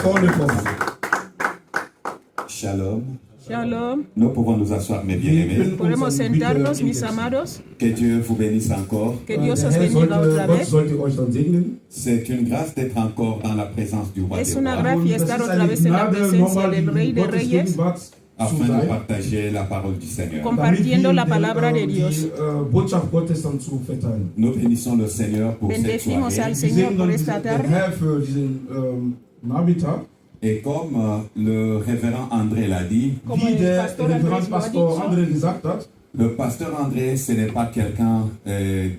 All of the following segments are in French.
vorne kommen. Shalom. Shalom. Nous pouvons nous asseoir, mes bien-aimés. Podemos sentarnos, mis amados. Que Dieu vous bénisse encore. Que Dios Der os Herr bendiga otra Gott vez. sollte euch dann segnen. C'est une grâce d'être encore dans la présence du roi Es des una rois, gracia Und das estar ist otra eine vez en la Gnade, presencia nochmal del Rey in de Gottes Reyes, Gegenwart zu afin de sein, partager la parole du Seigneur. compartiendo la damit wir palabra de die Dios. Botschaft Gottes dann zu verteilen. Nous bénissons le Seigneur pour cette Bendecimos soirée. al Wir Señor segnen por dann esta den tarde. Herr für diesen Nachmittag. Et comme le révérend André l'a dit, Como Wie el der pastor Andrés Referent lo ha Pastor dicho, André gesagt hat, le pasteur André, ce n'est pas quelqu'un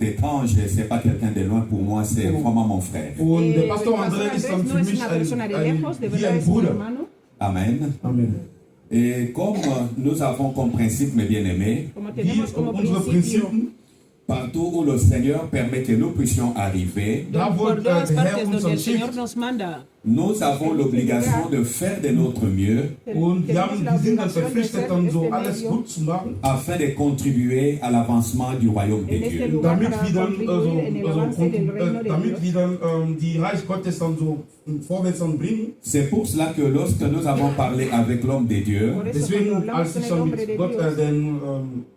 d'étrange, c'est pas quelqu'un de loin pour moi, c'est vraiment mon frère. und der el Pastor pastor André ist dann Andrés für no es mich una persona de lejos, de wie verdad ein es mi Bruder. hermano. Amen. Amen. Et comme nous avons comme principe, mes bien-aimés, Como Wie tenemos como unsere principio, Prinzipien, partout où le Seigneur permet que nous puissions arriver, da wo por todas der Herr partes uns donde el dann schickt, Señor nos manda, nous avons l'obligation de faire de notre mieux und wir tenemos la sind dann obligación de verpflichtet, hacer dann so este alles medio gut zu machen, afin de contribuer à l'avancement du royaume de en este Dieu. lugar damit para wir dann, contribuir en el avance del reino de damit Dios. wir dann die Reich Gottes dann so vorwärts dann bringen. C'est pour cela que lorsque nous avons parlé avec l'homme de Dieu, Por eso cuando Deswegen, hablamos als con ich el dann hombre de mit Gott, Dios,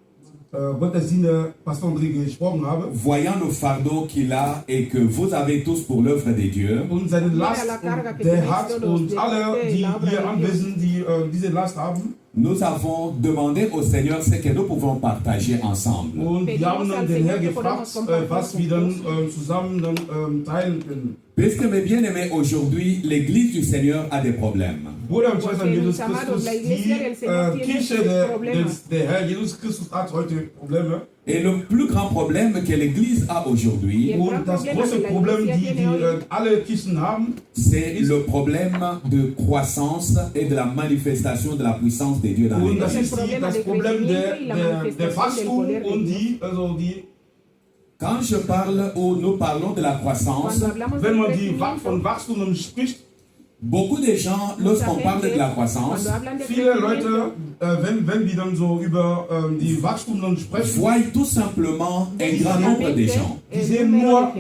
Gottesdiener Pastor André gesprochen habe voyant le fardeau qu'il a et que vous avez tous pour l'œuvre de Dieu, und seine Last, la carga que der tenéis hat todos und de alle, die la obra hier de anwesend, die diese Last haben, nous avons demandé au Seigneur ce que nous pouvons partager ensemble. und wir haben dann den Herr gefragt, Pedimos was wir dann zusammen dann teilen können. Puisque mes bien-aimés, aujourd'hui, l'Église du Seigneur a des problèmes. Bruder und Schwestern, Porque, Jesus mis amados, Christus, la iglesia del Señor die tiene Kirche sus problemas. der Herr Jesus Christus hat heute Probleme. Et le plus grand problème que l'Église a aujourd'hui, Bien. Und das große Problem, die alle Kirchen haben, c'est le problème de croissance et de la manifestation de la puissance de Dieu dans und das l'Église. ist das Problem der Wachstum und die Quand je parle ou nous parlons de la croissance, Cuando hablamos wenn del man crecimiento, von Wachstum spricht, beaucoup de gens, lorsqu'on parle de la croissance, cuando hablan de viele crecimiento, Leute, wenn wir dann so über die Wachstum dann sprechen, voient tout simplement un grand nombre de gens. die sehen nur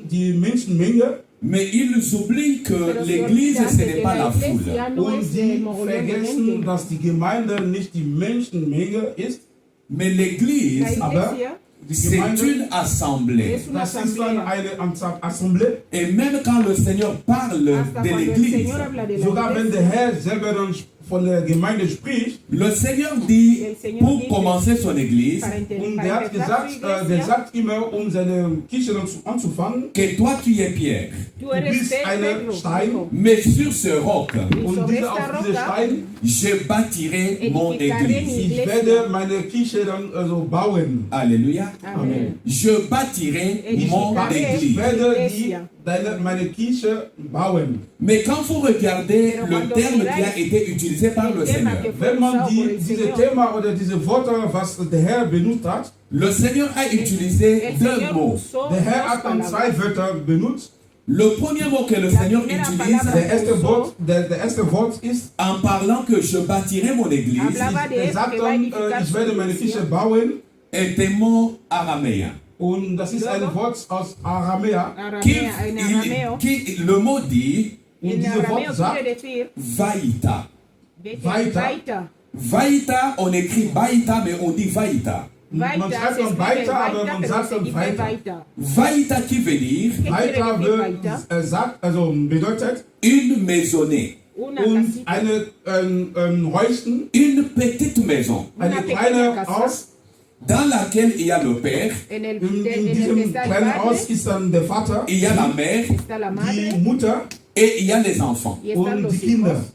die Menschenmenge Mais ils oublient que pero se l'Église, olvidan ce de n'est que pas la la foule. iglesia no und es sie el mogollón de vergessen, gente. dass die Gemeinde nicht die Menschenmenge ist, Mais l'Église, La aber iglesia die c'est Gemeinde, une assemblée. es una das ist dann asamblea. eine Assemblée. Et même quand le Seigneur parle Hasta de cuando el l'Église, Señor habla de la Sogar wenn iglesia, der Herr selber dann von der Gemeinde spricht, le Seigneur dit, El Señor pour dice, commencer son Église, und para der hat empezar su gesagt, der iglesia, sagt immer, seine Kirche dann anzufangen, que toi tu es Pierre, tú eres bist eine Pedro, Stein. dijo, mais sur ce roc, y und sobre auf esta diese roca Stein, je bâtirai mon edificaré mi Église. ich iglesia. werde meine Kirche dann bauen. Alléluia. Amén. Je bâtirai mon Edificaré. Ich Église. werde meine Kirche bauen. Mais quand vous regardez Pero le cuando terme qui a miráis été utilisé par le el tema Seigneur, que fue Wenn man usado por el diese Señor, Thema oder diese Worte, was der Herr benutzt hat, le Seigneur a utilisé el deux Señor mots. usó der Herr dos hat dann zwei palabras. Wörter benutzt. Le premier mot que le Seigneur primera utilise palabra. Der erste Wort ist, en parlant que je bâtirai mon Église Hablaba de er eso, sagt que va a dann, edificar ich su werde meine iglesia. Kirche bauen. est un mot araméen. Und das ist ein Luego, Wort aus Aramäer. Aramea, en arameo. Le mot dit Und En dieses arameo Wort quiere sagt, decir vaïta. Vaita. Vaita. Vaïta, on écrit baïta, mais on dit vaïta. man Vaita schreibt se dann escribe weiter, aber Vaita, man pero sagt se dann dice weiter. Vaita. Vaïta qui veut dire ¿Qué quiere Weiter decir Vaita? sagt, also bedeutet, une maisonnée, Una und casita. eine Häuschen, une petite maison eine Una pequeña kleine casa. Haus. dans laquelle il y a le père, En el, In en el que diesem está el kleinen padre, Haus ist dann der Vater, il y a la mère está la die madre Mutter et il y a les enfants. y están und los die Kinder. hijos.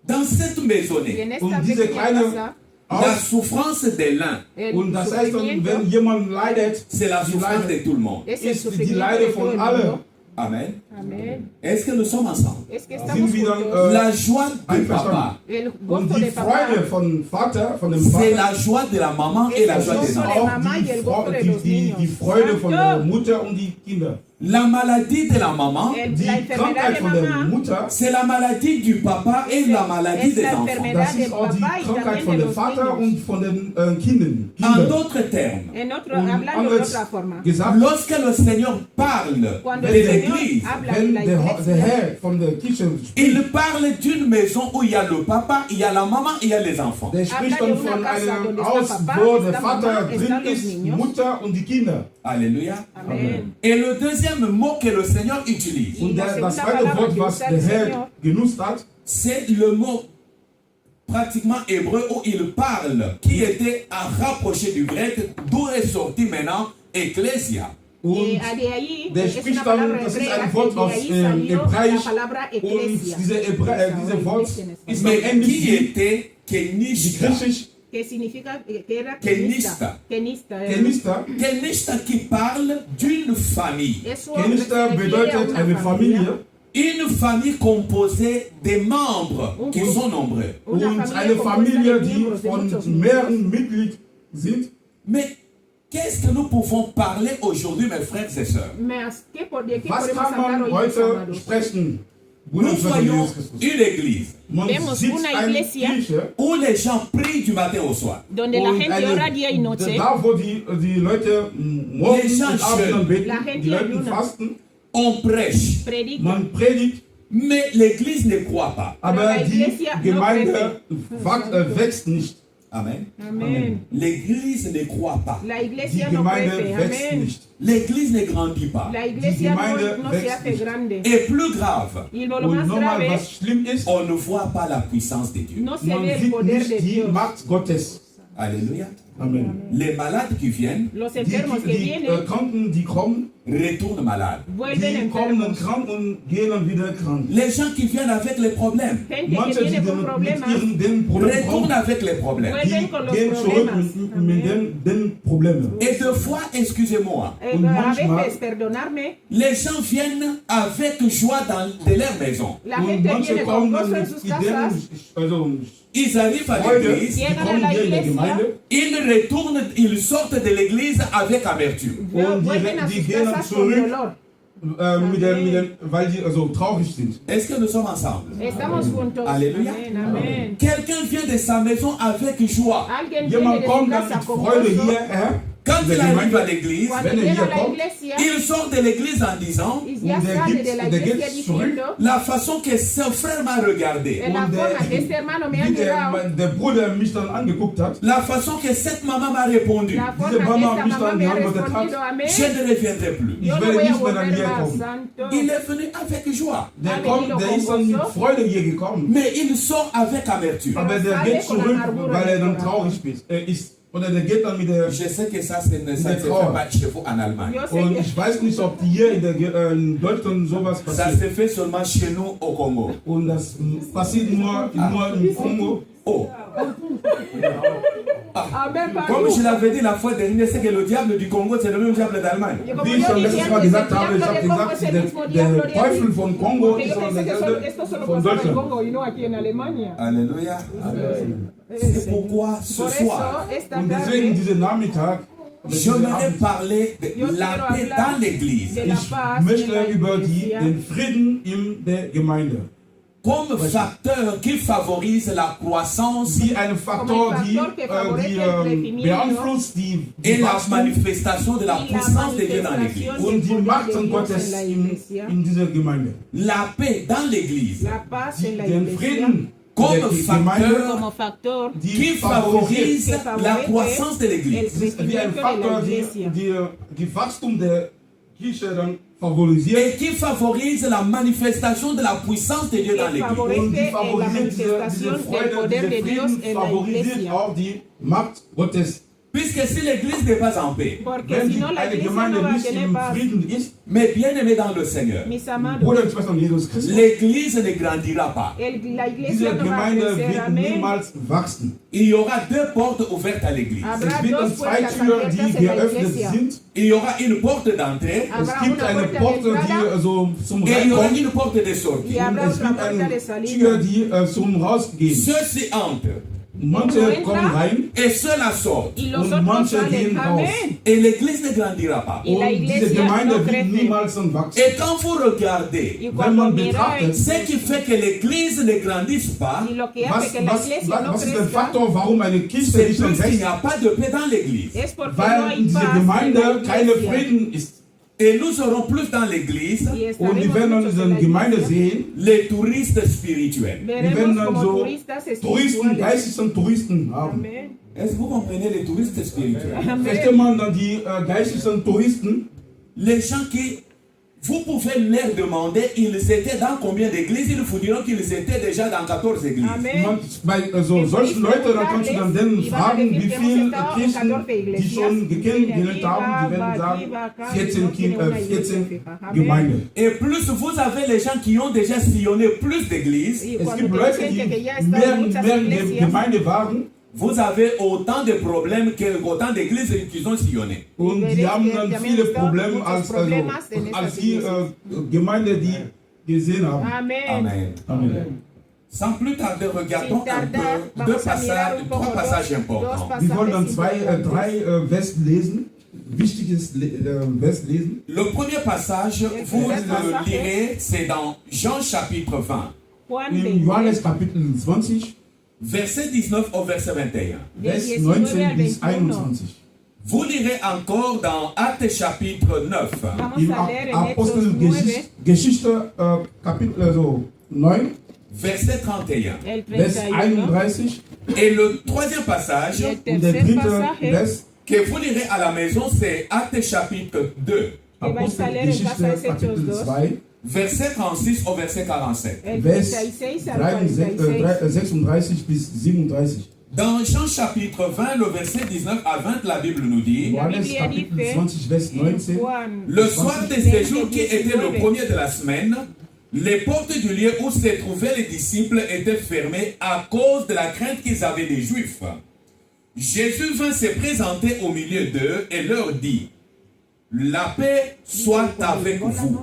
Dans cette Y maisonnée, en esta Und diese pequeña kleine casa, la Haus. souffrance de l'un, el Und das heißt dann, sufrimiento wenn jemand leidet, c'est la die souffrance Leide de tout le monde. es el ist die sufrimiento Leide de todo von el allen. mundo. Amen. Amén. Est-ce que nous sommes ensemble? Es que Sind estamos wir juntos. dann, La joie du einverstanden. papa, El Und gozo die de papá, Freude von Vater, von dem c'est Vater, la joie de la maman et la Es joie el des gozo de enfants. mamá y el gozo de los die niños. Freude von der Santo. Mutter und die Kinder. La maladie de la maman, Die Krankheit von der Mutter, c'est la maladie du papa et la maladie des enfants. das ist auch die Krankheit von dem Vater und von den Kindern. En d'autres termes, Hablando de otra forma. Gesagt, lorsque le Seigneur parle de l'église, wenn der Herr von der Kirche spricht, il parle d'une maison où il y a le papa, il y a la maman, il y a les enfants. der spricht dann von einem Haus, wo der Vater drin ist, Mutter und die Kinder. Alléluia. Amen. Et le deuxième mot que le Seigneur utilise, Und das zweite Wort, was der Herr genutzt hat, c'est le mot pratiquement hébreu où il parle, qui était à rapprocher du grec, d'où est sorti maintenant Ecclesia. Und der spricht dann, das ist ein Wort aus Hebräisch, und dieses Wort ist Mais dann qui ähnlich était Kenishta? griechisch, Que significa que era Kenista. Kenista. Kenishta qui parle d'une famille. Kenista bedeutet eine Familie. Une famille composée des membres qui sont nombreux. Und eine Familie, die von mehreren Mitgliedern sind. Mais qu'est-ce que nous pouvons parler aujourd'hui, mes frères et sœurs? Was kann man heute sprechen? Nous voyons une église Man Vemos sieht una eine iglesia Kirche, où les gens prient du matin au soir. donde la und gente ora día y noche. da wo die Leute morgens und abends beten, La gente die Leute ayuna. fasten, On prêche, Predica. man predigt, mais l'église ne croit pas. aber la die iglesia no Gemeinde wächst nicht. Amen. Amen. L'église ne croit pas. La Die iglesia no Gemeinde crece. wächst Amen. nicht. L'église ne grandit pas. La iglesia Gemeinde no se wächst hace nicht. grande. Et plus grave, Y lo Und más nochmal, grave, was schlimm ist, on ne voit pas la puissance de Dieu. no se man ve el sieht poder de nicht die Dios. Macht Gottes. Alléluia. Amen. Les malades qui viennent Los Die enfermos que vienen Kranken, die kommen, retournent malades. vuelven kommen dann enfermos. krank und gehen dann wieder krank. Les gens qui viennent avec les problèmes Gente que Manche, die viene con mit problemas, ihren Problemen retournent kommen, avec les problèmes. vuelven con los gehen zurück problemas. mit den Problemen. Et deux fois, excusez-moi, A manchmal- veces, perdonarme, les gens viennent avec joie de leur maison. la Und gente manche viene con kommen gozo dann en mit sus Ideen, casas, also Ils arrivent à Freude, l'église, die Llegan a kommen la hier in der iglesia. Gemeinde ils retournent, ils sortent de l'église avec amertume. und vuelven a die sus gehen dann casas con zurück, dolor. weil die also traurig sind. Est-ce que nous sommes ensemble? Estamos juntos. Alléluia. Amén, amén. Quelqu'un vient de sa maison avec joie. Alguien viene Jemand de su kommt dann casa mit con Freude gozo. hierher, Quand in il der arrive à Gemeinde, l'église, Cuando Wenn er llega hier a la kommt, iglesia, il sort de l'église en disant y ya und der sale geht- de la der iglesia geht zurück. diciendo, la façon que ce frère m'a regardé, en la Und forma que este hermano me ha wie mirado, der Bruder mich dann angeguckt hat, la façon que cette maman m'a répondu, la forma Diese que Mama esta mich mamá dann me ha geantwortet respondido, hat, amén, je ne reviendrai plus. ich yo no werde voy a nicht mehr dann volver hier más, kommen. santo. Il est venu avec joie, Der venido der con ist dann mit gozo. Freude hier gekommen, mais il sort avec amertume. aber der sale geht con zurück, amargura weil er del dann corazón. traurig ist. Oder der geht dann mit der... Je sais que ça, ça ne se fait pas chez vous en Allemagne. Yo sé Und que ich weiß nicht, ob hier in Deutschland sowas Ça passiert. se fait seulement chez nous au Congo. Und das passiert nur im Kongo. Oh, amén, para comme nous. je l'avais dit la fois dernière, c'est que le diable du Congo, c'est le même diable d'Allemagne. Y como Wie ich yo schon dije letztes Mal antes, gesagt el habe, ich diablo habe de Congo es el gesagt, mismo diablo der de Teufel aquí. von Kongo Porque ist yo auch pensé que derselbe esto solo von pasaba en Deutschland. Congo y no aquí en Alemania. Alléluia. C'est pourquoi ce Por soir, eso, esta Und deswegen tarde, diesen Nachmittag, j'aimerais parler de la paix dans l'église de la ich paz en möchte la über iglesia, den Frieden in der Gemeinde. comme facteur qui favorise la croissance Wie ein Faktor, die beeinflusst die et la Wachstum manifestation de la y la puissance de Dieu dans l'église. manifestación und die del Macht poder de Dios Gottes en la in iglesia. dieser Gemeinde. La paix dans l'église La paz en la Den iglesia Frieden comme der Gemeinde, facteur como factor die qui favorise favorisiert. la croissance de l'église. Es ist wie ein crecimiento de la Faktor, iglesia. die Wachstum der Kirche dann favorisiert. Et qui favorise la manifestation de la puissance de Dieu dans Que l'église. favorece Und die la favorisiert diese manifestación del Freude, poder de diese Dios Frieden, en la favorisiert iglesia. auch die Macht Gottes. Puisque si l'église n'est pas en paix, Porque Wenn si no la eine iglesia Gemeinde no va a nicht tener im paz. Frieden ist, mais bien aimé dans le Seigneur, Mis amados, Bruder und Schwestern Jesus Christus, l'église ne grandira pas. la iglesia diese no va a Gemeinde crecer, wird amén. niemals wachsen. Il y aura deux portes ouvertes à l'église. Habrá Es wird dos dann zwei puertas Türen, abiertas die en la geöffnet iglesia. sind. Il y aura une porte d'entrée Es Habrá gibt una eine puerta de Porte, entrada die zum et il y aura Reinkommt. une porte de sortie. y habrá Und es otra gibt puerta de eine salida. Tür, die zum Rausgehen. Ceux qui entrent Manche kommen rein et ceux-là sortent. y los und otros manche salen. gehen raus. Amén. Et l'église ne grandira pas. Y la Und diese iglesia Gemeinde no wird crece. niemals wachsen. Et quand vous regardez, Y Wenn cuando man miráis, betrachtet, ce qui fait que l'église ne grandisse pas, y lo que hace que la iglesia no was ist der crezca Faktor, warum eine Kiste c'est nicht plus qu'il wächst? n'y a pas de paix dans l'église. es porque no Weil hay in dieser paz en la Gemeinde keine iglesia. Frieden ist. Et nous aurons plus dans l'église Y Und wir estaremos werden in muchos dieser en la Gemeinde iglesia. sehen, les touristes spirituels. wir werden Veremos dann como so turistas Touristen, espirituales. geistlichen Touristen haben. Amén. Est-ce que vous comprenez les touristes spirituels? Versteht Amén. man dann die geistlichen Touristen? Les gens qui, vous pouvez leur demander, ils étaient dans combien d'églises? Ils vous diront qu'ils étaient déjà dans 14 églises. Amén. Bei solchen Leuten, da kannst du dann denen fragen, wie viele Kirchen die schon kennengelernt haben, die werden sagen, 14 Gemeinden. Et plus vous avez les gens qui ont déjà sillonné plus d'églises, Y Es cuando gibt tienes Leute, gente que die ya está en muchas mehr iglesias, Gemeinde waren vous avez autant de problèmes qu'autant d'églises qu'ils ont sillonnées. und die haben dann viele Probleme als die Gemeinde, die gesehen haben. Amén. Amen. Amen. Sans plus tarder, regardons Sin un tardar, peu vamos a mirar un poco trois passages importants. Wir wollen dann drei Vers lesen, wichtiges Vers lesen. Le premier passage, vous le lirez, c'est dans Jean chapitre 20, Juan Im 20, Johannes Kapitel 20, verset 19 au verset 21. Vers 19 19 al bis 21. 21. Vous lirez encore dans Actes chapitre 9, Vamos Im a leer en Hechos 9, Apostelgeschichte Kapitel 9, verset 31. el Vers 31. 31 Et le troisième passage Y el und der tercer dritte pasaje Vers, que vous lirez à la maison, c'est Actes chapitre 2, Apostelgeschichte Kapitel 2, verset 36 au verset 47. el Vers 36 al 46. 36 bis 37. Dans Jean chapitre 20, le verset 19 à 20, la Bible nous dit: Johannes Kapitel 20, Vers 19. Juan, le soir de ce jour qui était le premier de la semaine, les portes du lieu où se trouvaient les disciples étaient fermées à cause de la crainte qu'ils avaient des Juifs. Jésus vint se présenter au milieu d'eux et leur dit: la paix soit avec vous.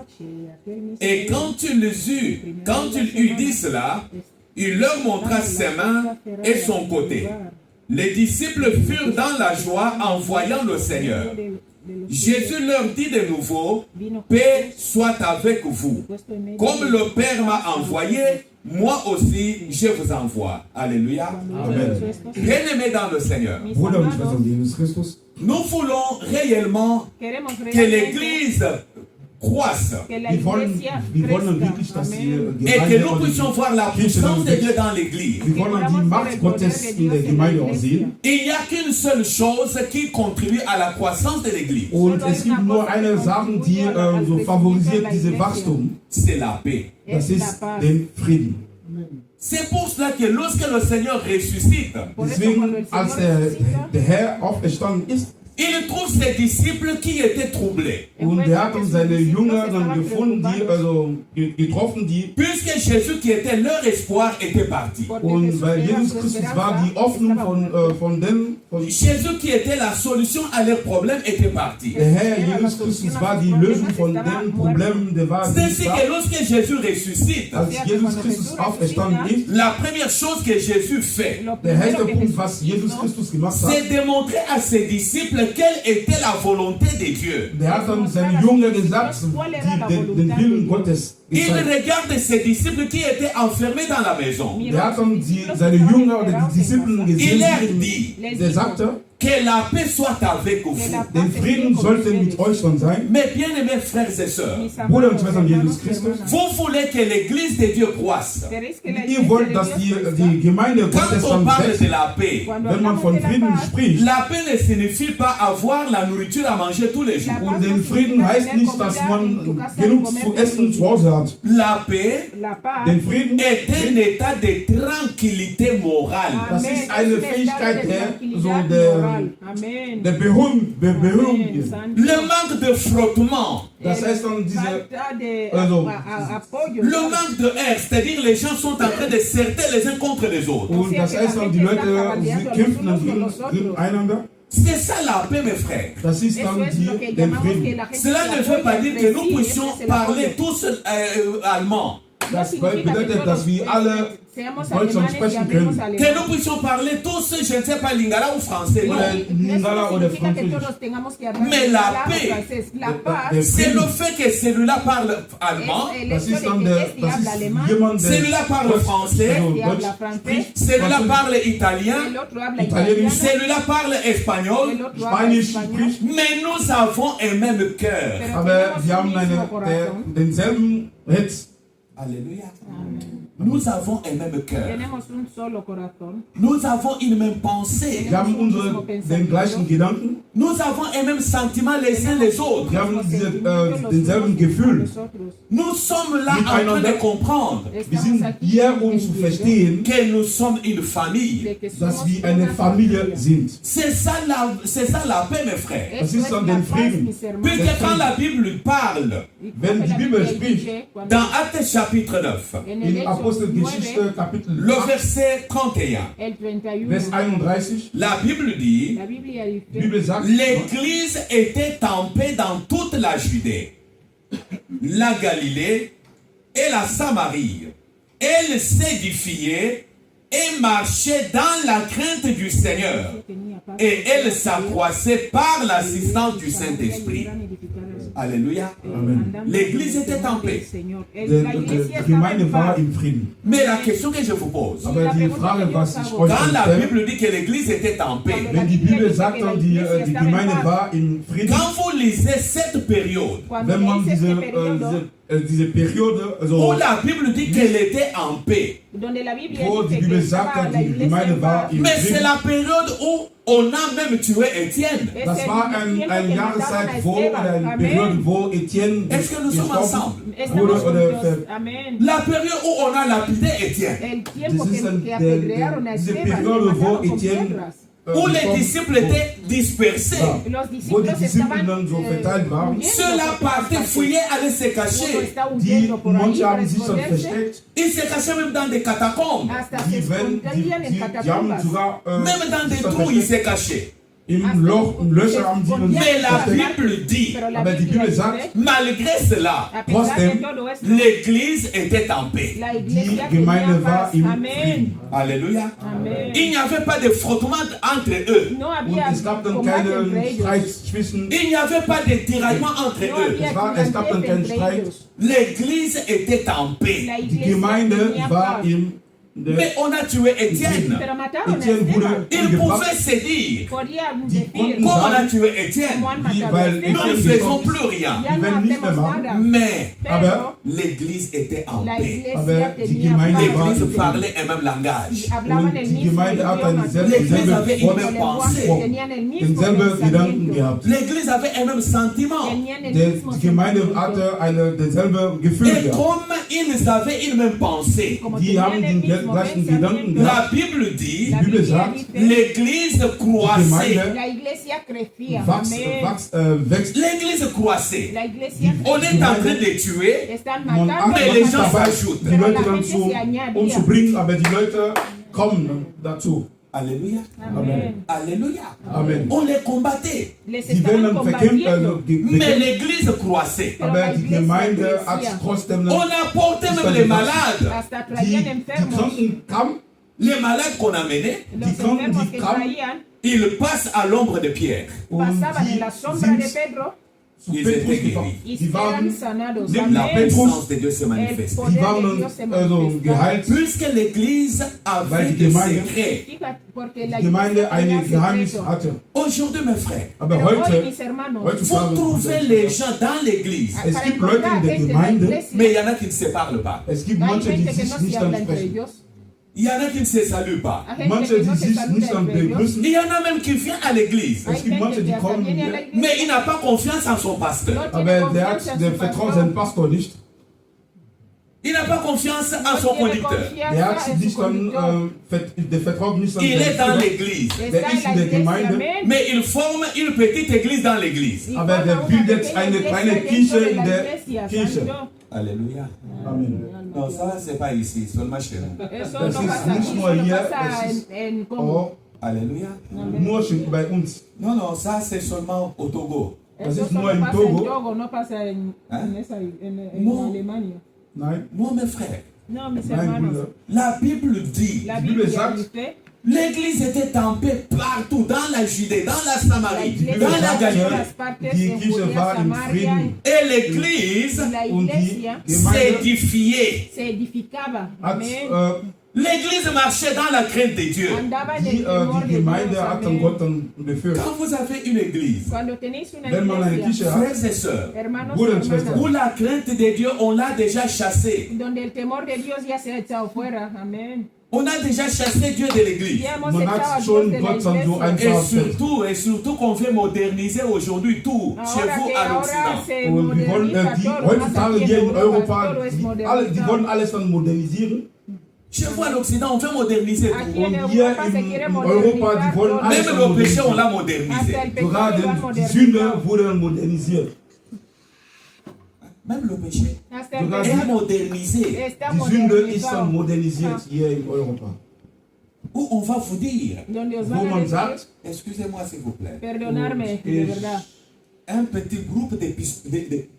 Et quand il eut dit cela, il leur montra ses mains et son côté. Les disciples furent dans la joie en voyant le Seigneur. Jésus leur dit de nouveau: paix soit avec vous. Comme le Père m'a envoyé, moi aussi je vous envoie. Alléluia. Amen. Bien-aimés dans le Seigneur, Bruder und Schwester in Jesus Christus, nous voulons réellement queremos que l'Église croisse que la wir wollen iglesia wirklich, dass die crezca. et que Gemeinde nous puissions voir la puissance de Dieu dans l'Église. wir wollen die Macht Gottes in der Gemeinde auch sehen. Il n'y a qu'une seule chose qui contribue à la croissance de l'Église, Und es gibt nur eine Sache, die so favorisiert diese Wachstum, c'est la paix. das ist den Frieden. C'est pour cela que lorsque le Seigneur ressuscite, Deswegen, als der Herr auferstanden ist, il trouve ses disciples qui étaient troublés. und er hat dann seine Jünger dann gefunden, die getroffen, die, Puisque Jésus qui était leur espoir était parti. und weil Jesus Christus war die Hoffnung von denen, Jésus qui était la solution à leurs problèmes était parti. der Herr Jesus Christus war die Lösung von den Problemen, der war C'est nicht ainsi da. que lorsque Jésus ressuscite, Als Jesus Christus auferstanden ist, la première chose que Jésus fait, der erste Punkt, was Jesus Christus gemacht hat, c'est démontrer à ses disciples quelle était la volonté de Dieu. der hat dann seinen Jüngern gesagt, den Willen Gottes Il gezeigt. regarde ses disciples qui étaient enfermés dans la maison. Der hat dann seine Jünger oder die Disziplin Il gesehen, leur dit der sagte, que la paix soit avec vous. der Frieden sollte mit euch schon sein. Mes bien-aimés frères et sœurs, Bruder und Schwestern Jesus Christus, vous voulez que l'église de Dieu croisse. ihr wollt, dass die Gemeinde Quand Gottes on dann parle wächst. de la paix, Wenn man von Frieden spricht, la paix ne signifie pas avoir la nourriture à manger tous les jours. und den Frieden heißt nicht, dass man genug zu essen zu Hause hat. La paix Den Frieden, est un état de tranquillité morale. das ist eine Fähigkeit der Beruhigung. Le manque de frottement, Das heißt dann le manque de haine, c'est-à-dire les gens sont en train de serrer les uns contre les autres. und das heißt dann, die Leute sie kämpfen dann einander. C'est ça la paix, mes frères. Das ist dann den Frieden. Cela ne veut pas dire que nous puissions parler tous allemand. Das bedeutet, dass wir alle Deutschland sprechen können. Que nous puissions parler tous, je ne sais pas, lingala ou français. Non. Oder Lingala oder Französisch. Mais la paix, c'est le fait que celui-là parle allemand, Das ist jemand, der celui-là parle français, Deutsch spricht, celui-là parle italien, Italienisch, celui-là parle espagnol, Spanisch spricht. mais nous avons un même cœur. Aber wir haben denselben Herz. Alléluia. Nous avons un même cœur. Tenemos un solo corazón. Nous avons une même pensée. Wir haben den gleichen Gedanken. Nous avons un même sentiment les uns les autres. Wir haben denselben Gefühl. Nous sommes là en train de comprendre Wir sind hier, zu verstehen, que nous sommes une famille. dass wir eine Familie sind. C'est ça la paix, mes frères. Das ist dann den Frieden. Puisque quand la Bible parle, Wenn die Bibel spricht, dans Actes chapitre 9, in Apostelgeschichte Kapitel le 8, verset 31, Vers 31, la Bible dit, die Bibel sagt, l'Église était en paix dans toute la Judée, la Galilée et la Samarie. Elle s'édifiait et marchait dans la crainte du Seigneur. Et elle s'accroissait par l'assistance du Saint-Esprit. Alléluia. Amen. L'Église était en paix. Die Gemeinde war im Frieden. Mais la question que je vous pose, Aber die Frage, was ich euch quand la stelle, Bible dit que l'Église était en paix, wenn die Bibel sagt, die Gemeinde war im Frieden, quand vous lisez cette période wenn man diese Periode, où la Bible dit qu'elle était en paix, wo die Bibel sagt, die Gemeinde war im mais c'est Frieden, la période où on a même tué Étienne. das war eine Jahreszeit, eine Periode, wo Etienne Est-ce que nous sommes ensemble? wurde oder La période où on a lapidé Étienne, diese Periode, wo Etienne où les disciples étaient dispersés. Wo die Disziple dann so verteilt waren, Ceux-là partaient, fouillaient, allaient se cacher. manche haben sich schon versteckt, Ils se cachaient même dans des catacombes. die haben sogar Même dans des sich schon trous, ils versteckt. se cachaient. Im Löcher haben sie uns Mais la versteckt. Bible dit, Aber die Bibel sagt, malgré cela, l'Église était en paix. die Gemeinde war im Frieden. Alléluia. Il n'y avait pas de frottement entre eux. Und es gab dann keinen Streit zwischen, Il n'y avait pas de tiraillement entre eux. es gab dann keinen Streit. L'Église était en paix. Die Gemeinde war im Mais on a tué Étienne. Etienne wurde Il umgebracht. pouvait se dire, Die comme on a konnten tué Étienne, weil nous ne Etienne faisons gestorben plus rien. die werden nicht mehr machen. Mais Aber l'Église était en paix. die Gemeinde war L'Église im Frieden. parlait un même langage. Und die Gemeinde hat L'Église avait une même pensée. denselben Gedanken gehabt. L'Église avait un même sentiment. Die Gemeinde hatte denselben Gefühl Et gehabt. comme ils avaient une même pensée, Die haben den gleichen Gedanken la gehabt. Bible dit, Die Bibel sagt, l'Église croissait. Wächst. L'Église croissait. On est en train de tuer, Man mais les arbeitet gens dabei, s'ajoutent. die Leute dann umzubringen, aber die Leute kommen dazu. Alléluia. Amen. Alléluia. Amen. On les combattait, Die werden verkämpft, mais l'Église croissait. aber die Gemeinde hat trotzdem On apportait même les malades. die Kranken kamen, Les malades qu'on amenait, die Kranken, die kamen ils passent à l'ombre de Pierre. und die sind zu Ils Petrus étaient gefahren. guéris. Die waren La Petrus, puissance de Dieu se manifeste. die waren geheilt, Puisque l'Église avait Weil die des Gemeinde- secrets. die Gemeinde ein Geheimnis hatte. Aujourd'hui, mes frères, Aber vous heutzutage, trouvez les gens dans l'Église, es gibt Leute in der Gemeinde, mais il y en a qui ne se parlent pas. es gibt manche, die sich nicht ansprechen. Il y en a qui ne se saluent pas. Manche, die sich nicht begrüßen. Il y en a même qui viennent à l'église, Es gibt manche, die kommen hier, mais il n'a pas confiance en son pasteur. aber der vertraut seinen Pastor nicht. Il n'a pas confiance en son conducteur. Der hat sich nicht an, der vertraut nicht an Il est dans den l'église, Der ist in der Gemeinde, mais il forme une petite église dans l'église. aber der bildet eine kleine Kirche in der Kirche. Alléluia. Amen. Non, ça, c'est pas ici, seulement chez nous. Das ist nicht nur hier, das ist auch Alléluia. nur schon bei uns. Non, non, ça, c'est seulement au Togo. Das ist nur in Togo. No pasa en ¿Eh? en No. Alemania. Nein, Non, mes frères. No, mis nein, hermanos. Brüder. La Bible dit, La Bible Biblia sagt, dice, l'église était campée partout, dans la Judée, dans la la Samarie, iglesia dans la en Galilée. todas partes, Die en Kirche Judea, war im Samaria, Frieden. Et l'église y la Und die iglesia Gemeinde s'édifiait. se edificaba. hat, Amén. L'église marchait dans la crainte de Dieu. Andaba en el die, temor die de Gemeinde Dios. hat Amén. Gott dann befürchtet. Quand vous avez une église, Cuando tenéis una Wenn man eine iglesia, Kirche hat, frères et sœurs, hermanos y Bruder und hermanas, Schwestern, où la crainte de Dieu, on l'a déjà chassé. donde el temor de Dios ya se ha echado fuera. Amén. On a déjà chassé Dieu de l'église. Ya hemos man echado a hat Dios schon de la Gott dann so iglesia. einfach Et surtout qu'on veut moderniser aujourd'hui tout chez Ahora vous que à ahora l'Occident. se Und wir wollen, moderniza die, todo, más heutzutage aquí hier en in Europa, Europa, todo es die modernizado. wollen alles dann modernisieren. Chez vous à l'Occident, on veut moderniser Aquí tout. en Und hier Europa se quiere in Europa, die modernizar wollen todo. alles Même dann le péché, on modernisieren. l'a modernisé. Hasta el pecado Sogar lo han die Sünde modernizado. wurde dann modernisiert. Même le péché Hasta el Sogar est pecado modernisé. está Die Sünde ist dann modernizado. modernisiert hier in Europa. Où on va vous dire, Donde os Wo van a man decir, sagt, excusez-moi s'il vous plaît, perdonarme, Und de ich- verdad. un petit groupe de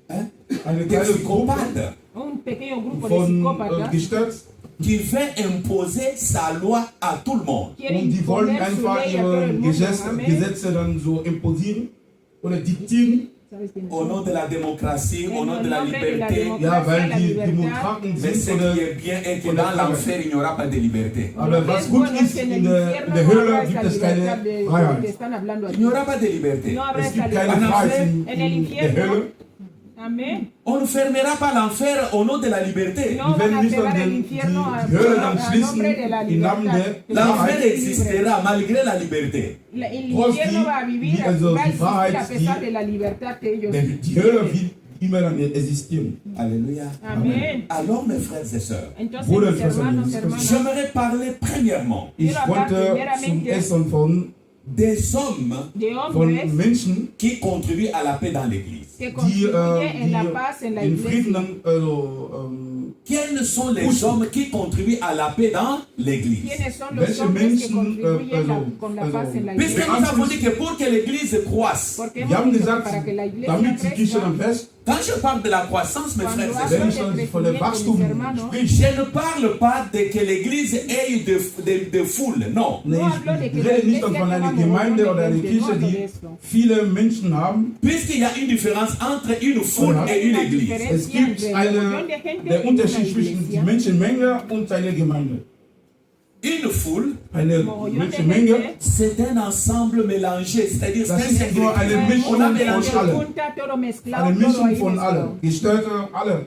eine kleine Gruppe psychopathes Un pequeño grupo de von psicópatas Gestört qui veut imposer sa loi à tout le monde. quieren und die wollen imponer su einfach ley a todo ihre el mundo. Amén. Gesetze dann so imposieren oder diktieren. ¿Sabes quién es? Au nom de la démocratie, au nom En de la nombre de la liberté. democracia. Ja, weil la die libertad. Demokraten Mais sind ce oder. qui est bien est que oder dans l'enfer, il n'y aura pas de liberté. Aber was gut ist, in der Hölle gibt es keine Freiheit. Il n'y aura pas de liberté. No habrá Es esta gibt keine libertad. Freiheit En el in der infierno. Hölle. Amén. On ne fermera pas l'enfer au nom de la liberté. No Die van werden a nicht cerrar dann el die infierno a Hölle dann a schließen nombre de la im Namen libertad. der L'enfer Freiheit. existera malgré la liberté. El Trotz infierno die- va a vivir, die- also va a die existir a Freiheit, pesar die- de la libertad que ellos Denn die Hölle wird immer dann existieren. Alléluia. Amén. Alors, mes frères et sœurs, Entonces, Bruder, mis hermanos, Schwestern, hermanas, j'aimerais parler premièrement Ich Quiero hablar wollte zum primeramente Essen von des hommes de von hombres Menschen, qui contribuent à la paix dans l'Église. que die, contribuyen en la paz en la den Frieden iglesia. dann, Quels sont les hommes qui contribuent à la paix dans l'Église? ¿Quiénes son los Welche hombres que Menschen, contribuyen con la also- paz en la Puisque iglesia? nous avons dit que pour que l'Église croisse, Porque wir hemos haben dicho que gesagt, para que la iglesia damit die Kirche crezca, dann fest, quand je parle de la croissance, mes Cuando frères et hablo sœurs, wenn ich dann von der Wachstum spreche, je ne parle pas de que l'Église ait de foule, non. nee, No hablo de ich que la rede nicht iglesia von einer tenga Gemeinde montón oder de einer gente, no Kirche, hablo de die esto. viele Menschen haben. Puisqu'il y a une différence entre une foule Ja. et une Una église. diferencia Es gibt entre el montón de gente der y una Unterschied zwischen iglesia. der Menschenmenge und einer Gemeinde. Une foule, Eine Mogollón de Menschenmenge, gente. c'est un ensemble mélangé, c'est-à-dire das c'est ist nur eine un Mischung On a von mélangé, allen. Junta, todo mezclado, Eine todo Mischung ahí von mezclado. allen. Gestörte alle.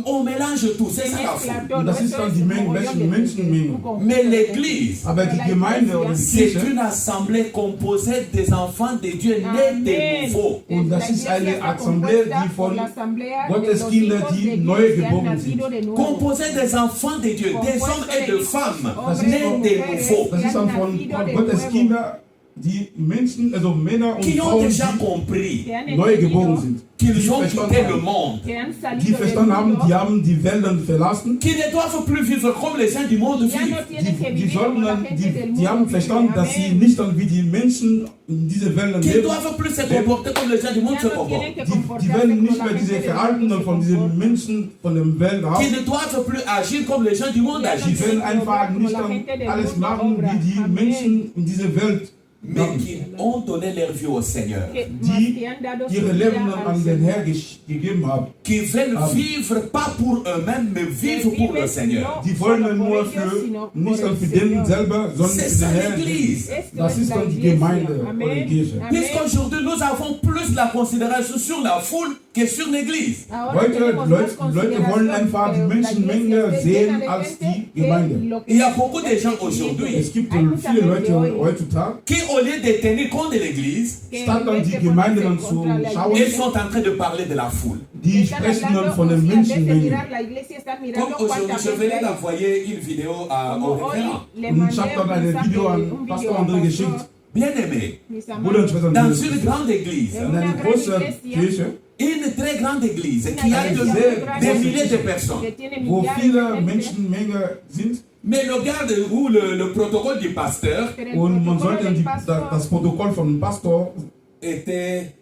on mélange tout, c'est Se ça la mezcla foule. todo, Und das ist eso dann es die un Menge, mogollón de Menschenmenge. gente, un conjunto Mais de l'église, gente. Aber die La Gemeinde oder die c'est Kirche, une assemblée composée des enfants de Dieu nés de Amén. nouveau. Und das La ist eine iglesia está Assemblée, compuesta die por von la asamblea de Gottes los Kinder, hijos die de neu Dios que han geboren nacido sind. de nuevo. Composée des enfants de Dieu, des hommes et de femmes Das Hombres ist y von, nés de mujeres nouveau, das ist dann von Gottes Kinder, die Menschen, also Männer und qui ont Frauen, déjà die compris que han neu geboren entendido, sind. qu'ils ont verstanden quitté le haben. monde, que han Die salido del verstanden haben, mundo, die haben die Welt verlassen. qui ne doivent plus vivre comme les gens du monde ya no vivent. tienen que Die vivir sollten como la dann, gente del die mundo haben vive. verstanden, dass sie Amén. nicht dann wie die Menschen in dieser Welt Qui ne leben. doivent plus se comporter comme les gens du monde Ya se no tienen comportent. que Die comportarse werden como nicht la mehr diese gente del Verhalten mundo se von diesen comporta. Menschen von der Welt Qui haben. ne doivent plus agir comme les gens du monde Ja, no Die agissent. werden einfach como nicht la dann gente del alles mundo machen, obra. wie die Amén. Menschen in dieser Welt Mais machen. qui ont donné leur vie au Seigneur. Que- Die mas que han dado su ihre vida Leben al an den Señor. Herr gegeben haben. Qui veulent Amen. vivre pas pour eux-mêmes, mais vivre pour le Seigneur. Die wollen Solo por nur ellos, für, sino nicht por dann für el den Señor. selber, sondern C'est für ça den Herrn. l'église. Esto Das es ist la dann die iglesia. Gemeinde oder Amén. die Kirche. Amén. Puisqu'aujourd'hui nous avons plus la considération sur la foule que sur l'église. Ahora Heute, tenemos Leute más wollen einfach die consideración, Menschenmenge pero la iglesia sehen está als llena de die gente Gemeinde. que lo que Il y a beaucoup de gens Es aujourd'hui gibt Hay mucha viele gente Leute hoy heutzutage, qui, au lieu de tenir compte de l'église, que statt en dann vez die de Gemeinde ponerse dann zu contra la schauen, ils iglesia, sont en train de parler de la foule. die están sprechen dann hablando, von o den sea, en vez de Menschenmengen. mirar la iglesia, están Comme mirando aujourd'hui, cuánta je gente venais hay. d'envoyer une vidéo au Como hoy référent. le Und mandé ich habe dann un ein mensaje, Video an un video Pastor al André pastor, geschickt. Bien-aimés, mis Bruder und amados, Schwestern, dans une grande église, En in einer una gran großen iglesia, Kirche, une très grande église una qui a iglesia de- muy grande, des milliers de personnes. que tiene wo millares de viele gente, Menschenmenge sind. Mais le garde ou le protocole du pasteur pero el Und man protocolo sollte del die, pastor das Protokoll vom Pastor était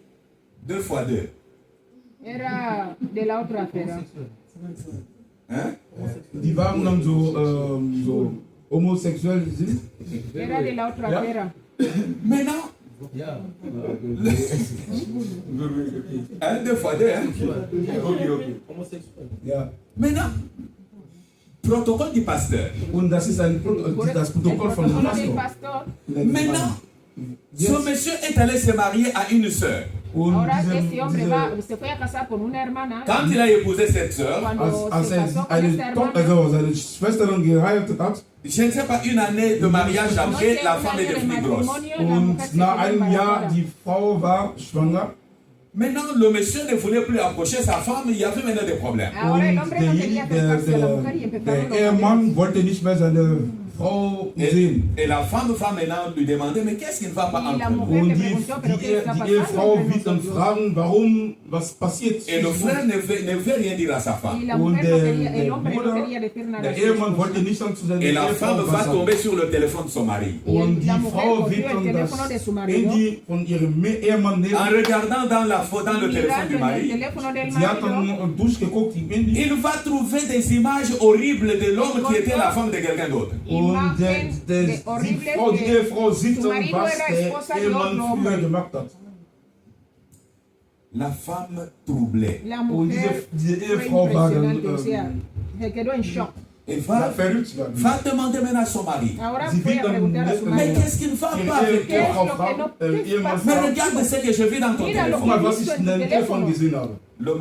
2 x 2. era de la otra acera. Hein? Die waren dann so homosexuell sind. Era de la otra Ja. acera. Maintenant, deux fois deux, hein? Okay. Ja. Maintenant, protocole du pasteur. Und das ist das Protokoll von dem Protocolo del Pastor. pastor. Maintenant, ce monsieur est allé se marier à une sœur. Und Ahora ese hombre se fue a casar con una hermana. Quand il a épousé cette sœur, Cuando als se casó con eine esta hermana, seine Schwesterin geheiratet hat je ne sais pas, une année de mariage no après, sé, la un femme est año de devenue grosse. matrimonio, la mujer und se nach quedó einem Jahr embarazada. die Frau war schwanger Maintenant, le monsieur ne voulait plus approcher sa femme, il y avait maintenant des problèmes. Ahora el und hombre no quería acercarse a la mujer y empezaron der los Ehemann problemas. wollte nicht mehr seine Frau sehen. Et la femme maintenant lui demandait, mais qu'est-ce qui ne va pas Y la entre nous? mujer Und le die, preguntó, pero ¿qué está die pasando Ehefrau entre wird dann nosotros? fragen, warum, was passiert. Et le frère ne veut rien dire à sa Y femme. la Und mujer no quería, el der hombre no Bruder, quería decir nada. der a su Ehemann esposa. wollte nicht dann zu seiner Et la femme Ehefrau va was sagen. tomber sur le téléphone de son mari. Und die la mujer Frau cogió wird el dann teléfono de das su marido. Handy von ihrem Ehemann En nehmen. regardant dans le téléphone Mirando du en el mari, teléfono del Sie hat marido, dann durchgeguckt, im Handy. il va trouver des images horribles de l'homme qui était la femme de quelqu'un d'autre. Und imagen de die horribles die que Ehefrau sieht su dann, marido was era der esposa de Ehemann otro früher hombre. gemacht hat. La femme troublée. La Und mujer diese fue Ehefrau war dann impresionante, o sea, se quedó en shock. Et war verrückt. va demander maintenant à son mari. Ahora Sie fue wird a dann preguntar a su Mais marido. qu'est-ce qui ne va pas ihre avec toi? Ehefrau lo que fragt, no- ¿qué Ehemann pasa? Mais fragt, regarde ce que je vis dans ton Mira lo guck téléphone. mal, que was ich in deinem Telefon gesehen habe. Le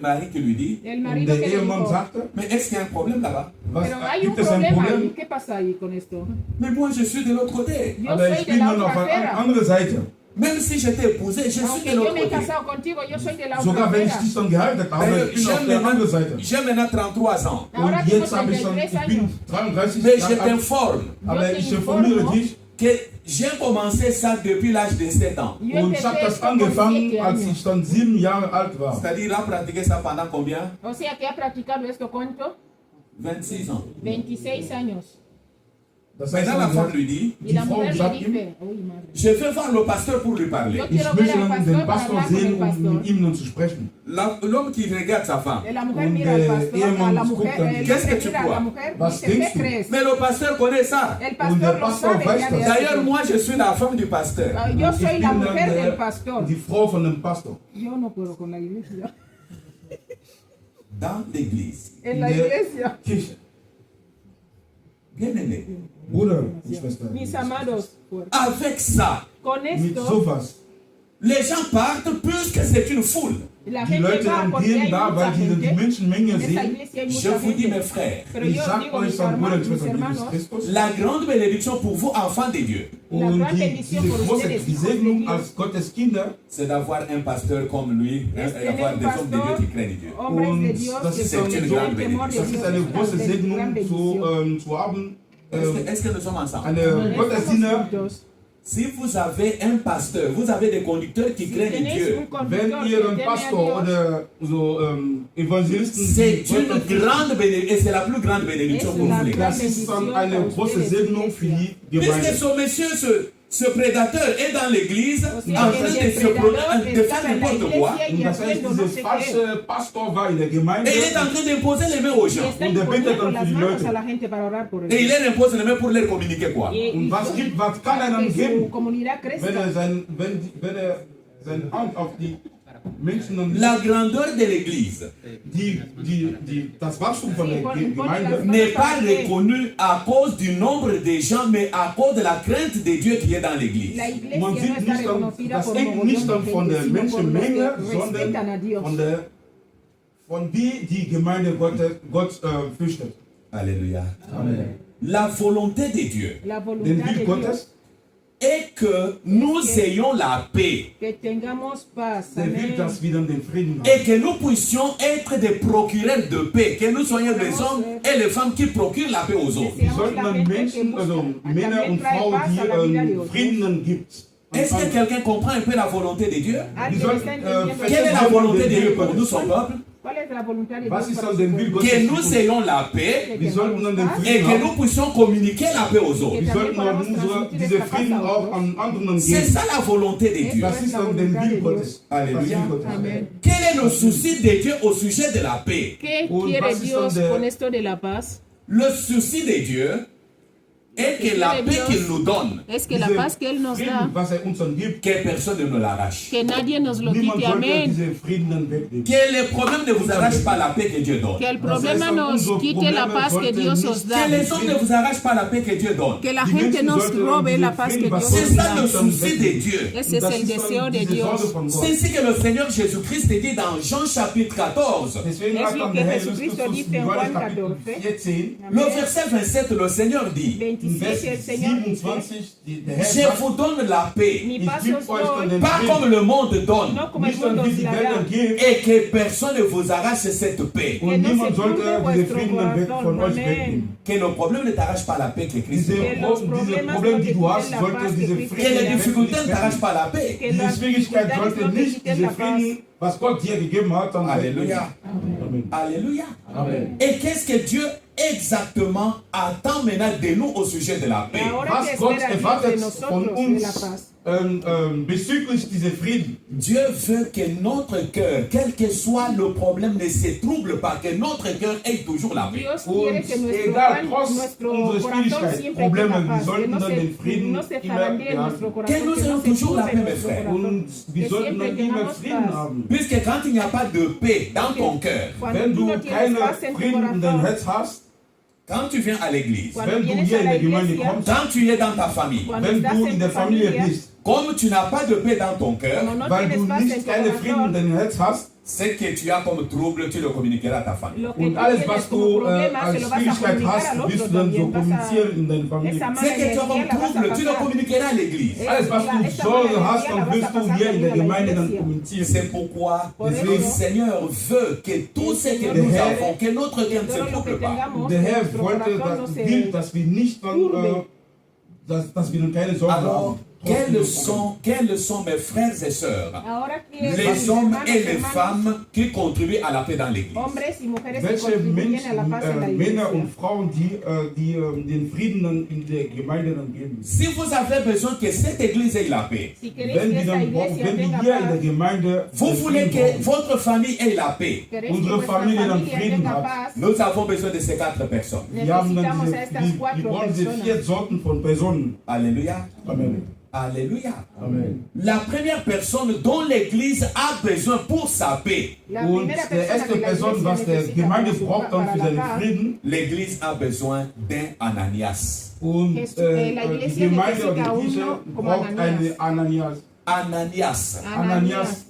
mari qui lui dit, El Und marido der que le Ehemann dijo, sagte, mais est-ce qu'il y a un problème là-bas? was, pero hay un gibt es ein problema ahí, Problem? ¿qué pasa ahí con esto? Mais moi je suis de l'autre côté. Yo Aber soy ich de bin la dann auf otra einer acera. anderen Seite. Même si je t'ai épousé, je suis Aunque de yo l'autre me he côté. casado contigo, yo soy de la otra Sogar wenn ich acera. dich dann geheiratet habe, D'ailleurs, ich bin auf der anderen Seite. j'ai maintenant 33 ans. Ahora Und tengo jetzt habe ich 33 bin años. 33 Mais je Jahre alt. t'informe Aber Yo ich te informiere informo dich que j'ai commencé ça depuis l'âge de 7 ans. Yo und ich habe empecé das esto con angefangen, 7 als años. ich dann 7 Jahre alt war. C'est-à-dire, il a pratiqué ça pendant combien? O sea que ha practicado esto ¿cuánto? 26 ans. 26 años. Das heißt, Maintenant, la femme die lui dit, Y la Frau mujer le sagt ihm, dice, uy madre. je vais voir le pasteur pour lui parler. Yo ich quiero ver möchte al dann den pastor para Pastor hablar con sehen, el um pastor. mit ihm dann zu sprechen. L'homme qui regarde sa femme. La mujer Und mira al der pastor, Ehemann a la guckt mujer, dann, el ¿qué es hombre que tu mira a crois? la mujer, Was dice, denkst ¿qué du? crees? Mais le pasteur connaît ça. El Und pastor der lo Pastor sabe weiß ya das. de D'ailleurs, hace. moi, je suis la femme du pasteur. Yo Ich soy bin la dann mujer del pastor. die Frau von dem Pastor. Yo no puedo con la iglesia. Dans l'église. En la In der iglesia, Kirche. Bien aimé. Bruder und Schwester. mis amados, Avec ça, con Mit esto, sowas. les gens partent puisque c'est une foule. la Die gente Leute va dann porque gehen hay da, mucha weil die die gente. Menschenmenge En esa sehen. iglesia hay Je mucha vous dis, mes gente. frères, Pero Ich yo sag digo, euch mis dann, Bruder und hermanos, Schwester mis Jesus hermanos, Christus. la grande bénédiction pour vous, enfants de Dieu, la Und gran diese bendición por große ustedes, hijos de Segnung Dios, als Gottes Kinder. c'est d'avoir un pasteur comme lui, hein, es et tener d'avoir un des hommes de Dieu pastor, qui craignent Dieu. hombres de Und Dios das que ist son eine tienen grande temor de Das Dios, ist eine es große una gran Segnung bendición. zu haben. Est-ce que nous sommes ensemble? Eine Gottesdiener, Estamos juntos. Si vous avez un pasteur, vous avez des conducteurs qui Si craignent tenéis Dieu, un conductor wenn que ihr einen teme a Pastor Dios, oder so Evangelisten, c'est die une Gott fürchten, grande bénédiction, et c'est la plus grande bénédiction pour vous les gars. das ist dann eine große Segnung für die Puisque Gemeinde. ce monsieur, ce prédateur est dans l'église en o sea, train que de, el se pro- predador de faire estaba en la n'importe quoi. iglesia Und y das heißt, haciendo no dieser sé qué. falsche Pastor war in der Gemeinde Et il est en train d'imposer les mains aux Y gens. está Und der betet imponiendo dann las für die manos Leute. a la gente para orar por él. Et il leur impose les mains pour leur communiquer quoi. Und was kann er dann que su geben, comunidad wenn crezca. er seine Hand auf die Menschen und La grandeur de l'église das Wachstum von der Gemeinde n'est pas reconnue à cause du nombre de gens, mais à cause de la crainte de Dieu qui est dans l'église. La iglesia Man no sieht está nicht dann, reconocida das por hängt mogollón nicht de dann von gente, der sino por los Menschenmenge, que respetan a Dios. sondern von wie die Gemeinde Gott fürchtet. Alléluia. La volonté de Dieu La Den voluntad de Willen Dios Gottes, est que nous ayons la paix que tengamos paz. der will, Amén. dass wir dann den Frieden et haben. que nous puissions être des procureurs de paix, que nous soyons les hommes et les femmes qui procurent la paix aux autres. Wir sollten dann Menschen, also Männer und Frauen, die Frieden gibt. Est-ce que quelqu'un comprend un peu la volonté de Dieu? Wir sollten Quelle est la volonté de Dieu pour nous, son peuple? ¿Cuál es la voluntad de Was Dios ist para dann su den Will pueblo? Gottes? Que nous ayons la paix Wir sollten dann den et Frieden que nous haben. puissions communiquer la paix aux autres. Wir sollten auch diese Frieden auch an anderen C'est geben. ça la volonté de Dieu. Das ist dann den Will Gottes. Alléluia. Das Will Gottes. Amén. Quel est le souci de Dieu au sujet de la paix? ¿Qué Und quiere was ist Dios dann der- con esto de la paz? Le souci de Dieu est que la paix qu'il nous donne, Es que la paz que Él nos Frieden, da, was uns dann gibt, que personne ne nous l'arrache. que nadie nos lo niemand quite. sollte Amén. diese Frieden dann wegnehmen. Que les problèmes ne vous arrachent pas la paix que Dieu donne. Que el Das heißt, problema nos unsere quite la Probleme paz que sollten Dios nicht- nos da. Que les hommes ne vous arrachent pas la paix que Dieu donne. Que la Die gente Menschen nos sollten robe diese la paz que Frieden, was Dios C'est nos ça da. le souci de Dieu. Ese es Das el ist deseo dann de diese Sorge Dios. von Gott. C'est ainsi que le Seigneur Jésus-Christ dit dans Jean chapitre 14, Deswegen Es hat lo dann que der Herr Jesucristo Jesus dice in en Johannes Juan Kapitel 14. 14, le verset 27, le Seigneur dit, in 27, Vers el Señor dice, 27, der Herr je sagt, vous donne la paix, mi ich paz gebe os euch dann doy, den pas comme Frieden, le monde donne, no como el nicht dann mundo wie os die la Welt da. gibt. et que personne ne vous arrache cette paix. Und Que no niemand se sollte turbe diese vuestro Frieden dann weg von corazón. euch Amén. wegnehmen. Que le problème ne t'arrache pas la paix que Christ Diese, donne. los diese problemas Probleme, no die te du hast, quiten la sollte paz diese que Cristo Que Frieden les te da. difficultés ne t'arrachent pas la paix. Que Die las Schwierigkeit dificultades sollte no te nicht quiten diese la paz. Frieden, was Gott dir gegeben hat, dann Alléluia. Amen. Alléluia. Amen. Et qu'est-ce que Dieu exactement attend maintenant de nous au sujet de la paix? Ahora que Was Gott espera Dios de erwartet von nosotros de la uns paz. bezüglich dieser Frieden. Dieu veut que notre cœur, quel que soit le problème, ne se trouble pas, que notre cœur ait toujours la paix. Dios Und quiere que nuestro, egal, trotz nuestro unserer corazón Schwierigkeit, siempre Probleme, tenga wir paz, que sollten no dann den se, Frieden no se immer zarandee nuestro behalten. corazón, Que nous que no ayons se toujours la turbe paix, mes nuestro frères. corazón. Und wir Que sollten siempre dann immer tengamos Frieden paz. haben. Puisque quand il n'y a pas de paix dans ton cœur, Cuando Wenn tú du no tienes keine paz en tu Frieden in deinem corazón, Herz hast, quand tu viens à l'église, cuando wenn du vienes hier a in la der Gemeinde iglesia, kommst, quand tu es dans ta famille, cuando wenn estás du en in tu der Familie familia, bist, comme tu n'as pas de paix dans ton cœur, como no weil tienes du paz en nicht tu keine Frieden in corazón, deinem Herz hast, ce que tu as comme trouble, tu le communiqueras à ta famille. lo que und tú alles, tienes was como du problema, se als lo vas a Schwierigkeit comunicar hast, al wirst otro du dann so también. Vas kommunizieren in deiner a, Familie. esa Ce mala que tu as energía comme la vas a trouble, tu le pasar. communiqueras à l'église. Alles, was du Esa Sorge mala hast, energía la dann vas wirst a du pasar hier in der también a la Gemeinde dann iglesia. kommunizieren. C'est pourquoi Por le eso, Seigneur veut que tout ce que Seigneur nous veut avons, que notre cœur ne todo se lo que trouble pas. tengamos, Der Herr nuestro wollte, corazón no das se will, dass wir nicht dann, turbe. dass wir dann keine Sorgen Alors, haben. trotz quels sont mes frères et sœurs, Ahora que les mis hommes hermanos, et les hermanas, femmes qui contribuent à la paix dans l'église? hombres y mujeres que Welche contribuyen a la Menschen, paz en la Männer und iglesia. Frauen, die den Frieden dann in der Gemeinde dann geben. Si vous avez besoin que cette église ait la paix, Si queréis Wenn que wir esta dann iglesia wenn wir tenga hier in der paz, Gemeinde vous den voulez Frieden que brauchen, votre famille ait la paix, queréis que unsere vuestra Familie dann familia Frieden tenga hat. paz, nous avons besoin de ces 4 personnes. wir haben dann necesitamos diese, a estas wir cuatro brauchen diese personas. 4 Sorten von Personen. Alléluia. Amen. Alléluia. Amen. La première personne dont l'église a besoin pour sa paix, La Und primera die persona erste que la Person, iglesia was der necesita Gemeinde para su- braucht dann para für la seinen paz, Frieden, l'église a besoin d'un Ananias. und la die Iglesia Gemeinde oder necesita die Kirche uno como braucht Ananias. eine Ananias. Ananias. Ananias.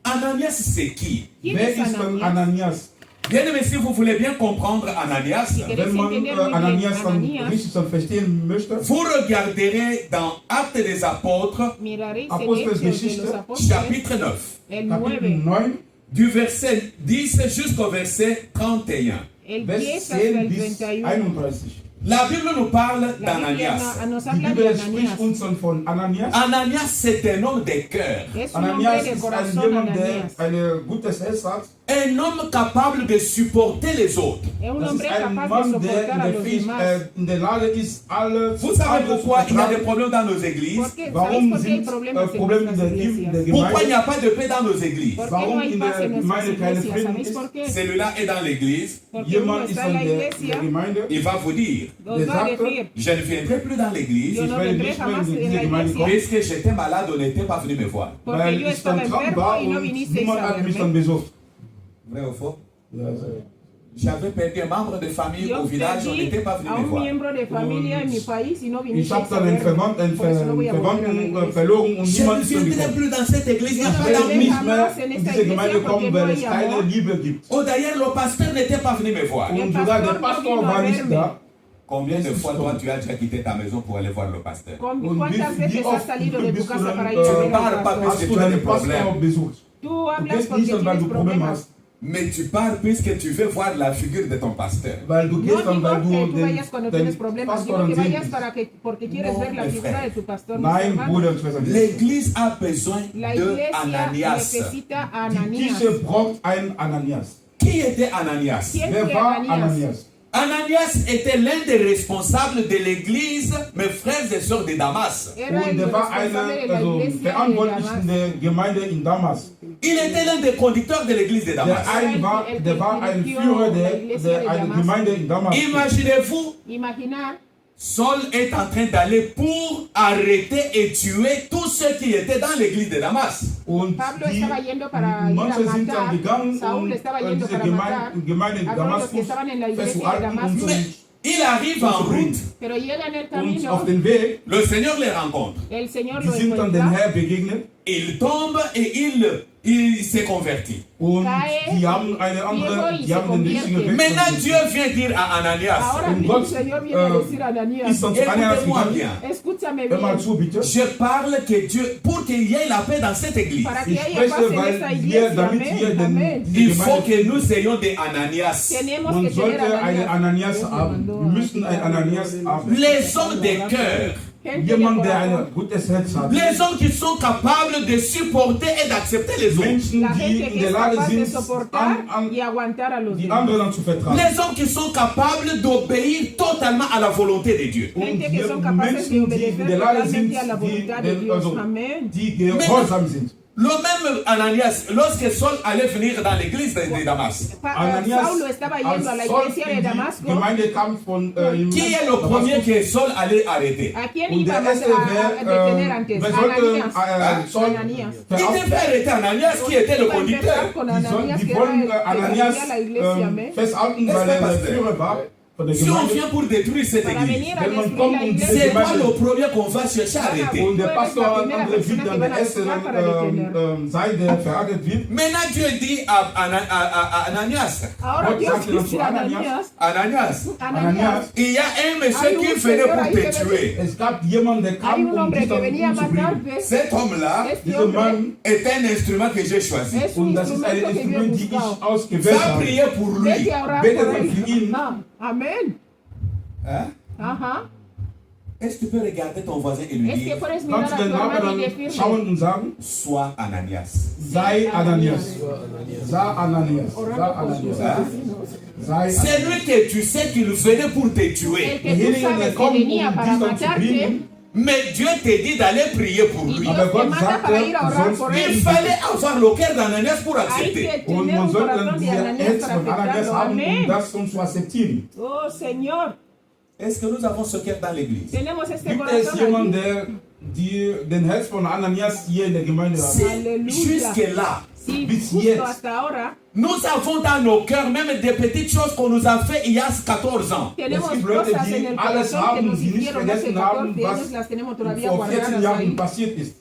Ananias, c'est qui? ¿Quién Wer es ist denn Ananias? Ananias? Bien aimé, si vous voulez bien comprendre Ananias, Wenn man entender muy bien Ananias dann Ananias. richtig dann verstehen möchte, vous regarderez dans Actes des Apôtres, Miraréis en Apóstoles Hechos de Geschichte, los Apóstoles, chapitre 9, el Kapitel 9, 9, du verset 10 jusqu'au verset 31. el Vers 10 hasta 10 el bis 31. 31. La Bible nous parle La Biblia d'Ananias. nos Die habla de Bibel spricht Ananías. uns dann von Ananias. Ananias, c'est un homme de cœur, Es un hombre Ananias de ist corazón, jemand, Ananías. der ein gutes Herz hat. un homme capable de supporter les autres. Es un Das ist hombre ein capaz de Mann, der soportar a los demás. in der Lage ist, alle Vous savez alle zu pourquoi il y a des vertragen. problèmes dans nos églises? ¿Por qué? ¿Sabéis Warum por qué hay sind problemas en Probleme in nuestras der iglesias? Pourquoi il n'y Gemeinde? a pas de paix dans nos églises? ¿Por qué no Warum hay in paz der en nuestras Gemeinde keine iglesias? Frieden ¿Sabéis ist? por qué? Celui-là est dans l'église, Porque uno Jemand ist está en in la der iglesia, Gemeinde. il va vous dire, os Der va a sagte, decir, je ne viendrai plus dans l'église, yo Ich no werde vendré nicht mehr jamás in en diese la Gemeinde iglesia, kommen. puisque j'étais malade, on n'était pas venu me voir. porque Weil yo ich estaba dann krank enfermo war y no und vinisteis niemand a hat mich dann verme. besucht. Vrai ou faux? Ja, so. J'avais perdu un membre de famille Yo au village, on perdí n'était pas venu a me un voir. miembro de familia en mi país y no Ich vinisteis habe a dann einen verme. Por eso no voy a volver a la Verwandten iglesia. verloren und Je niemand ne ist dann viendrai gekommen. plus dans cette église, il n'y a Ich pas werde d'amour. nicht mehr in diese Gemeinde kommen, weil es keine Liebe gibt. Oh, d'ailleurs, le pasteur n'était pas venu me voir. Und sogar der Pastor war nicht da. Combien de fois, toi, tu as déjà quitté ta maison pour aller voir le pasteur? Und ¿Cuántas wie veces has oft salido de tu bist du casa dann, para ir a ver parle al pas pastor? hast du deinen Pastor besucht? Tú Du hablas gehst porque nicht dann, weil tienes du Probleme problemas. hast. Mais tu parles puisque tu veux voir la figure de ton pasteur. Weil du No gehst dann, weil digo que du tú vayas cuando tienes den problemas, Pastor digo que dann sehen vayas willst. porque quieres No, ver la mi figura frère. de tu pastor. mis Nein, hermanos. Bruder und Schwester. L'église a besoin La de iglesia Ananias. necesita a Die Ananías. Kirche braucht einen Ananias. Qui était Ananias? ¿Quién Wer fue war Ananías? Ananias? Ananias était l'un des responsables de l'église, mes frères et sœurs de Damas. Era Und el der war responsable de einer, la also iglesia de verantwortlich Damas. in der Gemeinde in Damas. Il était l'un des conducteurs de l'église de Damas. Der war ein Führer der einer Gemeinde in Damas. Imaginez-vous, Imaginar, Saul est en train d'aller pour arrêter et tuer tous ceux qui étaient dans l'église de Damas. Und Pablo die estaba yendo para ir a Mönche sind dann matar, gegangen, Saúl um estaba yendo diese para matar Gemeinde in a todos los que Damaskus estaban en la iglesia de festzuhalten und Damasco. Mais il arrive en route. Pero llega en el und camino, auf den Weg, Le Seigneur les rencontre. el Señor die lo sind dann dem encuentra, Herr begegnet Il tombe et il s'est converti. und Cae die haben eine andere, ciego y die haben den se richtigen convierte. Weg. Maintenant, Dieu vient dire à Ananias, ahora Und el Gott, Señor viene a decir a ist Ananías, dann zu Ananias écoutez-moi gegangen. bien. escúchame Hör mal bien, zu, bitte. Je parle que Dieu, pour qu'il y ait la paix dans cette église, para que Ich haya paz spreche, en weil esa wir, iglesia, damit wir amén, amén. diese il faut Gemeinde, que nous soyons des Ananias. Tenemos man que tener sollte einen Ananias Dios me haben. mandó Wir müssen einen Ananias haben. Les hommes de cœur, gente de Jemand, der corazón, ein gutes Herz hat. les hommes qui sont capables de supporter et d'accepter les autres, Menschen, la die gente in que der es Lage capaz de sind, soportar y aguantar a los die demás. anderen zu vertragen. les hommes qui sont capables d'obéir totalement à la volonté de Dieu. Und Gente que die son capaces de Menschen, die in obedecer der Lage sind, totalmente a la voluntad de die, Dios. also, Amén. die gehorsam sind. Le même Ananias, lorsque Saul allait venir dans l'église de Damas, Ananias, Saulo estaba yendo a la als Saul iglesia in de die Damasco. Gemeinde kam von qui est le premier que Saul allait arrêter? ¿A quién und iba der erste a detener antes? wer sollte Ananías. Saul Ananías. Il devait arrêter Ananias qui était le Iba a empezar conducteur. con Die Ananías, die que era wollen el que Ananias dirigía la iglesia, amén. festhalten, weil er der Führer war von der Si on Gemeinde. vient pour détruire cette Para église, venir a Wenn man destruir kommt la und iglesia. c'est diese pas Gemeinde- le premier qu'on va chercher à arrêter. Und der Tú eres Pastor la an primera andere persona wird que dann van der a Erste buscar para detener. sein, der verratet wird. Maintenant, Dieu dit à Ananias, Ahora Gott Dios sagte dann dice zu a Ananias, Ananías, Ananias, il y a un monsieur Hay qui un venait señor pour ahí te que tuer. Es gab jemanden, der hay kam, un hombre dich que dann venía a umzubringen. matarte. Cet homme-là Este Dieser hombre Mann, est un instrument que j'ai choisi. es un und das ist ein instrumento que yo he Instrument, die ich buscado. ausgewählt Va habe. prier pour lui. Vete a orar Vete por a él. confiar. Ah, amén. Hein? Ajá. Est-ce que tu peux regarder ton voisin et lui Es que dire, puedes mirar Kannst a du tu den Nachbarn hermano y dann decirle, schauen und sagen, sois Ananias. sei Ananias. Sei Ananias. Sei orando por sus Ananias. vecinos. Sei C'est Ananias. lui que tu sais qu'il venait pour te El tuer. que tú sabes que venía para matarte Mais Dieu te dit d'aller prier pour y lui. Dios Aber te Gott manda para ir a orar sagte, por du Il él. fallait avoir le cœur d'Ananias pour Hay accepter. que Und tener man un sollte corazón dann de diese Ananías Herz para von Ananias aceptarlo. haben, um Amén. das schon zu akzeptieren. Oh Señor, Est-ce que nous avons ce cœur dans l'église? tenemos este Gibt es corazón jemanden, aquí. der den Herz von Ananias hier in der Gemeinde hat? Si Alléluia. jusque-là, Sí, bis justo jetzt. hasta ahora nous avons dans nos cœurs même des petites choses qu'on nous a fait il y a 14 ans. tenemos Es gibt Leute, cosas en die el alles corazón que haben, nos die nicht hicieron hace vergessen 14 haben, años, was las tenemos todavía vor 14 guardadas Jahren ahí. passiert ist.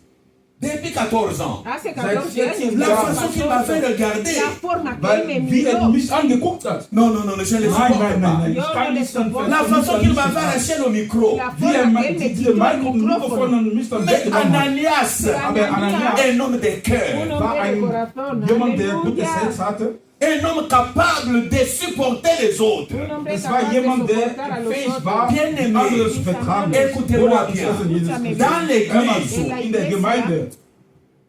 Depuis 14 ans. Hace Seit 14 14 años. La Ja. façon qu'il m'a fait regarder. La forma que él Weil, me wie er miró. mich angeguckt hat. Non, non, non, je ne le Nein, supporte nein, nein, pas. nein. Yo Ich no kann le nicht dann soporto. La façon qu'il m'a fait arracher le micro. La Wie er forma que él me diese quitó el Mikrofon micrófono. und mich dann Mais weggenommen hat. Ananias, Aber Ananias un homme de Un cœur, war hombre de ein corazón. jemand, der gutes Herz Aleluya. hatte. un homme capable de supporter les autres. Un hombre Es war capaz de jemand, der soportar a los fähig otros. war, Bien aimé. andere zu vertragen. Écoutez-moi Oder bien. das in Jesus Christus. Dans Hör mal l'église, zu, in der Gemeinde.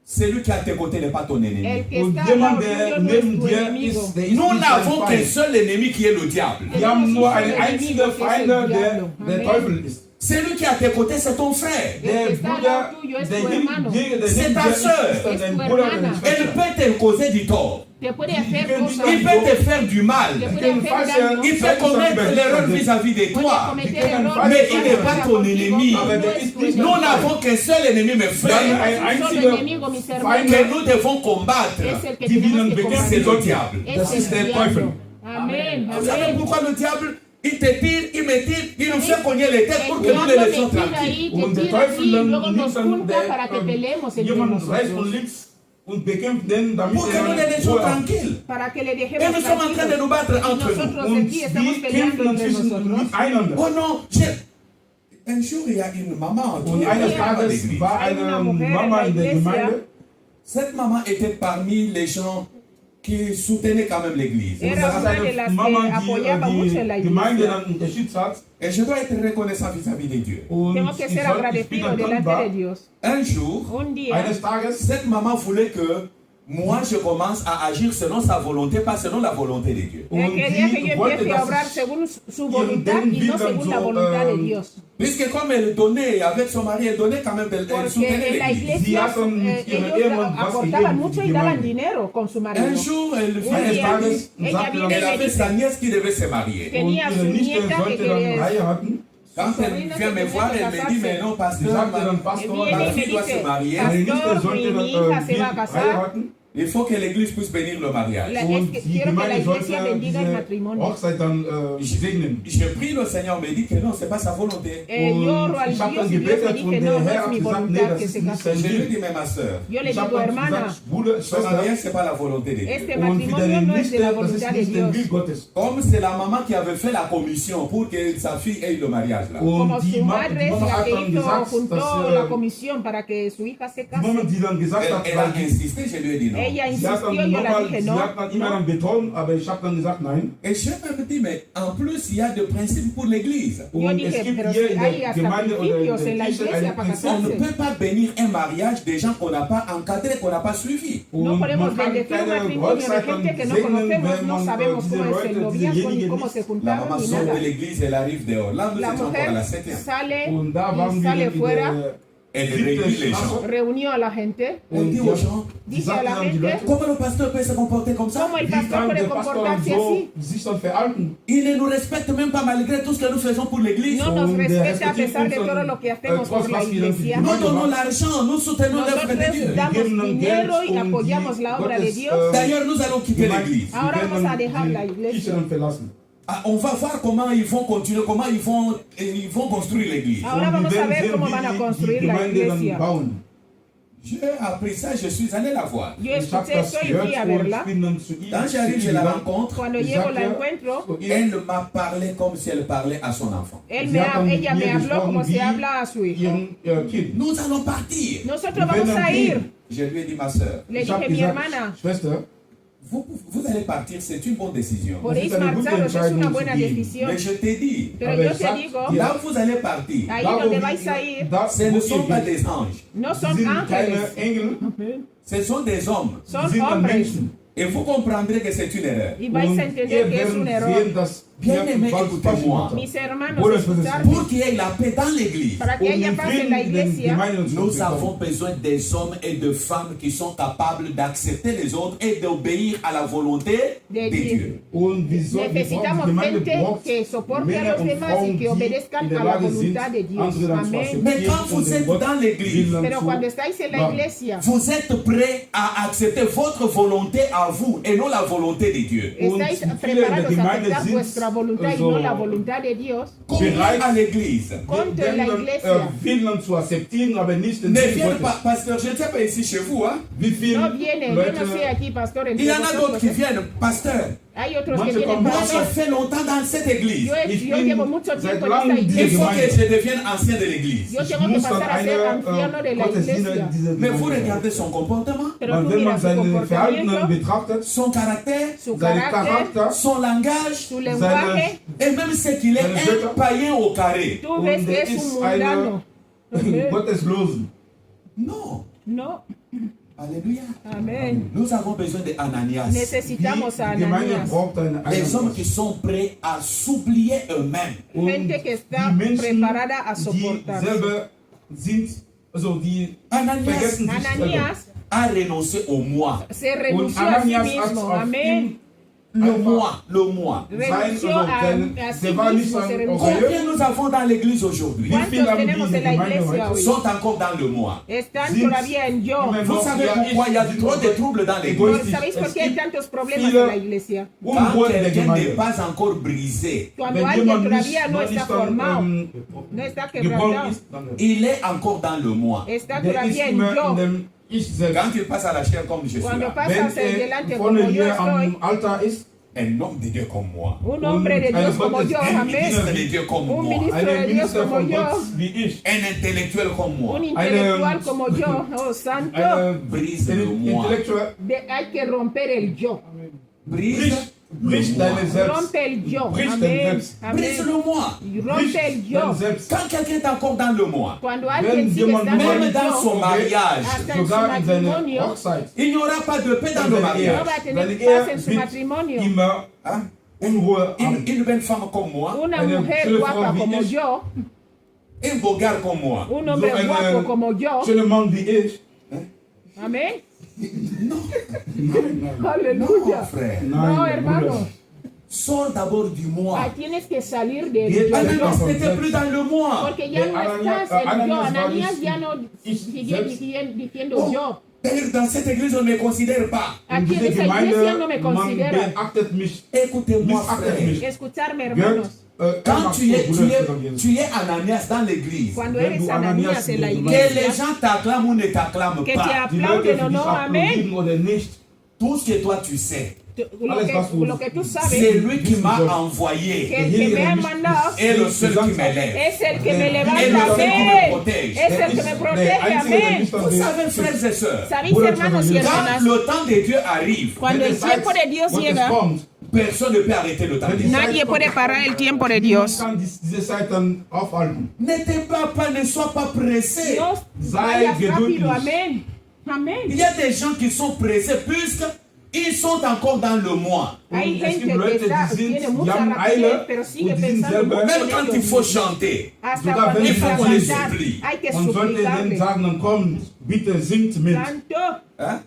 celui qui est à tes côtés n'est pas ton ennemi. El que Und está al lado jemand, der tuyo no es neben tu dir enemigo. ist, der ist Nous nicht n'avons dein qu'un Feind. seul ennemi qui est le diable. Wir haben nur einen Enemigo einzigen que es el Feind, der diablo. Teufel ist. Celui qui est à tes côtés, c'est ton frère. Der que está al Bruder, lado tuyo es der tu hermano. neben C'est dir ta ist, sœur. ist dann Es dein tu Bruder, hermana. deine Il Schwester. peut te causer du tort. Te puede Die hacer können cosas. Il peut te faire du mal. Te Die puede können hacer falsche, daño. Il peut commettre l'erreur vis-à-vis de Puede toi. cometer Die können errores Mais il n'est pas ton contigo, ennemi. no Aber der es ist tu nicht Nous enemigo. n'avons qu'un seul ennemi, mes Dann frères, ein Un solo einziger enemigo, mis Feind, hermanos. que nous devons combattre. Es el que die wir tenemos dann que bekämpfen C'est le combatir. diable. Es Das el ist der diablo. Teufel. Amén, Vous savez amén. pourquoi le diable, il te tire, il me tire, il nous fait cogner les têtes pour El que nous les diablo laissions te tira tranquilles. ahí, Und te der tira Teufel así, y dann luego nos nimmt dann junta para que peleemos entre jemand rechts und nosotros. links und bekämpft den, damit Pour que nous les laissions Ruhe hat. tranquilles. Para que le Et dejemos nous sommes en train de nous battre Y entre nous. nosotros Und aquí estamos die peleando kämpfen entre inzwischen nosotros. miteinander. Oh non, un jour il y a une maman qui Und est eines venue à Tages l'église. war Eine eine Mujer Mama in in der der Iglesia. Gemeinde. Cette maman était parmi les gens qui soutenaient quand même l'église. Und Era das ist una de eine las Mama, que apoyaba mucho en la die die Gemeinde iglesia. dann unterstützt hat. Et je dois être reconnaissant vis-à-vis de Dieu. Und Tengo que ich ser bin agradecido dann delante dankbar. de Dios. Un jour, Un día, Eines Tages cette maman voulait que moi je commence à agir selon sa volonté, pas selon la volonté de Dieu. Und Él quería que sie yo wollte, empiece a dass obrar ich según su voluntad y no según la voluntad de Dios. Puisque comme elle donnait avec son mari, elle donnait quand même, elle Porque soutenait en la l'église. iglesia ellos aportaban mucho y daban Gemeinde. dinero con su marido. Un jour, elle Un vient, día, ella elle viene y elle me avait dice sa nièce qui devait se marier. Und tenía ihre su Nichte nieta que sollte dann quería. heiraten. Quand elle sobrina vient se me tenía voir, que elle me dit, casarse. mais non, Sie pasteur, sagte dann, Él Pastor, viene y ma me fille doit se dice, marier. meine Nichte pastor, sollte mi hija se va a casar. heiraten. Il faut que l'église puisse bénir le mariage. Es Und que die quiero que la Gemeinde sollte iglesia bendiga el diese matrimonio. Hochzeit dann segnen. J'ai pris le Seigneur, me dit que non, c'est pas sa volonté. Yo oro al Ich habe Dios dann y Dios me gebetet dice, und no, der no Herr es hat mi gesagt, nee, voluntad das que ist se nicht case. sein Je lui Wille. dis, mais ma soeur, Yo le Ich habe digo, dann hermana, gesagt, Bruder, ce Schwester, mariage, c'est pas la volonté de Dieu. este und für matrimonio deine no es de la Nichte, das ist voluntad de nicht der Dios. Wille Gottes. Comme c'est la maman qui avait fait la commission pour que sa fille ait le mariage là. Como Und die su Mama madre es la hat que dann hizo, gesagt, juntó dass la comisión para que su hija se die Mama, case. die dann gesagt hat, Elle a weil insisté, je lui ai dit non. Ella sie hat insistió, dann yo la nochmal, dije sie no. hat dann immer dann betont, aber ich habe dann gesagt, nein. Et je me dis, mais en plus, il y a des principes pour l'église. Yo Und dije, es gibt pero hier si in hay der hasta Gemeinde oder in principios der en la Kirche iglesia ein para Prinzip. On ne casarse. peut pas bénir un mariage des gens qu'on n'a pas encadrés, qu'on n'a pas suivis. No Und podemos man kann bendecir un keine matrimonio de Hochzeit dann gente que no segnen, conocemos, wenn no man sabemos diese cómo es el Leute, noviazgo ni diejenigen cómo nicht. se La juntaron maman ni sort nada. de l'église, elle arrive dehors. Là, nous La étions encore à la mujer 7e. sale Und da y waren wir sale in fuera, der Elle siebten réunit les Straße. gens. reunió a la gente. Elle dit aux gens, Die Dice a sagte la dann die gente, Leute, comment le pasteur peut se comporter comme ça? ¿cómo el wie pastor kann puede der Pastor comportarse so así? sich dann verhalten? Il ne nous respecte même pas malgré tout ce que nous faisons pour l'église. No nos Und der respeta a respektiert pesar de uns todo dann, lo que hacemos por trotz la was wir dann für die iglesia. Nous Gemeinde donnons machen. l'argent, nous soutenons l'œuvre de Dieu. Nosotros damos geben dann dinero y Geld, um apoyamos die la obra de Gottes, Dios. D'ailleurs, nous allons quitter Gemeinde- l'église. sie Ahora werden vamos a dann dejar la die iglesia. Kirche dann verlassen. Ah, on va voir comment ils vont continuer, comment ils vont construire l'église. Ahora Und wir vamos a werden ver sehen, cómo wie van a die construir la Gemeinde dann iglesia. bauen. J'ai appris ça, je suis allé la voir. Yo Ich habe escuché das eso y gehört fui a und ich verla. bin dann zu ihr. Quand j'arrive, je la rencontre. Cuando Ich llego sag la ja, encuentro. zu ihr, Elle m'a parlé comme si elle parlait à son enfant. Él Sie me, hat dann mit ella mir me habló gesprochen como se wie habla a su hijo. ihrem Kind. Nous allons partir. Nosotros Wir vamos werden a gehen. ir. Je lui ai dit, ma soeur, Le Ich habe dije, mi gesagt, hermana, Schwester, vous allez partir, c'est une bonne décision. podéis es eine gute marcharos, es una Entscheidung buena zu gehen. decisión. Mais je t'ai dit, Pero Aber yo ich te sag digo, dir, là où vous allez partir, ahí da, wo donde wir- vais a ir, da, ce ne wo sont ihr pas geht, des anges, no sie son sind ángeles, keine Engel, ce sont des hommes. son sie sind dann hombres. Menschen. Et vous comprendrez que c'est une erreur. Y vais Und a ihr entender que es un werdet error. sehen, dass Bien ihr aimé, falsch écoutez-moi. macht. Mis hermanos, Bueno, escucharme, Pour qu'il y ait la paix dans l'église, para que haya Um paz en la Frieden in den iglesia, Gemeinden zu nous avons bekommen. besoin des hommes et de femmes qui sont capables d'accepter les autres et d'obéir à la volonté De de Dieu. Dieu. Und wir brauchen, die necesitamos Gemeinde gente braucht que soporte a Männer los und demás Frauen, y que die obedezcan in der a la Lage sind, voluntad de Dios. andere dann zu Amén. akzeptieren Mais quand vous und den êtes Gott dans l'église, Willen Pero zu cuando estáis en la machen. iglesia, vous êtes prêts à accepter votre volonté à vous et non la volonté de Dieu. estáis Und viele in der preparados a Gemeinde aceptar sind vuestra voluntad y so no la voluntad de Dios. Combien bereit, à l'église Cuánto en la den iglesia Willen zu akzeptieren, aber nicht den ne Willen viennent Gottes. pas, pasteur, je ne sais pas ici chez vous, hein. Wie viele no viene, yo Leute, no sé aquí, pastor, Il y entre en a d'autres vosotros. qui viennent, pasteur. Hay otros Moi, que je vienen comprends. Moi, para j'ai fait longtemps dans cette église. yo llevo mucho seit tiempo en langem esta diese Il faut iglesia. que je devienne ancien de l'église. Yo Ich tengo que muss dann pasar a ser anciano de la Gottesdiener iglesia. dieser Mais vous Gemeinde sein. regardez son comportement, Pero Man, tú wenn man miras su seine Verhalten comportamiento, betrachtet, son caractère, su seinen carácter, Charakter, son langage, su lenguaje, et même ce qu'il est un païen au carré. tú ves und que er es un ist mundano. Gotteslosen. Non. No, Alléluia. amén. Nous avons besoin de Ananias. Necesitamos a Die Gemeinde Ananías. braucht eine Les hommes Einheit. qui sont prêts à s'oublier eux-mêmes. Und Gente que está die Menschen, preparada a die soportar. selber sind, also die Ananias vergessen sich selber. Ananías a renoncé au moi. se Und renunció a sí Ananias hat mismo. auf Amén. ihn Le moi, le moi. Renunció also a sí der war nicht mismo. Se sein renunció. Orgueil. Combien nous avons dans l'église aujourd'hui Wie viele haben die tenemos in en la der Gemeinde iglesia heute? hoy? sont encore dans le moi. Están Sind todavía en yo. immer Vous noch, savez ja, pourquoi il y a ich- trop de troubles dans l'église? Egoïstisch. ¿Sabéis por Es qué hay gibt tantos problemas viele en la iglesia? Quand Unruhe in der quelqu'un n'est Gemeinde. pas encore brisé, Cuando Wenn alguien jemand todavía nicht, no noch está nicht dann, formado, no está geboren quebrantado, ist, dann il est encore dans le moi. está der ist todavía en immer in yo. dem Ich selbst. Quand il passe à la chair comme je suis Cuando là, pasas Wenn delante er como vorne yo hier estoy, am Altar ist, un homme de Dieu comme moi, un hombre de Dios como yo, un amén. ministre de Dieu comme Un moi, ministro ein de Dios Minister como von yo, Gott wie ich, un intellectuel comme moi, un intelectual como yo, oh santo, eine brise le moi. Intellektuelle, hay que romper el yo. Brise Brich deine Selbst. Rompe el yo. Brich dein Amén. Selbst. Brise Amén. le moi. Rompe el Dein yo. Selbst. Quand quelqu'un est encore dans le moi, Cuando alguien sigue jemand estando en même el dans yo, son mariage, hasta en su Sogar in seiner matrimonio, Hochzeit. il n'y aura pas de paix dans le no mariage. va a tener Seine paz Ehe en su wird matrimonio. immer Hein? Unruhe haben. Une belle femme comme moi, Una Eine mujer schöne guapa Frau wie como ich. yo, un beau gars comme moi. un hombre So eine guapo como yo. schöne Mann wie ich. Amén. Non, Oh, Aleluya. frère. No, Bruder. hermano. Sors d'abord du moi. Ah, tienes que salir del Bien, yo. Ananías n'était plus dans le moi. Porque ya no Ananías- estás en yo. Ananías va Ananías ya no ich sigue selbst. diciendo Oh, yo. d'ailleurs, dans cette église, on ne me considère pas. In Aquí en dieser esa iglesia no me Gemeinde, man considera. beachtet mich. Écoutez-moi, Missachtet frère. mich. Escucharme, Gehört, hermanos. Quand tu es Ananias dans l'église, Cuando Wenn eres du Ananías Ananias en la bist, que les iglesia, gens t'acclament ou ne t'acclament que te pas, Die Leute aplauden für o dich no, amén. applaudieren oder nicht, tout ce que toi tu sais, Lo que tú c'est sabes, lui qui m'a envoyé que el que me ha mandado et le seul qui m'élève. es el que me Et levanta, le seul qui me amén. protège. Es el que me protege, amén. Vous savez, frères et sœurs, ¿Sabéis, hermanos y quand hermanas? le temps de Dieu arrive, Cuando el tiempo de Dios Gott es llega, kommt, personne ne peut arrêter le temps de Dieu. nadie puede parar el tiempo de Dios. kann diese Zeit dann aufhalten. Ne sois pas pressé. Dios vaya rápido, amén. Amén. Il y a des gens qui sont pressés puisqu'ils sont encore dans le moi. Hay Es gibt gente que Leute, está, die tiene sind, die mucha haben rapidez, Eile pero sigue und die sind pensando selber, mucho Même en quand ellos il faut mismos. chanter, Hasta sogar cuando wenn hay die que Frauen les cantar, supplient. hay que man sollte denen suplicarle. sagen, dann kommt, bitte singt mit. Santo, hein?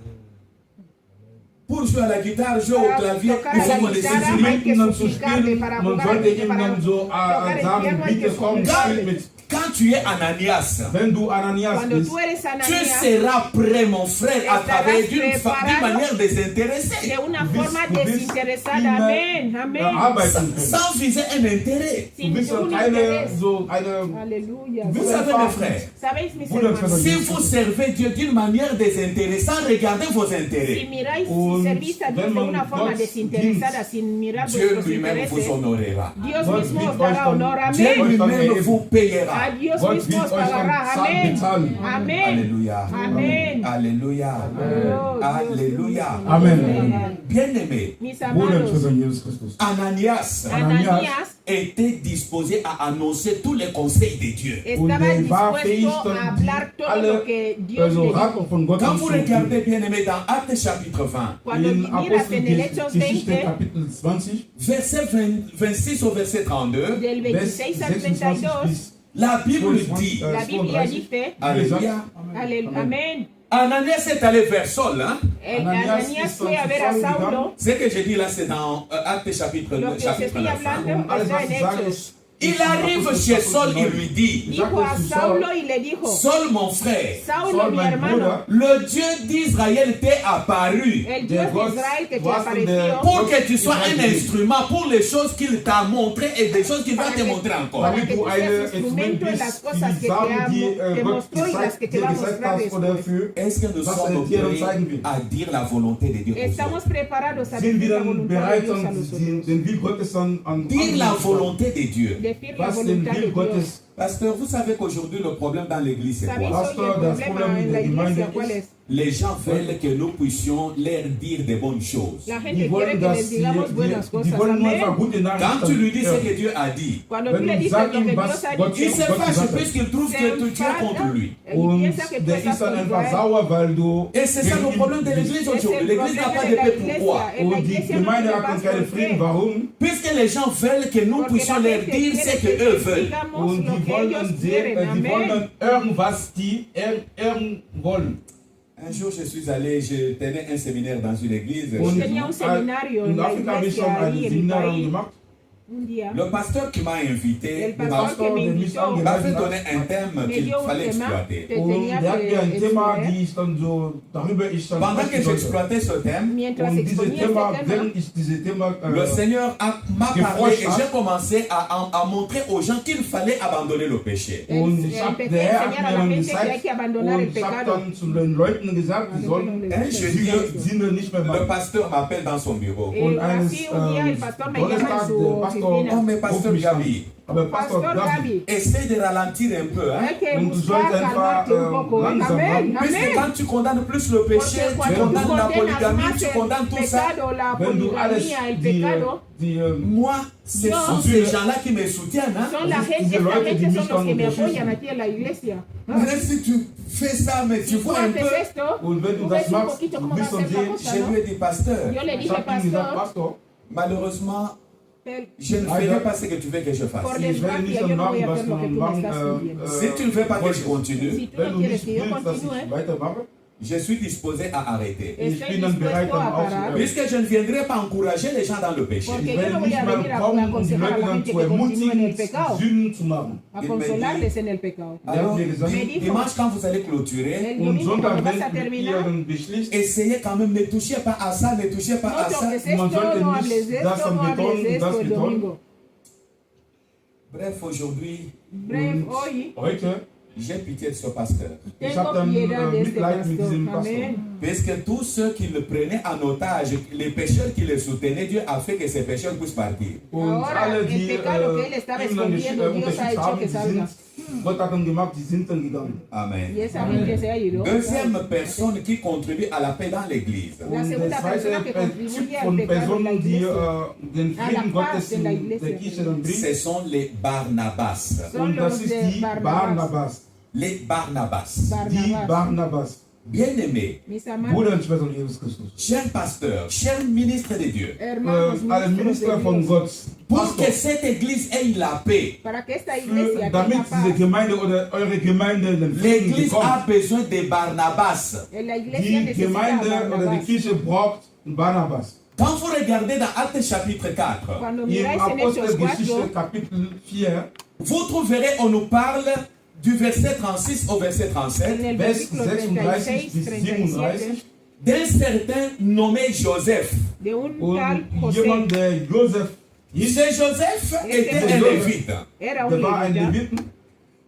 Pour jouer à la guitare, jouer au para clavier, tocar il a faut la qu'on les guitarra supplie. hay que Dann zu suplicarle, spielen, para man jugar sollte aquí, ihnen para dann so tocar el sagen, piano hay que bitte komm, spielt suplicarle. mit. Quand tu es Ananias, Wenn du Ananias Cuando bist, tú eres tu Ananías, seras prêt, mon frère, à Estarás travailler d'une preparado manière désintéressée, de una du forma bist desinteresada, immer amén, amén. arbeiten können. sans viser un intérêt. Du Sin bist dann ningún keine, interés. so eine, Aleluya. du Vous bist savez, mes einfach, frères, ¿Sabéis, mis Bruder, hermanos? si vous servez Dieu d'une manière désintéressée, sans regarder vos Si intérêts, miráis, si Und servís a Dios wenn de man una forma Gott desinteresada, sin mirar Dieu vuestros lui-même vous intereses, honorera. Dios Gott mismo wird os euch dará dann- honor, Dieu amén. lui-même vous payera. A Dios Gott mismo wird os euch dann pagará, zahlen amén. bezahlen. Amén. Alléluia. Amén. Alléluia. Oh, Dios, Alléluia. Amen. Bien-aimé, Mis Bruder amados, für Jesus Christus. Ananias Ananías était disposé à annoncer tous les conseils de Dieu. Und estaba er war fähig, dispuesto a dann hablar die todo lo alle que Dios le Raten dijo. von Gott Quand vous anzunehmen. regardez, bien-aimé, dans Actes chapitre 20, Cuando In miras en el Hechos Apostelgeschichte 20, Kapitel 20, verset 26 au verset 32, del Vers 26 al 26 32, bis la Bible dit, la Biblia dice, Alléluia, amén. Ananias est allé vers Saul. Hein? Ananías fue a ver a Saulo. Ce que je dis là, c'est dans Actes chapitre Lo que os 9. estoy hein. hablando Alles, está was en ich sage, Hechos. ist, Il arrive chez Saul, il lui dit, Dijo a Saulo y le dijo, Saul mon frère, Saulo Saul, mi mein hermano, Bruder, le Dieu d'Israël t'est apparu el Dios de Gott, Israel que te was denn apareció pour que tu sois un instrument pour les choses qu'il t'a montré et des choses qu'il va Para te que- montrer encore. para damit que du tú ein seas Instrument instrumento en las bist, cosas die que te Sachen, amo, die te Gott mostró y las que te dir va a gesagt mostrar hat, oder después. für Est-ce que nous was sommes dir uns prêts zeigen will. à dire la volonté de Dieu aux Estamos autres? preparados a Sind decir wir la dann voluntad de bereit, Dios a dann los den otros. Will Gottes dann an Dire la anderen zu volonté de Dieu. Decir la was den voluntad de Will Dios. Gottes, Pasteur, vous savez qu'aujourd'hui le problème dans l'église c'est ¿Sabéis quoi? hoy el das problema Problem en la in der iglesia Gemeinde cuál ist, es? Les gens veulent que nous puissions leur dire des bonnes choses. La die gente quiere wollen, que dass les sie, digamos buenas die cosas, wollen nur einfach amén. gute Quand tu lui dis ce Nachrichten. que Dieu a dit, Cuando Wenn tú le du dices sagst lo que ihm, Dios was ha Gott il dicho, se fâche puisqu'il trouve que tu es contre lui. y Und piensa que tú der estás ist dann contra einfach él. sauer, weil du Et c'est ça le problème de l'église Es aujourd'hui. el L'église n'a problema pas de de la paix. Pourquoi? iglesia. En la und die iglesia no Gemeinde tiene hat paz. dann keinen ¿Por Frieden. qué? Warum? Puisque les gens veulent que nous Porque puissions la leur gente dire quiere ce que qu'eux les veulent. digamos Und lo die que wollen ellos dann quieren, die wollen amén. dann irgendwas, die wollen. Un jour, je suis allé, je tenais un séminaire dans une église. Und tenía un seminario en in la Afrika habe ich iglesia schon ahí ein en mi Seminar país. gemacht. Un día, Le pasteur qui m'a invité el m'a pastor que me invitó m'a fait donner un thème me qu'il dio un fallait tema exploiter. que Und tenía der hat mir ein que Thema, exponer. die ich dann so, darüber ich dann Pendant que sprechen sollte. j'exploitais ce thème, Mientras Und dieses exponía Thema, este tema, wenn ich dieses Thema le Seigneur m'a parlé Gefreut et hat. j'ai commencé à montrer aux gens qu'il fallait abandonner le péché. und ich hab, empecé der Herr a hat enseñar mir a la dann gente que hay gezeigt que abandonar el und ich habe pecado. dann zu den Leuten gesagt, die sollen Un jeudi, diese Sinne nicht mehr le machen. pasteur m'appelle dans son bureau. Und Así eines un día el pastor me llama en Donnerstag, su der Pastor Pastor, Oh, mais Pasteur Gabi, aber Pastor Pastor Gabi, Gabi. essaie de ralentir un peu. Hein? Es que Und du buscar sollst einfach calmarte un poco. langsam Amén, machen. Puisque amén. quand tu condamnes plus le péché, Porque tu cuando tú condamnes la condenas polygamie, más tu el condamnes tout ça. pecado, la wenn du alles poligamia, el die, pecado, Moi, ce Yo- sont ces gens-là qui me soutiennent. Hein? son la Diese gente, esta Leute, die gente mich son los que dann me apoyan unterstützen. aquí en la iglesia. Mais si tu fais ça, mais tu Si tú vois un peu. haces esto, Und wenn du tú das ves un machst, poquito du cómo va a bist ser und la je, cosa, Je ¿no? lui ai dit, pasteur, Yo le ich dije, habe ihm gesagt, pastor, Pastor, malheureusement, pel- je ne ferai pas ce que tu veux que je fasse. por ich werde desgracia, nicht yo so no voy machen, a was hacer du lo que tú me machen, estás pidiendo. Si tu ne veux pas que je continue, Si tú wenn no du quieres nicht que yo willst, dass ich continúe, weitermache, je suis disposé à arrêter. ich estoy bin dann bereit, dispuesto dann a parar. aufzuhören. Puisque je ne viendrai pas encourager les gens dans le péché. Porque Ich yo werde no voy nicht a mal venir a kommen, um die aconsejar a Leute la dann gente zu que continúe en el ermutigen, pecado, Sünden zu machen. a consolarles en el pecado. Alors, mir gesagt, me dijo, dimanche, quand vous allez clôturer, el Und domingo Sonntag, cuando vas a wenn ihr terminar, dann beschließt, essayez quand même, ne touchez pas à ça, ne touchez pas no à ça. toques Man esto, sollte no nicht hables de das esto, am no hables Beton de und das esto el Beton. domingo. Bref, aujourd'hui, Bref, hoy heute, j'ai pitié de ce pasteur. ich tengo habe dann piedad de este Mitleid mit pastor. diesem Pastor. Amén. Puisque tous ceux qui le prenaient en otage, les pécheurs qui le soutenaient, Dieu a fait que ces pécheurs puissent partir. Und Ahora, alle, el die pecado que él estaba ihm dann escondiendo, Dios ha unterstützt hecho haben, que die salga. Gott hat dann gemacht, die sind dann gegangen. Y Amen. esa gente se ha ido. Deuxième personne qui contribue à la paix dans l'église. La Und segunda der zweite persona que contribuye Typ al von pecado en la Personen, die iglesia, den a la Frieden paz Gottes en la in iglesia. der Kirche dann bringen. Ce sont les Barnabas. son Und das los ist de die Barnabas. Barnabas. Les Barnabas. Die Barnabas. Barnabas. Bien-aimés, Mis amados Bruder und Schwester Jesus Christus. chers pasteurs, chers ministres de Dieu, hermanos, Alle ministros Minister de von Dios, Gott. pour que Pastor, cette église ait la paix, para que esta für, iglesia damit tenga diese paz, Gemeinde oder eure Gemeinde den Frieden l'église a bekommt. besoin de Barnabas. la iglesia Die necesita a Gemeinde oder die Barnabas. Kirche braucht Barnabas. Quand vous regardez dans Actes chapitre 4, Cuando Im miráis en Hechos Apostelgeschichte 4, Kapitel 4, vous trouverez, on nous parle du verset 36 au verset en 37, el Vers versículo 36 36, bis 37, 37, d'un certain nommé Joseph. de un und tal José, jemand, der Josef hieß, Ce Joseph était un lévite. era un der war ein levita. Leviten.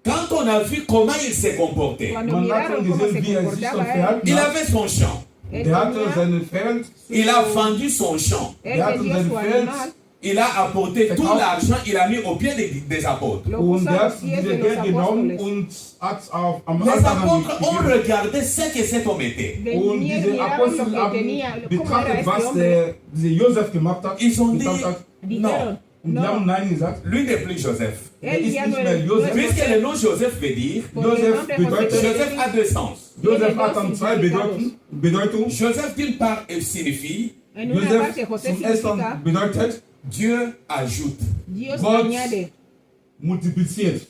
Quand on a vu comment il s'est comporté, Cuando Man hat miraron schon cómo se gesehen, wie er sich schon comportaba él, verhalten il hat. avait son champ. él Der hatte tenía- seinen Feld, Il a vendu son champ. él der hatte vendió sein su Feld, animal, Il a apporté tout Verkauft. l'argent, il a mis au pied des apôtres. lo und puso der a hat los pies dieses de los Geld genommen apóstoles. und hat am Les Altar apôtres ont gegeben. regardé ce que cet homme était. Und Vinieron, diese miraron lo Apostel que haben tenía, cómo era betrachtet, este was hombre. dieser Josef gemacht hat. Ils ont dit, getan hat. non, Dijeron, Und die haben no, Nein gesagt. lui n'est plus Joseph. Er él ist ya nicht no mehr era Joseph. Puisque le nom Joseph veut dire, porque el Joseph nombre José bedeutet- quiere Joseph decir- a deux sens. Josef Tiene hat dos dann zwei significados. Bedeutungen. Joseph d'une part signifie En una Josef parte José zum ersten significa bedeutet Dieu ajoute. Dios Gott añade. multipliziert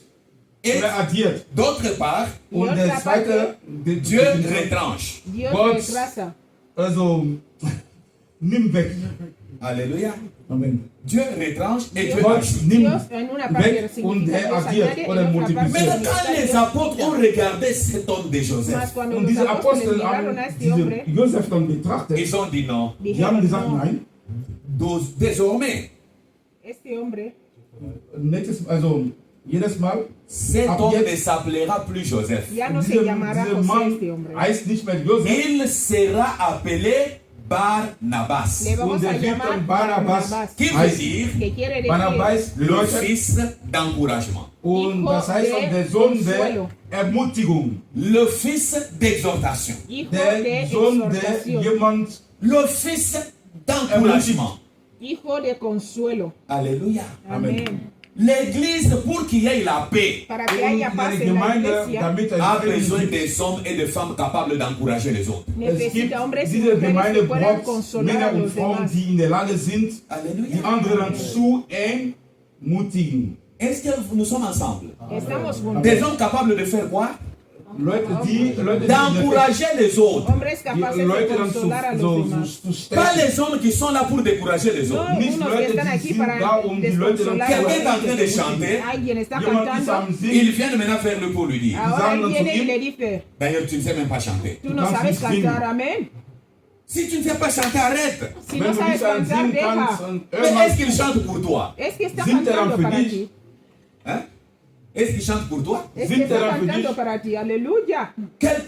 Et oder addiert. d'autre part, Und otra der parte, zweite, Dieu retranche. Dios Gott- retrasa. also nimm weg. Alléluia. Amen. Dieu retranche et Dieu Gott ajoute. nimmt Dios en una parte weg und significa er Dios addiert añade, oder en otra multipliziert. parte Mais quand les significa apôtres Dios ont regardé cet homme de Mas Joseph, cuando Und los diese apóstoles Apostel miraron haben a este diese hombre, Josef dann betrachtet. ils ont dit non. Die haben dijeron, gesagt, no, nein. Désormais, este hombre, Jedes Mal, cet Ab homme jetzt- ne s'appellera plus Joseph. ya no se dieser llamará José Mann este hombre. heißt nicht mehr Josef. Il sera appelé Barnabas, Le vamos Und a der wird llamar dann Barnabas Barnabas, qui veut heißen. dire que quiere decir Barnabas le bedeutet, fils d'encouragement, und Hijo das heißt auch de der Sohn der Consuelo. Ermutigung. le fils d'exhortation, hijo Der de Sohn der exhortación, jemand le fils d'encouragement. hijo de consuelo. Alléluia. Amen. Amén. L'église, pour qu'il y ait la paix, Para que Und haya paz eine en la Gemeinde, iglesia, damit a ein Frieden besoin gibt. des hommes et de femmes capables d'encourager les autres. Es gibt necesita hombres y diese mujeres Gemeinde que puedan braucht consolar Männer a und los Frauen, demás. die in der Lage sind, die Alléluia. anderen zu ermutigen. Est-ce que nous sommes ensemble? Estamos juntos. Des hommes capables de faire quoi? Leute, die D'encourager les autres. Hombres capaces de Leute dann consolar a los zu demás. Pas stärken. les hommes qui sont là pour décourager les No autres. Nicht unos que Leute, están die aquí sind para da, um die Leute dann desconsolar zu a la Quelqu'un est en gente. train de chanter. Alguien está Jemand ist cantando. am Singen. Ils viennent maintenant faire le pour lui dire. Ahora sagen él dann zu viene y ihm, le dice, D'ailleurs, tu ne sais même pas chanter. tú no kannst sabes nicht singen. cantar, amén. Si tu ne sais pas chanter, arrête. Si Wenn no du sabes nicht an cantar, singen deja. kannst, dann Mais est-ce irgendwann qu'il chante pour toi? Es que está Singt er cantando dann für para dich? ti. Hein? Est-ce qu'il chante pour toi? Es que Singt er está dann für cantando dich? para ti. Aleluya.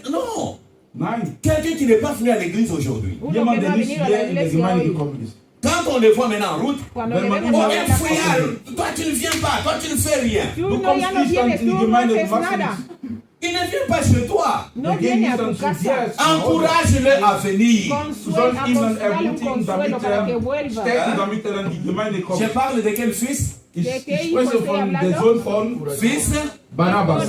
Non. Nein. Quelqu'un qui n'est pas venu à l'église aujourd'hui. Uno que Jemand, no der ha nicht venido a hier la in der iglesia Gemeinde hoy. gekommen ist. Quand on les voit maintenant en route, Cuando le Wenn man vemos immer- oh, en un la fouillard, toi tu ne viens pas, toi tu ne fais rien. Tú Du no, kommst ya no nicht an vienes, die tú no Gemeinde, haces du machst nada. nichts. Ils ne viennent pas chez toi. No Wir gehen viene a nicht tu dann zu casa. dir. Encourage-le à venir. Du sollst ihn dann Dale un ermutigen, consuelo damit para que er vuelva. stärken, damit er dann in die Gemeinde kommt. Je parle de quel fils? Ich ¿De qué spreche hijo estoy von der hablando? Sohn von Fils Barnabas.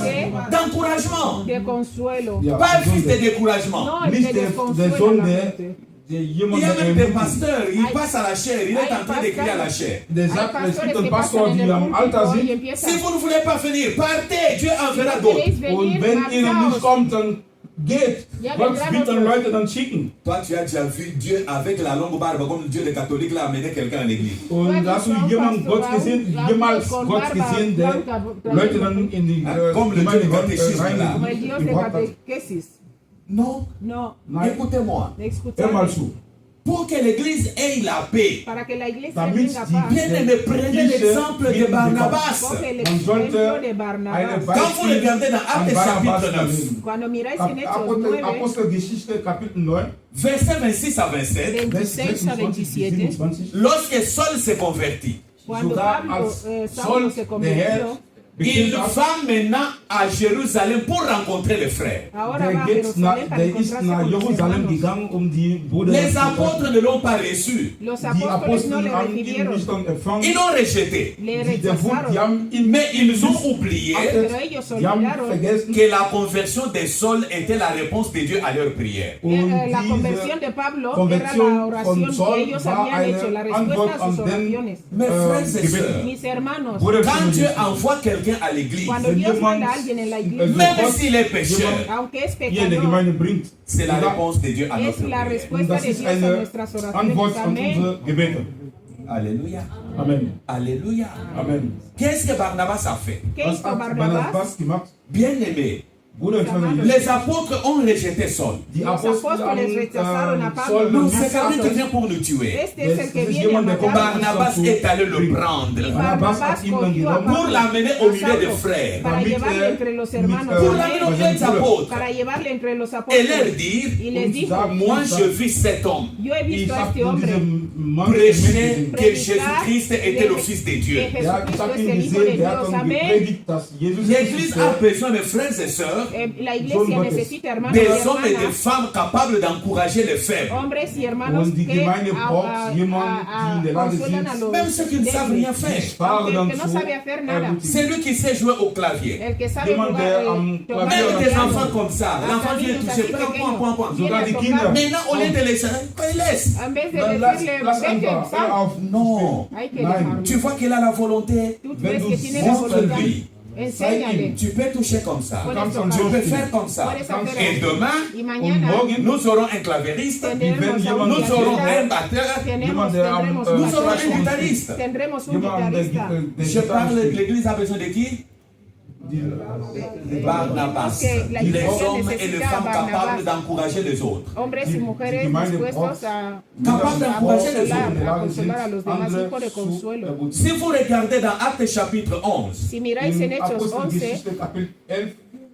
d'encouragement. De consuelo. Ja, Pas Sohn fils de der- découragement. No, el Nicht que der desconsuela Sohn la der gente. der Il jemand, y a der même des ermutigt. pasteurs, ils passent à la chair, il est en train d'écrire à la chair. Der Hay sagt, es pastores gibt que einen Pastor, pasan en die el am Alter púlpito y sind. empiezan. Si vous ne voulez pas venir, partez, Dieu enverra Si d'autres. queréis venir, Und wenn ihr nicht marchaos. kommt, dann geht. Ja, Gott vendrán wird dann otros. Leute dann schicken. Toi, tu as déjà vu Dieu avec la longue barbe, comme Dieu des catholiques l'a amené quelqu'un à l'église. Und hast du jemals Gott gesehen, der Leute dann in die Comme le Gemeinde Dieu Gott Como rein el Dios de gebracht hat? catequesis. Non. No, Nein, Écoutez-moi. hör mal escuchar. zu. Pour que l'église ait la paix, Para que la iglesia Damit tenga die paz. bien aimé, prenez l'exemple de Barnabas. Coge el Man sollte ejemplo de eine Barnabas. Quand vous regardez dans an Actes Barnabas chapitre 9, nehmen. Cuando miráis en Hechos 9, Apostelgeschichte Kapitel 9, versets 26 à 27, 26 a 27, 27. lorsque Saul s'est converti, cuando Sogar Pablo, als Saulo se Saul, der Herr, convirtió, il bekennt hat, va maintenant à Jérusalem pour rencontrer les frères. ahora der va a ist nach Jerusalén para encontrarse nach con los Jerusalem hermanos. gegangen, die Brüder Les zu apôtres ne l'ont pas reçu. Los Die apóstoles no Apostel le haben ihn recibieron, nicht dann empfangen. Ils l'ont rejeté. le Die rechazaron, haben ihn Mais ils ont oublié pero ellos die haben olvidaron vergessen. que la conversion de Saul était la réponse de Dieu à leur prière. Und la diese conversión de Pablo era la Conversion von oración que Saul ellos war habían hecho, la eine respuesta Antwort a sus an den oraciones. Mes frères et Gebeten. sœurs, Mis hermanos, Bruder quand Dieu Timothy, envoie quelqu'un à l'église, cuando wenn Dios jemand manda a alguien en la iglesia, même s'il est pécheur, aunque es hier in der pecador, Gemeinde bringt, c'est la réponse de Dieu à es notre la prière. und respuesta das de ist Dios a eine nuestras oraciones. Antwort an Amén. unsere Gebete. Alléluia. Amen. Alléluia. Amen. Qu'est-ce que Barnabas a fait? ¿Qué Was hizo hat Barnabas? Barnabas gemacht? Bien aimé, Bruder und Schwester, les apôtres ont rejeté Saul. die Los Apostel apóstoles rechazaron a haben Pablo. Saul Non, c'est quelqu'un qui abgelehnt. vient pour nous tuer. Este es el que Es ist viene a jemand, der kommt. matar. Barnabas est allé le prendre Barnabas hat ihn dann cogió a genommen, pour l'amener au milieu des frères, para damit llevarle entre los hermanos, pour mit, l'amener au milieu des Para apôtres para llevarle entre los et leur apóstoles. dire, Y les und dijo, sagen, moi je vis cet homme yo he ich visto a habe este von hombre diesem Mann prêcher que predicar Jésus-Christ était le Fils de Dieu. que Ja, ich Jesucristo habe es ihn el Hijo de gesehen, der hat Dios. dann Amén. gepredigt, dass Jesus L'Église ist a der besoin, mes frères et sœurs, La iglesia necesita hermanos y des hommes et des hermanas, femmes capables d'encourager les faibles. hombres y hermanos Und die que Gemeinde braucht jemanden, die in der Lage consuelan a sind, los Même ceux qui ne savent rien débiles. faire. Sprache dann que no zu sabe hacer nada. ermutigen. C'est lui qui sait jouer au clavier. El que sabe Jemand, jugar, der am tocar Klavier el Même des piano. enfants comme ça. L'enfant vient toucher, point. Sogar die Kinder. Maintenant, au lieu de les il laisse. En vez de Dann lass decirle, einfach, vete, hör sal, auf. Non. hay que Nein. dejarlo. Tu vois qu'il a la volonté. Tú Wenn ves du que tiene la montres voluntad. lui, Enséñale. Tu peux toucher comme ça. Puedes Kannst tocar. Tu peux Joystick. faire comme ça. Puedes hacer Et eso. demain, Y Und mañana morgen nous aurons un clavieriste. tendremos wenn a un jemand- Nous aurons un guitarrista, batteur. tendremos der am, un Nous aurons un baterista, guitariste. tendremos un jemand, der guitarrista. der Je parle de Gitarre spielt. l'église a besoin de qui? Barnabas. Que la Les iglesia hommes et les necesita a femmes capables Barnabas. d'encourager les autres. Hombres y Die mujeres Gemeinde dispuestos braucht a Capable d'encourager les consolar, autres. a consolar a los demás, hijo de consuelo. Si vous regardez dans Actes chapitre 11, Si miráis en Hechos 11, Apostelgeschichte Kapitel 11,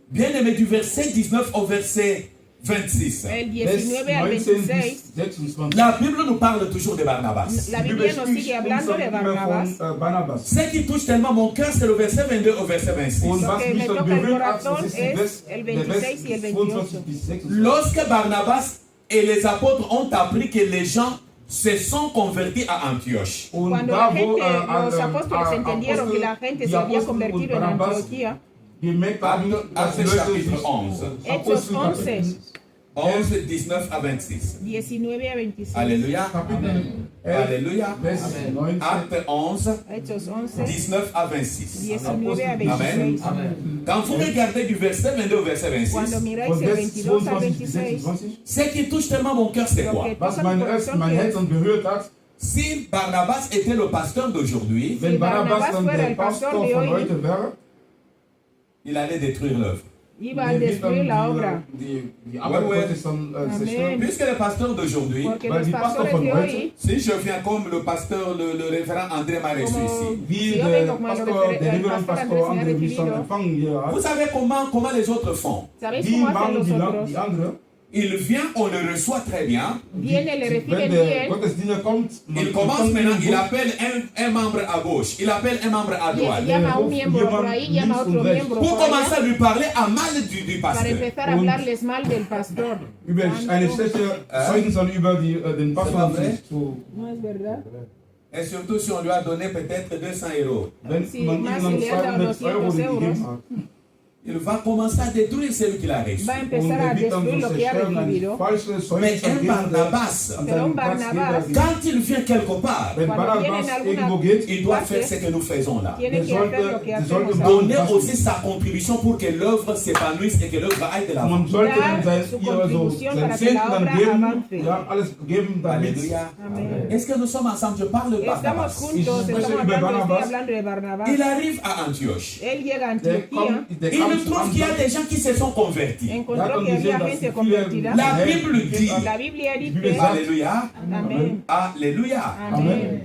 bien aimé du verset 19 au verset 26, el Vers 19 al 19 26, bis 26. la Bible nous parle toujours de Barnabas. la Die Biblia Bibel nos spricht sigue uns hablando de immer Barnabas. von Barnabas. Ce qui touche tellement mon cœur, c'est le verset 22 au verset 26. Und Lo was que mich me dann toca el berührt hat, corazón das ist es el 26 y el 28. bis 26. Lorsque Barnabas et les apôtres ont appris que les gens se sont convertis à Antioche, Und Cuando da, la wo, gente, los apóstoles a- entendieron Apostel- que la gente die se había Apostel convertido und en Barnabas Antioquía, gemerkt haben, dass die Actes Leute chapitre sich 11, Hechos 11, 11, 19 à 26. 19 a 26. Alléluia. Kapitel 11, Alléluia. Vers 19. Acte 11, Hechos 11, 19 à 26. 19 a Amen. 26. Quand vous regardez du verset 22 au verset 26, Cuando miráis Von el Vers 22 al 22 bis 26, 26. ce qui touche tellement mon cœur, c'est lo quoi? que Was toca mi mein corazón mein que Herz es, dann berührt hat, Si Barnabas était le pasteur d'aujourd'hui, wenn Si Barnabas Barnabas dann fuera der el pastor Pastor de von hoy, heute wäre, il allait détruire l'œuvre. iba a der wird destruir dann la obra. die Arbeit Ouais, ouais. Gottes dann Amen. zerstören. Puisque le pasteur d'aujourd'hui, Porque Weil los die Pastor pastores von de heute, hoy, si je viens comme le pasteur, le révérend André m'a reçu como ici, Wie si yo der vengo como el Pastor, der pastor Reverend-Pastor Andrés me ha André mich dann recibido, empfangen hier hat. vous savez comment les autres font? ¿sabéis Wie cómo hacen machen los die otros? andere? Il vient, on le reçoit très bien. Viene, le Wenn reciben der bien. Gottesdiener kommt, Il commence maintenant, il appelle un membre à gauche, il appelle un membre à droite. Llama a un miembro por ahí, llama a otro miembro Pour por commencer allá, à lui parler à mal du para pasteur. empezar a hablarles mal del pastor. über eine schlechte Zeugnis über den Pastor vrai? zu. No es verdad. Et surtout si on lui a donné peut-être 200 €. Wenn Sí, man más ihnen si le han dado 200 Euro 200 gegeben hat. Il va commencer à détruire celui qu'il a reçu. Va a Und empezar a wird dann destruir so lo que ha zerstören, recibido. ein falsches Mais Zeugnis un geben, Barnabas, an Pero seinem un Barnabas, Gastgeber. quand il vient quelque part, Wenn Cuando Barnabas vienen alguna- irgendwo geht, il doit faire ce que nous faisons là. tiene der que hacer lo que sollte hacemos Donner ahora. aussi sa contribution pour que l'œuvre s'épanouisse et que l'œuvre aille de l'avant. man sollte Dar ihm su ihre so contribución sein para que Zehnten la dann obra geben, avance. ja, alles geben, damit. Alléluia. Amen. Est-ce que nous sommes ensemble? Je parle de Estamos Barnabas. juntos, Ich spreche estamos über hablando, Barnabas. estoy hablando de Barnabas. Il arrive à Antioche. Él llega a Der Antioquía, kommt, der Il kam zu trouve qu'il y a Antioch. des gens qui se sont convertis. encontró que había gente convertida. La Bible dit, La Biblia dice, Alléluia, amén, Alléluia. amén.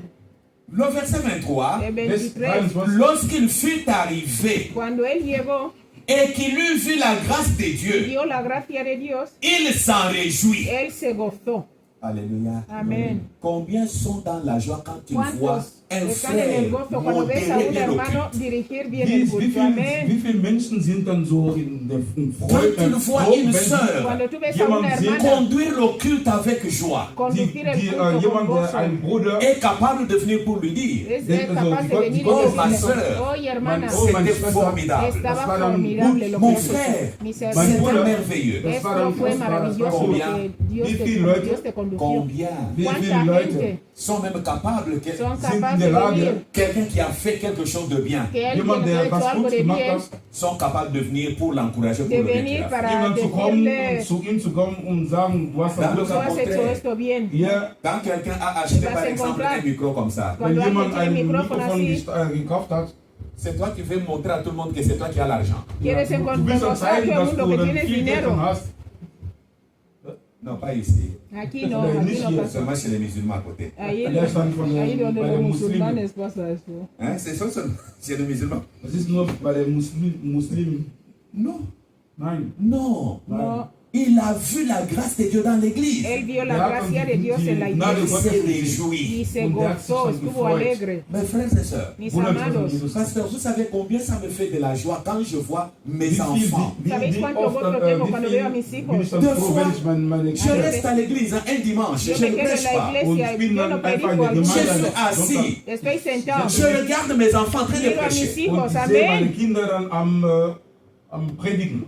Le verset 23, El Vers 23, 23. lorsqu'il fut arrivé cuando él llegó, et qu'il eut vu la grâce de Dieu, dio la gracia de Dios, il s'en réjouit. él se gozó. Alléluia. Amén. Combien sont dans la joie quand ils voient ¿Cuántos un están en el gozo frère cuando ves a modérer un bien le hermano culte? dirigir bien el culto? Amén. Wie viele Menschen sind dann so in der Quand tu vois une sœur Cuando tú ves a una jemand sieht, hermana conduire le culte avec joie, conducir el culto con jemand, der gozo, ein Bruder, est capable de venir pour lui dire, es capaz de venir y Oh, ma decirle, sœur, oye hermana, Oh, c'était Schwester, formidable, estaba das war dann formidable lo mon que frère, haces. Mi Mein c'était Bruder, merveilleux. das war Esto dann fue maravilloso Combien? porque Dios Wie te, viele Leute? Dios te condujo. Combien wie ¿Cuánta viele Leute gente sont même capables que son sind capaces in de der Lage, venir? quelqu'un qui a fait quelque chose de bien Que alguien jemand, que der ha hecho was algo Gutes de gemacht bien, hat, sont capables de venir pour l'encourager, pour de le bien qu'il venir a fait. para jemand zu kommen, decirle, zu ihm zu kommen und sagen, du hast Dann ein Glück tú has gehabt. hecho esto bien. Hier, Quand quelqu'un a acheté vas par exemple encontrar- un micro comme ça, Cuando wenn alguien jemand tiene ein micrófono Mikrofon así, gekauft hat, c'est toi qui veux montrer à tout le monde que c'est toi qui as l'argent. quieres du willst dann demostrar a zeigen, todo el dass mundo du que dann tienes viel Geld dinero. hast. Non, pas ici. Aquí no, Pero aquí nicht no hier, pasa. Seulement chez les musulmans à côté. Ahí, Der stand von ahí den, donde bei los den Muslimen. musulmanes pasa eso. Hein, c'est ça seulement chez les musulmans. Das ist nur bei den Muslimen. Non, Nein. non. No, Il a vu la grâce de Dieu dans l'église. él vio la Ya gracia de Dios en la Il iglesia s'est y réjoui. se gozó, estuvo alegre. Mes frères et sœurs, Mis Bruder von amados, Jesus pasteur, vous savez combien ça me fait de la joie quand je vois mes enfants. ¿Sabéis cuánto gozo tengo cuando veo a mis bin hijos? ich dann Deux froh, fois, wenn ich meine Je Kinder reste à l'église hein, un dimanche, Yo je me ne quedo en prêche la pas. und iglesia, ich bin yo dann no einfach predico in der algún Je Gemeinde. suis assis, Estoy sentado, je regarde mes enfants en train de miro a mis prêcher. hijos, Und ich sehe meine amén. Kinder dann am Predigen.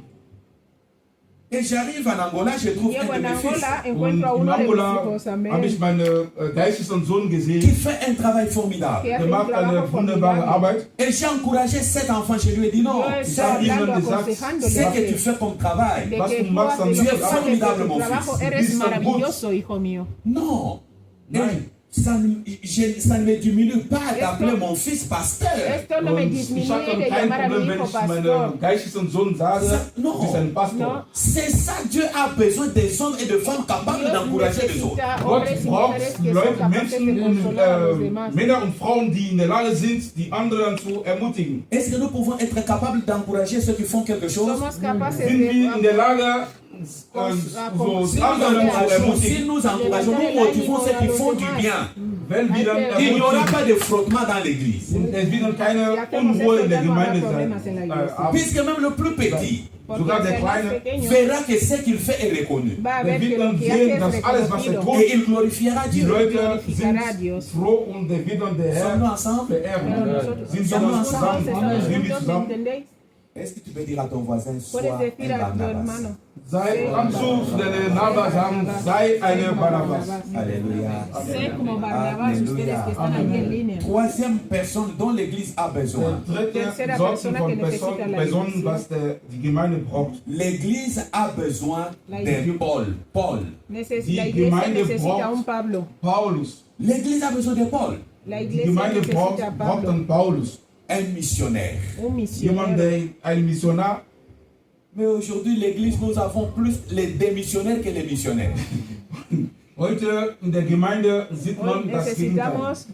Et j'arrive en Angola, je trouve Llego un de en mes fils Angola, Und encuentro a in uno de mis Angola hijos, habe ich amén. meinen geistlichen Sohn qui gesehen. fait un travail Que formidable. hace Der un macht trabajo eine wunderbare formidable. Arbeit. Et j'ai encouragé cet enfant, je lui ai dit non, Yo estoy hablando, aconsejándole ce que tu fais comme travail, de Was que du tú machst, haces dann lo que bist du haces de formidable, tu mon trabajo, fils. eres Bist du maravilloso, hijo mío. non. Nein. Ça ne me diminue pas d'appeler Esto- mon fils pasteur. Esto no me Und ich disminuye habe de kein llamar a mi Problem, wenn hijo ich pastor. meinem geistlichen Sohn sage, No. du bist ein Pastor. No. C'est ça, Dieu a besoin des hommes et de femmes capables Dios d'encourager les autres. necesita Gott hombres y braucht mujeres que son Leute, capaces Menschen, de consolar a los demás. Männer und Frauen, die in der Lage sind, die anderen zu ermutigen. Est-ce que nous pouvons être capables d'encourager ceux qui font quelque chose? Somos capaces Sind wir in der Lage, so Si nous anderen zu encourageons, si ermutigen? nous encourageons, nous motivons ceux qui font du bien. Wenn wir dann Il n'y aura ermutigen, pas de frottement dans l'église. es wird dann keine Unruhe in der Gemeinde sein. Aber Puisque même le plus petit Porque sogar der el más Kleine pequeño verra que ce qu'il fait est reconnu. va a Er ver wird que lo dann que hace sehen, es dass alles, was er reconocido. tut, Et il glorifiera die Dieu. Leute glorificará a sind Dios. froh und der wird dann der Sommes-nous Herr ensemble? Pero verehren. nosotros Sind wir somos dann juntos, zusammen? estamos Sind wir juntos, ¿me zusammen? entendéis? Est-ce que tu peux dire à ton voisin, sois Puedes un decir a tu Barnabas? hermano, Kannst du zu deinem Nachbarn sagen, sei eine Barnabas. Alléluia. sé como Barnabás, ustedes que están allí en línea. Troisième personne dont l'Église a besoin. Dritte Tercera Sorten persona que von necesita la Personen, iglesia. was die Gemeinde braucht. L'Église a besoin d'un Paul. Paul. La Die iglesia Gemeinde necesita braucht- un Pablo. Paulus. L'Église a besoin de Paul. La Die iglesia Gemeinde braucht necesita a Pablo, einen Paulus. Un missionnaire. un Jemand, misionero. ein Missionar. Mais aujourd'hui, l'Église, nous avons plus les démissionnaires que les missionnaires. Heute in der Gemeinde sieht Hoy man das Gegenteil. necesitamos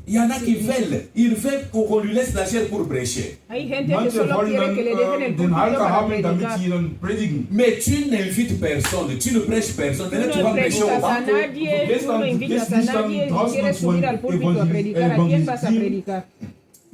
Il y en a qui veulent, il veut qu'on lui laisse la chair pour prêcher. Hay gente que Manche solo wollen quiere que le dejen dann el den púlpito Halter para haben, damit predicar. sie dann predigen. Mais tu n'invites personne, tu ne prêches personne. Tú Maintenant, tu no vas prêcher au predicas a banco. nadie, tú no invitas a nadie, y quieres subir al púlpito a predicar. ¿A quién vas a predicar?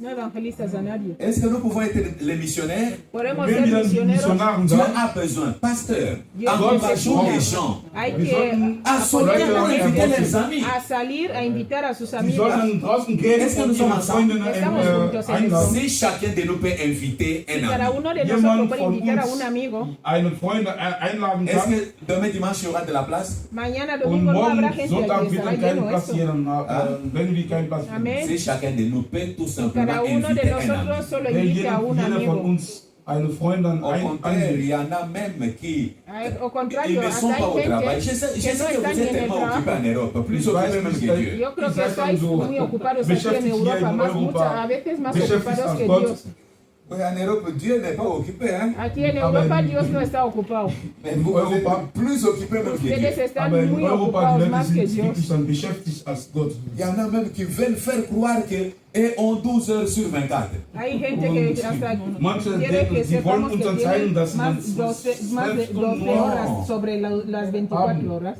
No evangelizas a nadie. Est-ce que nous pouvons être les missionnaires? Podemos Wenn ser wir dann die misioneros. Missionaren Dieu sagen, a besoin, pasteur, Dios encourageons necesita. les gens Hay Wir que sollten à sortir apoyar a pour la inviter gente leurs amis. a salir, a invitar a sus sie amigos. sollen draußen gehen Est-ce que und nous sommes ihre ensemble? Freunde Estamos juntos en einladen. Si chacun de nous peut inviter un Cada ami, uno de Jemand nosotros puede von invitar a uns un amigo. einen Freund einladen est-ce kann que demain dimanche il y aura de la place? Mañana und domingo no habrá morgen gente Sonntag aquí, wird estará dann keinen lleno Platz esto. hier, dann werden wir keinen Platz finden. Amén. Si chacun de nous peut tout simplement Cada uno de inviter un ami. nosotros solo Wenn invita a un jeder von amigo. uns eine Freundin Au contraire, il y en a même qui Au ils contrario, ne sont hasta pas au hay travail. gente Je sais que que no vous están êtes ni en el tellement occupés trabajo. en Europe, plus Ich occupés weiß, même wie que es Dieu. Yo creo que Ihr seid estáis dann so muy ocupados aquí en beschäftigt hier Europa, in más, Europa, a veces más beschäftigt ocupados als que Gott. Dios. Oui, en Europe, Dieu n'est pas occupé, hein? Aquí en Aber Europa en- Dios no está ocupado. Mais vous êtes Europa- plus occupés même que Ustedes Dieu. están Aber in muy Europa, die ocupados Leute más que sind Dios. wirklich dann beschäftigt als Gott. Il y en a même qui veulent faire croire qu'ils ont 12 heures sur 24. Hay gente que hasta Manche quiere denken, que sie sepamos wollen que uns tienen zeigen, dass sie más, dann 12 Stunden horas sobre las 24 horas.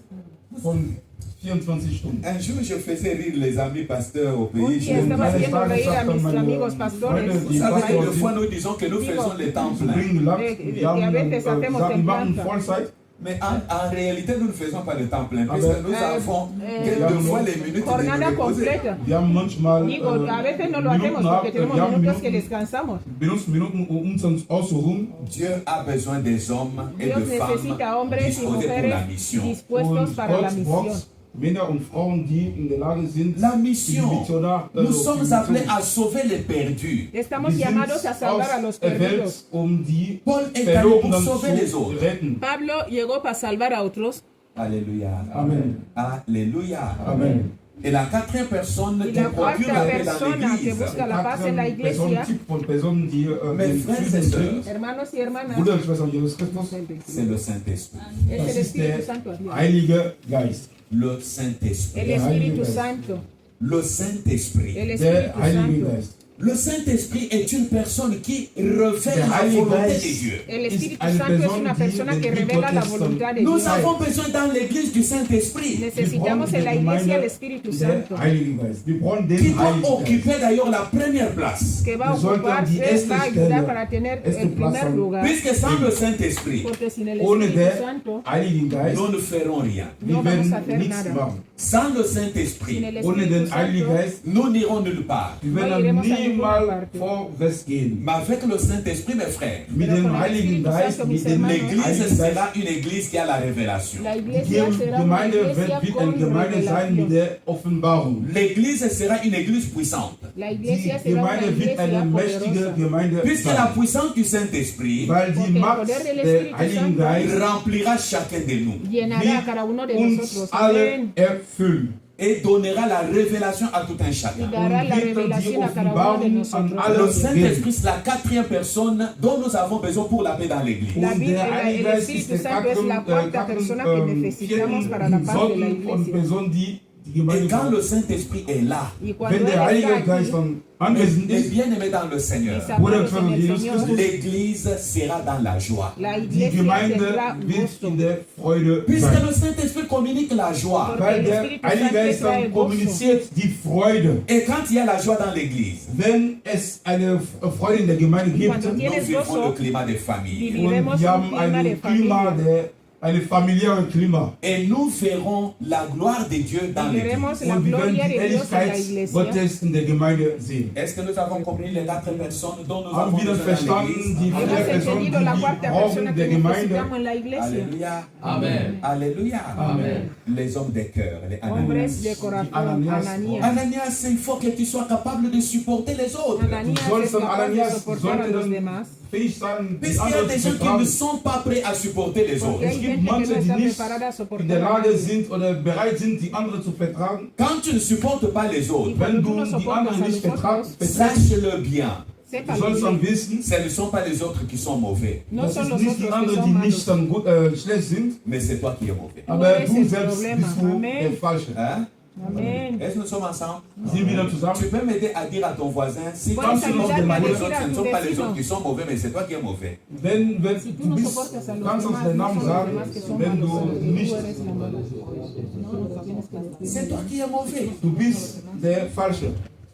von 24 Stunden. Un jour, je faisais rire les amis pasteurs au Un pays. día Je- estaba Eines haciendo Tages reír a sagten mis meine amigos pastores. Freunde, die Vous savez, Pastor des fois, sind, nous disons que nous faisons les temps sie pleins. bringen Lachs, Die wir haben a veces hacemos gesagt, wir machen templanza. Vollzeit. Mais en réalité, nous ne faisons pas le temps plein, Ah puisque ben, nous avons ja, quelquefois les minutes de nous Jornada reposer. completa. Wir haben manchmal Digo, a veces no lo hacemos Minuten, porque tenemos wir haben minutos que Minuten, descansamos. benutzen Minuten, um uns auszuruhen. Dieu a besoin des hommes et Dios de femmes necesita hombres y disposés pour la mujeres mission. dispuestos Und para la Gott misión. braucht Männer und Frauen, die in der Lage sind, La die mission. Missionar, Nous sommes die appelés Mission. à sauver les perdus. Estamos Wir sind llamados a salvar a los perdidos. um die Paul est allé pour Verlorenen sauver les zu autres. retten. Pablo llegó para salvar a otros. Alléluia. Amen. Alléluia. Amen. Et la quatrième personne Y qui la procure cuarta la paix dans persona que l'église. busca la paz en la iglesia, Typ von Personen, die Mes den frères et Frieden sœurs, bringen. hermanos y hermanas, Bruder und Schwester Jesus Christus, c'est le Saint-Esprit. es das el ist der Espíritu Santo. Heilige Geist. Le El Saint-Esprit. Espíritu Santo. Le Saint-Esprit. El Der Espíritu Heilige Santo. Geist Le Saint-Esprit est une personne qui révèle Der la Heilige volonté Geist de Dieu. El ist Espíritu eine Santo es Person, una die persona den que Willen revela la Gottes voluntad de Nous Dios. avons besoin dans l'église du Saint-Esprit Necesitamos en la iglesia el Espíritu Santo, der Heilige Geist. Wir brauchen den qui doit Heiligen Geist. occuper d'ailleurs la première place. que va a Wir sollten die ocuparse, erste va a ayudar Stelle, para tener erste el Platz primer haben. lugar. Puisque sans le Saint-Esprit, Porque sin el Ohne Espíritu den Santo Heiligen Geist, nous ne ferons rien. wir No vamos a werden hacer nichts nada. machen. Sans le Sin Saint-Esprit, el Ohne Espíritu den Heiligen Santo Geist, nous n'irons nulle part. wir No werden iremos a ninguna niemals parte. vorwärts gehen. Mais avec le Saint-Esprit, mes frères, Mit Pero dem con el Heiligen Espíritu Geist, Santo, mit mis dem hermanos, l'église Heiligen Geist, sera une église qui a la révélation. la die iglesia será una Gemeinde iglesia wird eine con Gemeinde sein mit revelación. der Offenbarung. L'église sera une église puissante. La Die iglesia será una Gemeinde wird eine iglesia mächtige poderosa. Gemeinde Puisque la sein. puissance du Saint-Esprit Weil Porque die el Macht poder del der Espíritu Heiligen Santo Geist remplira chacun de nous llenará a cada uno de wird uns nosotros. alle Amén. erfüllen. et donnera la révélation à tout un Y chacun. dará la Und wird die revelación a cada uno de Offenbarung an nosotros. alle Le geben. Saint-Esprit, c'est la quatrième personne dont nous avons besoin pour la paix dans l'église. La Und Biblia, der Heilige el Geist ist Espíritu der Santo es la cuarta persona que necesitamos para la paz de la Sorten von iglesia. Personen, die die Et Gemeinde quand bauen. le Saint-Esprit est là, Y cuando Wenn Él der Heilige está Geist aquí, dann anwesend et ist, bien aimé dans le Seigneur, mis amados en el Señor, l'église sera dans la joie. la die iglesia Gemeinde tendrá wird gusto. in der Freude Puisque sein. le Saint-Esprit communique la joie. Weil der Heilige Geist dann kommuniziert die Freude. Et quand il y a la joie dans l'église, Wenn es eine Freude in der Gemeinde gibt, Cuando nous tienes vivons le gozo, climat de famille. vivimos und wir haben un clima de ein Klima, familia. ein familiäres Klima. Et nous verrons la gloire de Dieu dans Y veremos l'église. la Und wir werden gloria die de Dios en la Ehrlichkeit iglesia. Gottes in der Gemeinde sehen. Est-ce que nous avons compris les 4 personnes dont nous Haben avons wir das besoin dans verstanden, l'église? die Hemos vier Personen, die entendido la wir cuarta brauchen persona in que der Gemeinde? necesitamos en la iglesia. Alléluia. Amen. Alléluia. Amen. Les hommes de cœur, les Hombres Ananias. de corazón, Ananias. Ananías. Ananias, il faut que tu sois capable de supporter les autres. Ananías Du sollst es dann, capaz de Ananias, soportar a sollte los dann demás. fähig sein, die Puisqu'il y a anderen des zu gens qui ne vertragen. sont pas prêts à supporter les Porque autres. hay Es gibt gente que no manche, die está nicht preparada a in der soportar a Lage nadie. sind oder bereit sind, die anderen zu vertragen. Quand tu ne supportes pas les autres, Wenn Cuando tú du no die soportas anderen a nicht los otros, verträgst, sache-le bien. du Sépalo sollst dann bien. wissen, Ce ne sont pas les autres qui sont mauvais, No das son ist los nicht die otros que anderen, son die nicht malos. dann gut, schlecht sind, mais c'est toi qui es mauvais. aber eres du el selbst problema. bist du Amen. der Falsche. Hein? Amen. Est-ce que nous sommes ensemble? Sind wir wieder zusammen? Tu peux m'aider à dire à ton voisin, si Bon, quand ça tu nous manges aide de à mal les dire autres, à ce ne tous sont pas les les autres sinon. qui sont mauvais, mais c'est toi qui es mauvais. Wenn Si du tú no bist, soportas a los kannst uns demás, den no Namen son los sagen, demás que son wenn malos, du tú nicht, eres la mala. No, lo tienes que decir. C'est toi qui es mauvais. du bist der Falsche.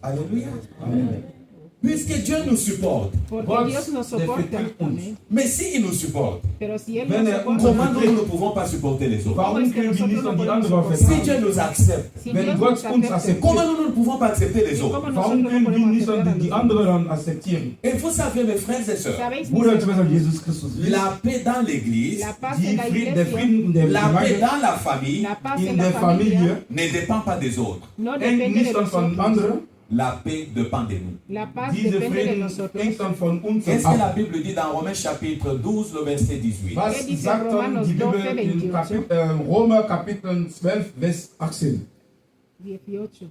Alléluia. Puisque Dieu nous supporte. Porque Gott, Dios nos der soporta. vertritt uns. Amén. Mais s'il nous supporte, Pero si Él Wenn nos er soporta, comment nous ne pouvons pas supporter les autres? Warum können wir nicht an die anderen Si vertrauen? Dieu nous accepte, si Wenn Dios Gott nos uns acepta, acceptiert, comment nous ne pouvons pas accepter les autres? ¿cómo warum nosotros no können wir podemos nicht aceptar a an die los anderen dann akzeptieren? Et vous savez, mes frères et sœurs, ¿Sabéis? Bruder und mis Schwester hermanos? Jesus Christus, la paix dans l'église, La paz die en la Frieden, der iglesia, Frieden in der la paix Gemeinde, dans la famille la paz en in la der familia, Familie, ne dépend pas des autres. no hängt depende de nicht dann von nosotros. anderen. La paix dépend de nous. La paz Diese depende de Frieden nosotros. hängt dann von uns Qu'est-ce que la ab. Bible dit dans Romains chapitre 12, le verset 18? Was Wer dice sagt dann Romanos die Bibel 12, in 28? Römer Kapitel 12, Vers 18? 18.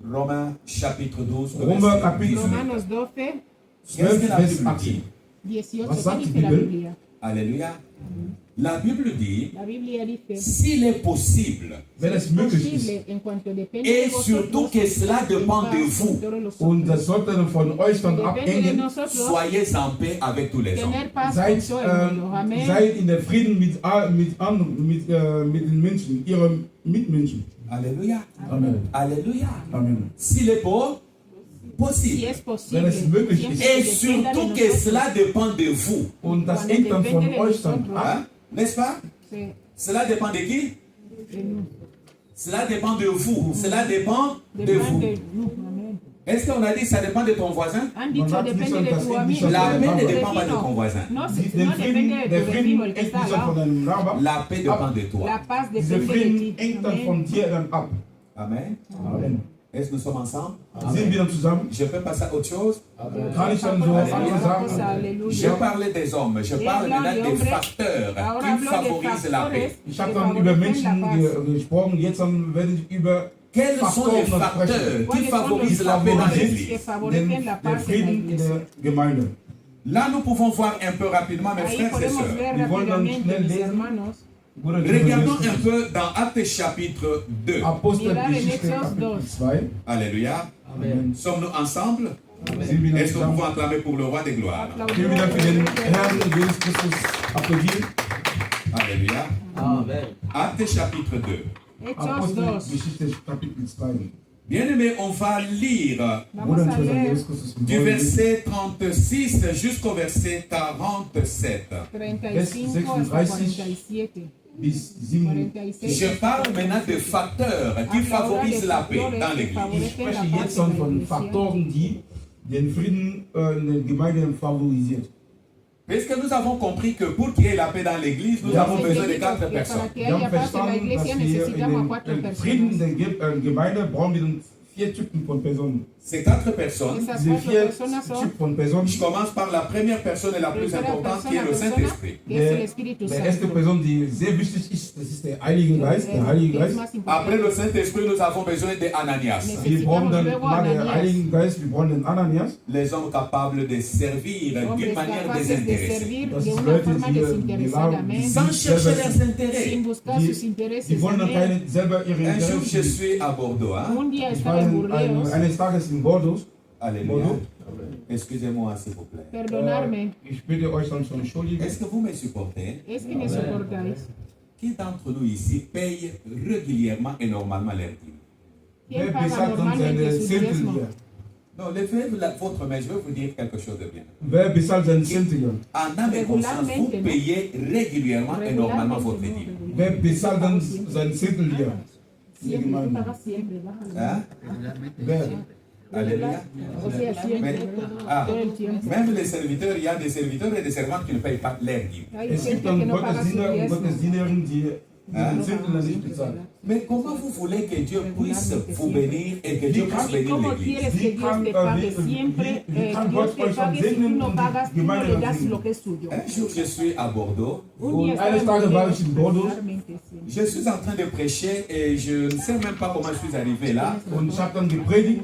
Romains chapitre 12, le Romains verset chapitre 18. Romanos 12, Qu'est-ce que la 12, Bible Vers dit? 18. Was sagt ¿Qué die dice la Bibel? Biblia? Alléluia. La Bible dit, La Biblia dice, s'il est possible, Wenn es möglich ist, posible en cuanto depende et de surtout vosotros, que cela dépend de vous, und das sollte dann von euch dann depende de abhängen, nosotros, soyez en paix avec tous les hommes. tener paz con seid, todo el mundo. Amén. seid in der Frieden mit den Menschen, ihren Mitmenschen. Alléluia. Amen. Alléluia. Amen. S'il est Si possible, es posible, Wenn es möglich siempre ist. et que dependa de surtout que nosotros. cela dépend de vous, Und das Cuando hängt dann von depende de euch dann nosotros. ab. hein? N'est-ce pas? Sí, Cela dépend de qui? de nous. Cela dépend de vous. Cela dépend de Depende vous. de nous. Amén. Est-ce qu'on a dit que ça dépend de ton voisin? Han dicho Man hat depende dicho de das tu hängt amigo. nicht La von paix deinem ne Nachbarn. dépend pas de ton voisin. No, Die- no depende de Der tu vecino, Frieden el que hängt está nicht al von lado. deinem Nachbarn. La paix dépend de toi. La paz Dieser depende de Frieden ti. hängt dann Amén. von dir dann ab. Amen. Amen. Est-ce que nous sommes ensemble? Sind wir dann zusammen? Je peux passer à autre chose? Kann ich dann so Alléluia. andere Sachen? Je Aleluya. parlais des hommes. Je parle maintenant des facteurs Ahora qui hablo de favorisent la paix. factores Ich habe que dann über favorecen la Menschen paz. gesprochen, jetzt dann werde ich über Quels sont les Faktoren facteurs sprechen. qui ¿Cuáles son los favorisent la paix dans factores que l'église? favorecen la Der paz en la Frieden in iglesia? der Gemeinde. Là, nous pouvons voir un peu rapidement, mes Ahí frères et podemos sœurs. ver Wir wollen dann rápidamente, schnell mis lesen. hermanos, Bruder, Regardons un peu dans Actes chapitre 2. Apostelgeschichte Mirar en Kapitel Exodus 2. Alléluia. Amen. Sommes-nous ensemble? Sind wir dann Est-ce que nous zusammen? pouvons acclamer pour le roi des gloires? Können wir dann für den Herrn Jesus Christus applaudieren? Alléluia. Amen. Actes chapitre 2. Hechos 2. Apostelgeschichte Kapitel 2. Bien-aimés, on va lire Vamos Bruder, a und Schwester, leer Jesus Christus, wir du wollen lesen. verset 36 jusqu'au verset 47. 35 hasta 47. Bis 7. 46. Je parle maintenant de facteurs qui favorisent la paix dans Ich l'église. spreche jetzt dann von Faktoren, die den Frieden in der Gemeinde favorisieren. Puisque nous avons compris que pour qu'il y ait la paix dans l'église, nous avons besoin de 4 personnes. Que Wir haben haya paz en la verstanden, dass iglesia wir necesitamos a in 4 den Frieden in personas. der Gemeinde brauchen wir dann 4 Typen von Personen. Ces 4 personnes, Esas Diese 4 4 personas son Typen von Personen. je commence par la première personne et la plus primera importante qui est persona, le Saint-Esprit. que es el Espíritu Der erste Santo. Person, die sehr wichtig ist, das ist der Heilige Geist. Der Heilige Que es Geist. más Après importante. le Saint-Esprit, nous avons besoin de Ananias. Wir brauchen dann luego nach dem Ananias. Heiligen Geist, wir brauchen den Ananias. Les hommes capables de servir d'une Hombres manière capaces de désintéressée. servir Das de ist una Leute, forma die desinteresadamente, Sans chercher leurs sin intérêts. buscar sus Die intereses. wollen dann Amén. keine selber ihre Un jour, je Interessen. suis à Bordeaux. Hein? Un día Ich estaba war en in Burdeos, eines Tages in Bordeaux. Alléluia. Bordeaux. Excusez-moi, s'il vous plaît. perdonarme, Ich bitte euch dann zu entschuldigen. Est-ce que vous me supportez? es que me soportáis. Qui d'entre nous ici paye régulièrement et normalement leur dîme? ¿Quién Wer paga bezahlt dann normalmente seine sus Zehntel diezmos? hier? Non, levez votre main, je vais vous dire quelque chose de bien. Wer bezahlt seine Zehntel hier? En âme et conscience, vous payez régulièrement et normalement votre dîme. Wer bezahlt dann sein Zehntel hier? In der Siempre, tú Gemeinde. pagas siempre, bájalo. Hein? Wer? Alléluia. O sea, siempre, Mais, ah, todo el tiempo. même les serviteurs, il y a des serviteurs et des servantes qui ne payent pas leur dîme. Hay Es gibt gente que dann no paga su Gottesdiener und diezmo. Gottesdienerinnen, die den Zehntel dann nicht bezahlen. Mais comment vous voulez que Dieu puisse vous bénir et que Dieu puisse ¿Y bénir cómo l'église? quieres que Dios te pague siempre? Dios te pague si tú no pagas, tú no le das lo que es suyo. Un jour, je suis à Bordeaux. Un día Und eines estaba en Tages war Burdeos, ich in Bordeaux regularmente siempre. Je suis en train de prêcher et je ne sais même pas comment je suis arrivé là. und ich habe dann gepredigt.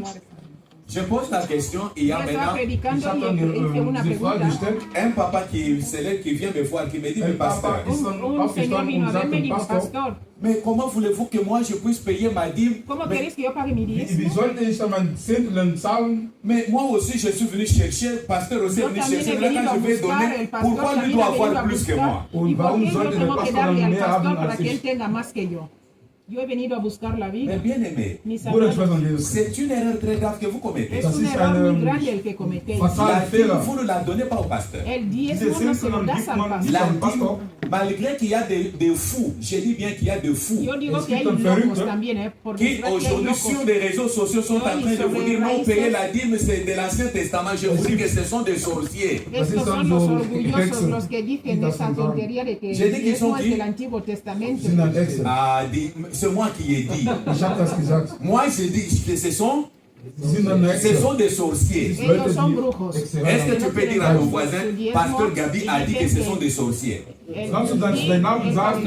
Je pose la question, il y a maintenant Ich habe dann diese Frage gestellt. un papa qui s'élève, qui vient me voir, qui me dit, mais pasteur, Papa ist dann aufgestanden und sagte, Pastor, mais comment voulez-vous que moi je puisse payer ma dîme? wie sollte ich dann mein Zehntel zahlen? Mais moi aussi je suis venu chercher, pasteur aussi est venu chercher, mais là quand je vais donner, pourquoi lui doit avoir plus que moi? Und warum sollte der Pastor dann mehr haben als ich? Yo he venido a buscar la vida. Mais bien aimé, Mis Bruder, amados, ich weiß noch Jesus. c'est une erreur très grave que vous commettez. es Das un ist error eine muy grande el que cometéis. fatal- La dîme, Fehler. vous ne la donnez pas au pasteur. El Diese diezmo no se Zehntel lo das gibt al man nicht pastor. La am dîme, Pastor. malgré qu'il y a des fous, je dis bien qu'il y a des fous, Yo digo Es que hay gibt dann locos Verrückte, también, por qui desgracia hay aujourd'hui sur locos. les réseaux sociaux sont en train de vous dire non, Raíces. payer la dîme, c'est de l'Ancien Testament. Je vous dis que ce sont des sorciers. Estos ist dann son los so orgullosos, Hexen, los que die dicen das esa dann sagen. tontería de que J'ai dit qu'ils sont es qui? del Antiguo Testamento. Sie sind ein Hexen. Ah, c'est moi qui ai dit. Ich habe das gesagt. Moi, je dis que ce sont Sie sind ein Ce Hexen. sont des sorciers. Ellos son brujos. Est-ce que tu peux dire à nos voisins, Pasteur Gabi a dit que ce sont des sorciers? Kannst du deinen Namen sagen,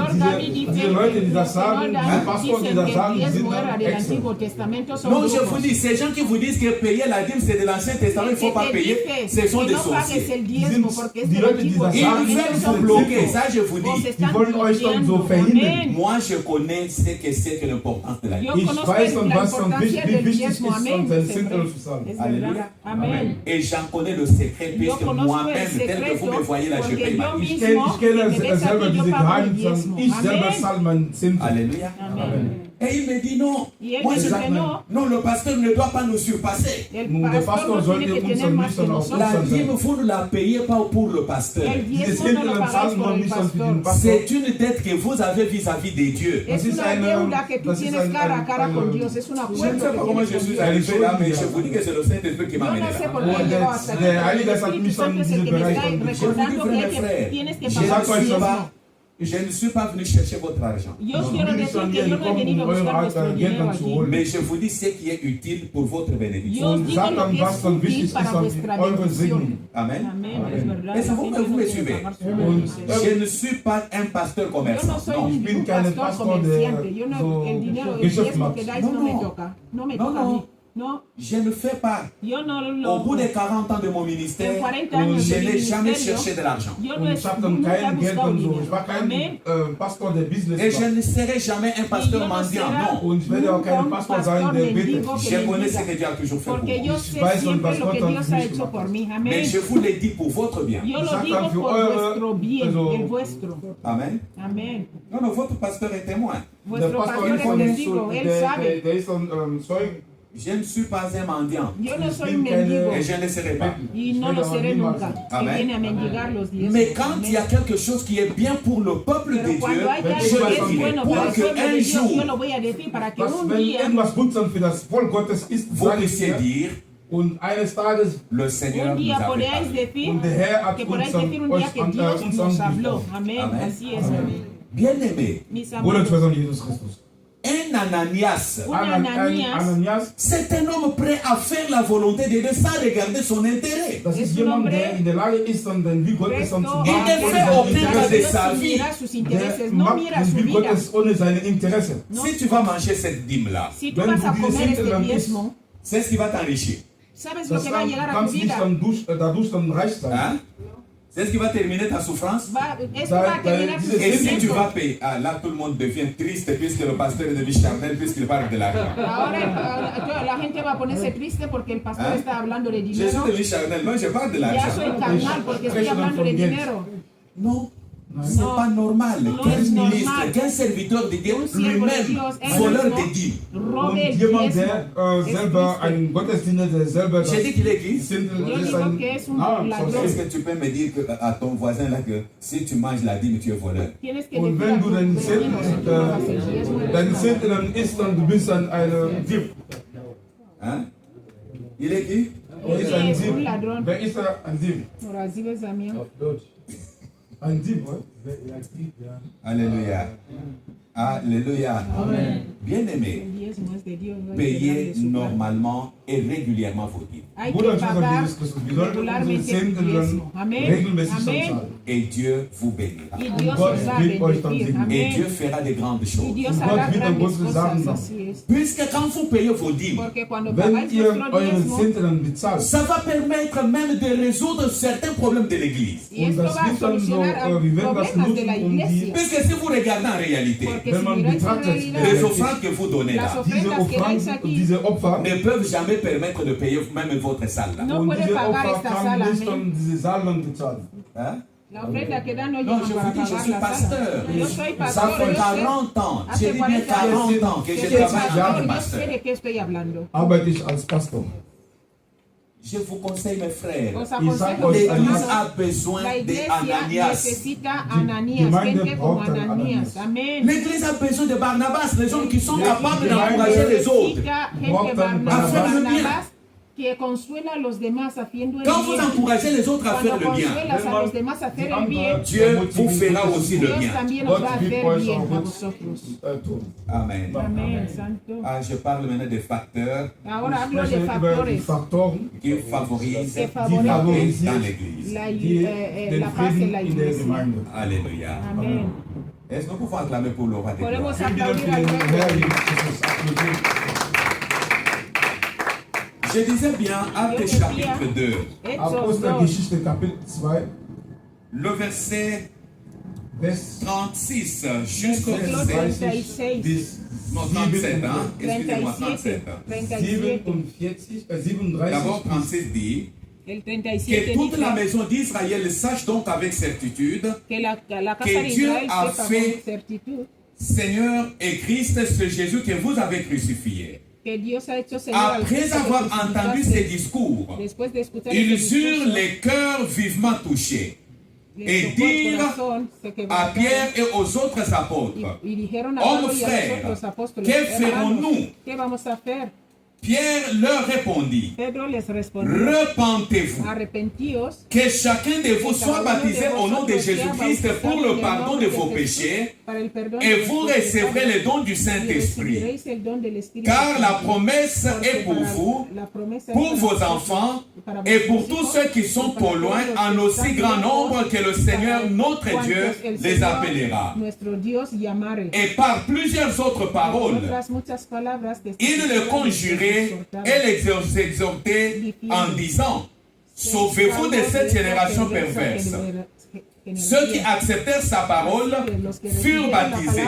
diese Leute, die das sagen, die Pastor, die das sagen, die sind ein Hexen. Non, je vous dis, ces gens qui vous disent que payer la dîme c'est de l'Ancien Testament, il ne faut pas payer, ce sont des sorciers. Ils veulent vous bloquer, ça je vous dis. Die wollen euch dann so verhindern. Moi je connais ce que c'est que l'importance de la dîme. Ich weiß dann, was dann wie wichtig ist, dann sein Zehntel zu zahlen. Alléluia. Amen. Et j'en connais le secret, puisque moi-même, tel que vous me voyez là, je paye ma dîme. Ich kenne selber diese Geheimnisse. Ich selber zahle mein Zehntel. Alléluia. Amen. Et il me dit non. Y él Moi, me je dice dis, no. non, le pasteur ne doit pas nous surpasser. El Nun, der Pastor pastor no sollte tiene que uns tener dann más nicht que dann auf La nosotros. dîme, vous ne la payez pas pour le pasteur. El Diese diezmo no lo Zehntel pagáis zahlen por wir el nicht dann für den pastor. Pastor. C'est une dette que vous avez vis-à-vis de Dieu. Es ist una eine- deuda que tú das ist tienes cara a cara eine- con Dios. Es un Je ne acuerdo sais pas que comment tienes je con suis Dios. arrivé là, mais je vous dis que c'est le Saint-Esprit qui m'a Yo amené no sé là. por qué he llegado hasta aquí. Der Heilige El Geist hat mich Espíritu dann Santo es el in que diesen me Bereich está dann geführt. recordando que, Frères, frères, tienes que je pagar sag tu euch diezmo. dann, Je ne suis pas venu chercher votre argent. Yo No, quiero du bist decir dann que hier yo no he gekommen, venido a um buscar eure vuestro Geld dinero dann zu aquí. holen. Mais je vous dis ce qui est utile pour votre bénédiction. Yo Und digo sagt lo dann, que was es dann útil wichtig ist, para dann vuestra eure bendición. Segen. Amen. Amén, es verdad. Est-ce que La vous gente me tiene que suivez? pagar su Und bendición. Je ne suis pas un pasteur Yo commerçant. no soy Non. Ich bin un kein pastor Pastor, comerciante. der Yo no, so el dinero, el Geschäft diezmo macht. que dais No, no me no. toca. No me No, toca a no. mí. No, Je ne fais pas. yo no Au bout lo... de 40 ans de mon ministère, En 40 años je de n'ai jamais ministerio, cherché de l'argent. yo no Und he ich habe dann nunca he kein Geld buscado und so. Ich dinero. war kein Amén. Pastor, der Business Et je macht. ne serai jamais un pasteur Y yo no mendiant. será Non. Und ich werde auch kein nunca un Pastor sein, der betet. mendigo que Je connais ce bendiga. que Dieu a toujours fait pour Porque yo moi. sé weiß, siempre was lo Gott que hat Dios für ha mich hecho gemacht. por mí. Mais Amén. je vous le dis pour votre bien. Yo lo sag digo dann für por eure- vuestro bien, also- el vuestro. Amen. Amén. Non, non, votre pasteur est témoin. Der Vuestro Pastor pastor ist es dann testigo, él sabe. der ist dann Zeuge. Je ne suis pas un mendiant. Yo no Ich soy bin un mendigo Et je ne le serai pas. y no lo seré nunca. Que Amén. viene a mendigar los diezmos. Mais quand il y a Amén. quelque chose qui est bien pour le peuple de Pero Dieu, cuando hay je algo le que es dirai. bueno Pour para el que pueblo de un Dios, yo jour, lo voy a decir para que Was, un wenn día irgendwas gut dann für das Volk Gottes ist, vous sage ich puissiez dir. dire, Und eines Tages, le Seigneur un nous día a podéis préparé. decir und der Herr hat que uns podéis dann decir un día que Dios uns nos habló. angerufen. Amén. Amén. Así es. Bien-aimé, Mis Bruder, amados, ich weiß an Jesus Christus. un Ananias, un Ananías Ananias, c'est un homme prêt à faire la volonté de Dieu sans regarder son intérêt. das ist ist jemand, un der hombre in der Lage ist, dann den Will Gottes dann zu presto machen, Il a est ohne fait sein obtenir a de Interesse. sa Dios vie. sin mirar sus Der intereses, no macht mira den su Will vida. Gottes ohne seine Interesse. Si tu vas manger cette dîme-là, Si tú Wenn vas du a diese comer este Zehntel dann diezmo, c'est ce qui va t'enrichir. ¿sabes lo Das que va a llegar a tu kannst nicht vida? dann dadurch dann reich sein. Hein? C'est ce qui va terminer ta souffrance. Esto va a terminar tu Et si tu sufrimiento. vas payer, ah, là tout le monde devient triste puisque le pasteur est devenu charnel, puisqu'il parle de l'argent. Ahora la gente va a ponerse triste porque el pastor ¿Ah? está hablando de Je suis dinero. devenu charnel, non, je parle de Ya l'argent. soy carnal porque estoy hablando de dinero. Non, c'est Non. pas normal Non, qu'un c'est ministre, normal. qu'un serviteur de Dieu, Un siervo de lui-même, Dios, él voleur mismo, de dîmes. robe Und el jemand, diezmo. der Es selber triste. ein Gottesdiener, der selber J'ai dit qu'il est qui? Zehntel Yo ist digo ein... que es un Ah, ladrón. Est-ce que tu peux me dire à ton voisin là que si tu manges la dîme, tu es voleur? Tienes que Und decir a wenn tu du deinen vecino, si tú robas el diezmo, eres deinen un Zehntel ladrón. dann isst, dann du bist dann ein Dieb. Hein? Il est qui? Er ist ein Es un Dieb. ladrón. Wer ist ein Dieb? Ahora sí ves a mí. Ein Dieb, oder? Alléluia. Alléluia. Bien-aimés, payez normalement et régulièrement vos dîmes. Hay que Bruder und Schwester pagar Jesus Christus, wir sollten unsere regularmente el Zehnten diezmo. Amén. regelmäßig Amén. zahlen. Et Dieu vous bénira. Y Dios Gott os va a wird euch dann bendecir. segnen. Et Dieu Amén. fera de grandes Y choses. Dios Und hará Gott wird dann grandes große Sachen cosas, machen. así es. Puisque quand vous payez vos dîmes, Porque cuando Wenn pagáis ihr vuestro eure diezmo, Zehnten dann bezahlt, ça va permettre même de résoudre certains problèmes de l'Église. y und esto das va a wird dann so, solucionar wir werden das problemas de la nutzen, um die, iglesia. Puisque si vous regardez en réalité, Porque wenn si man miráis en betrachtet, realidad, les offrandes que vous donnez las là diese ofrendas que dais Opfer, aquí diese Opfer, ne peuvent jamais permettre de payer même votre salle là. no und puede diese pagar Opfer esta kann sala. nicht Amén. dann diese Saal dann bezahlen. Hein? La ofrenda que dan no No, llegan je para vous dis, je pagar suis la sala. pasteur. Yo soy Ça pastor, fait yo sé 40 ans, hace j'ai dit bien 40 años 40 ans que que je soy travaille pastor, comme yo pasteur. sé de qué estoy hablando. Arbeite ich als Pastor. Je vous conseille, mes frères, Os aconsejo, Isaac, mis l'Église hermanos, a besoin la de iglesia Ananias. necesita Ananías, Gemeinde gente como braucht einen Ananías. Ananias. Amén. L'Église a besoin de Barnabas, les hommes qui sont La capables Gemeinde d'encourager les autres. Necesita gente Braucht dann Barnabas, Barnabas. que consuela a los demás haciendo el Quand vous bien. encouragez les autres à faire Cuando le bien, consuelas a los demás a hacer el bien, Dieu vous fera aussi le Dios bien. también os va a Gott wird hacer euch bien auch a gut vosotros. tun. Amen. Amén, santo. Ah, je parle maintenant des facteurs Ahora Ich hablo de spreche über die factores Faktoren, qui favorisent que la paix favorecen dans l'Église. die la den paz en Frieden la in der iglesia. Gemeinde. Alléluia. Amén. Est-ce que nous pouvons acclamer pour le roi des Podemos gloires? Wir wieder aplaudir für al den Rey. Herr Jesus Christus applaudieren. Je disais bien, Actes chapitre 2, Hechos 2, Apostelgeschichte Kapitel 2, le verset Vers 36 jusqu'au versículo verset 36, bis non, 37, hein? Excusez-moi, 37, 37. 37. D'abord, 37 36 dit el que 37 toute la dice maison d'Israël sache donc avec certitude, que la casa que de Dieu Israel a sepa fait- con certitud Seigneur et Christ, ce Jésus que vous avez crucifié. que Dios ha hecho Señor al Après Cristo que avoir entendu ces crucificaste. discours, Después de escuchar ils este eurent discurso, les cœurs vivement touchés les et tocó el dirent corazón, se à quebrantaron Pierre et aux autres apôtres, y dijeron a Hommes Pablo y a frères, los otros apóstoles, ¿qué hermanos, ferons-nous? ¿qué vamos a hacer? Pierre leur répondit, Pedro les respondió, repentez-vous, arrepentíos, que chacun de vous soit baptisé au nom de Jésus-Christ pour le pardon de vos péchés, para el perdón et de vous vuestros recevrez pecados, le don du y Saint-Esprit. recibiréis el don del Espíritu Car la Santo. promesse Porque est pour para vous, la promesa es pour para vos vosotros, enfants para et pour vuestros tous hijos, ceux qui sont y para au loin, todos en los que aussi están grand lejos, nombre que le Seigneur, para notre cuantos Dieu, el les Señor, appellera. nuestro Dios llamare. Et par plusieurs autres paroles, Otras muchas palabras que il le conjurait et l'exhortait en disant, sauvez-vous de cette génération perverse. Ceux qui acceptèrent sa parole furent baptisés.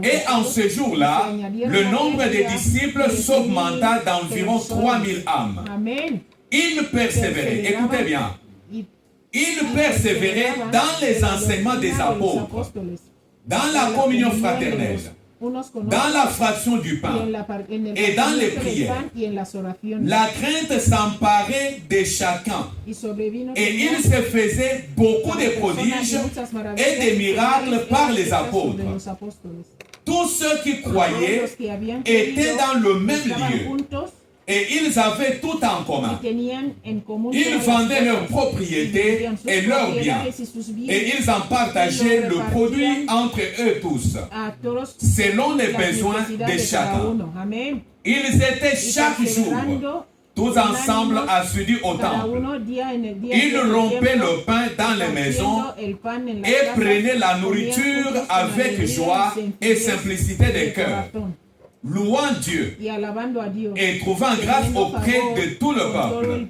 Et en ce jour-là, le nombre des disciples s'augmenta d'environ 3000 âmes. Amén. Ils persévéraient, écoutez bien, ils persévéraient dans les enseignements des apôtres, dans la communion fraternelle, dans la fraction du pain et dans les prières. La crainte s'emparait de chacun et il se faisait beaucoup de prodiges et de miracles par les apôtres. Tous ceux qui croyaient étaient dans le même lieu et ils avaient tout en commun. Ils vendaient leurs propriétés et leurs biens et ils en partageaient le produit entre eux tous, selon les besoins de chacun. Ils étaient chaque jour tous ensemble assidus au temple. Ils rompaient le pain dans les maisons et prenaient la nourriture avec joie et simplicité de cœur, louant Dieu et trouvant grâce auprès de tout le peuple.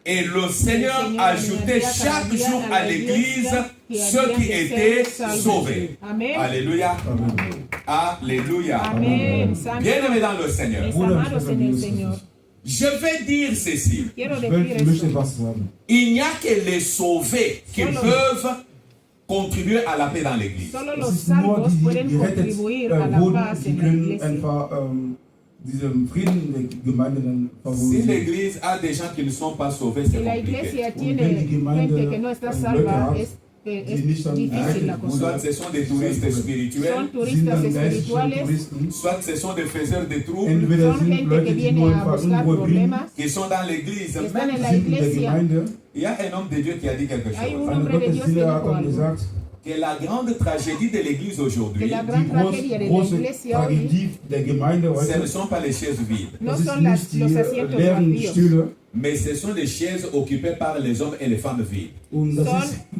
Et le Seigneur ajoutait chaque jour à l'église ceux qui étaient sauvés. Alléluia. Alléluia. Bien-aimés dans le Seigneur, je vais dire ceci. Ich möchte was sagen. Il n'y a que les sauvés qui peuvent contribuer à la paix dans l'église. Solo Es los ist nur salvos die, pueden die gerettet contribuir a la wurden, paz die en la können iglesia. einfach diesen Frieden in der Gemeinde dann Si favorisieren. l'église a des gens qui ne sont pas sauvés, Si c'est la compliqué. iglesia Und tiene wenn die Gemeinde gente que no está Leute salva, hat, es die nicht dann difícil la geeignet cosa. Soit ce sont des touristes Son spirituels, sind turistas dann geistliche espirituales, Touristen. soit ce sont des faiseurs de troubles Entweder son sind gente Leute, que die viene nur a einfach buscar Unruhe bringen, problemas, qui sont dans l'église. que están en la sind in der iglesia. Gemeinde. Il y a un homme de Dieu qui a dit quelque Hay chose. un Ein hombre de Gottes Dios que Diener dijo hat dann algo. gesagt, que la grande tragédie de l'église que aujourd'hui, la gran tragedia de la große iglesia hoy Tragödie der Gemeinde ce ne heute, sont pas les chaises vides, no das ist son nicht die los asientos leeren vacíos, Stühle mais ce sont les chaises occupées par les hommes et les femmes vides. und das son,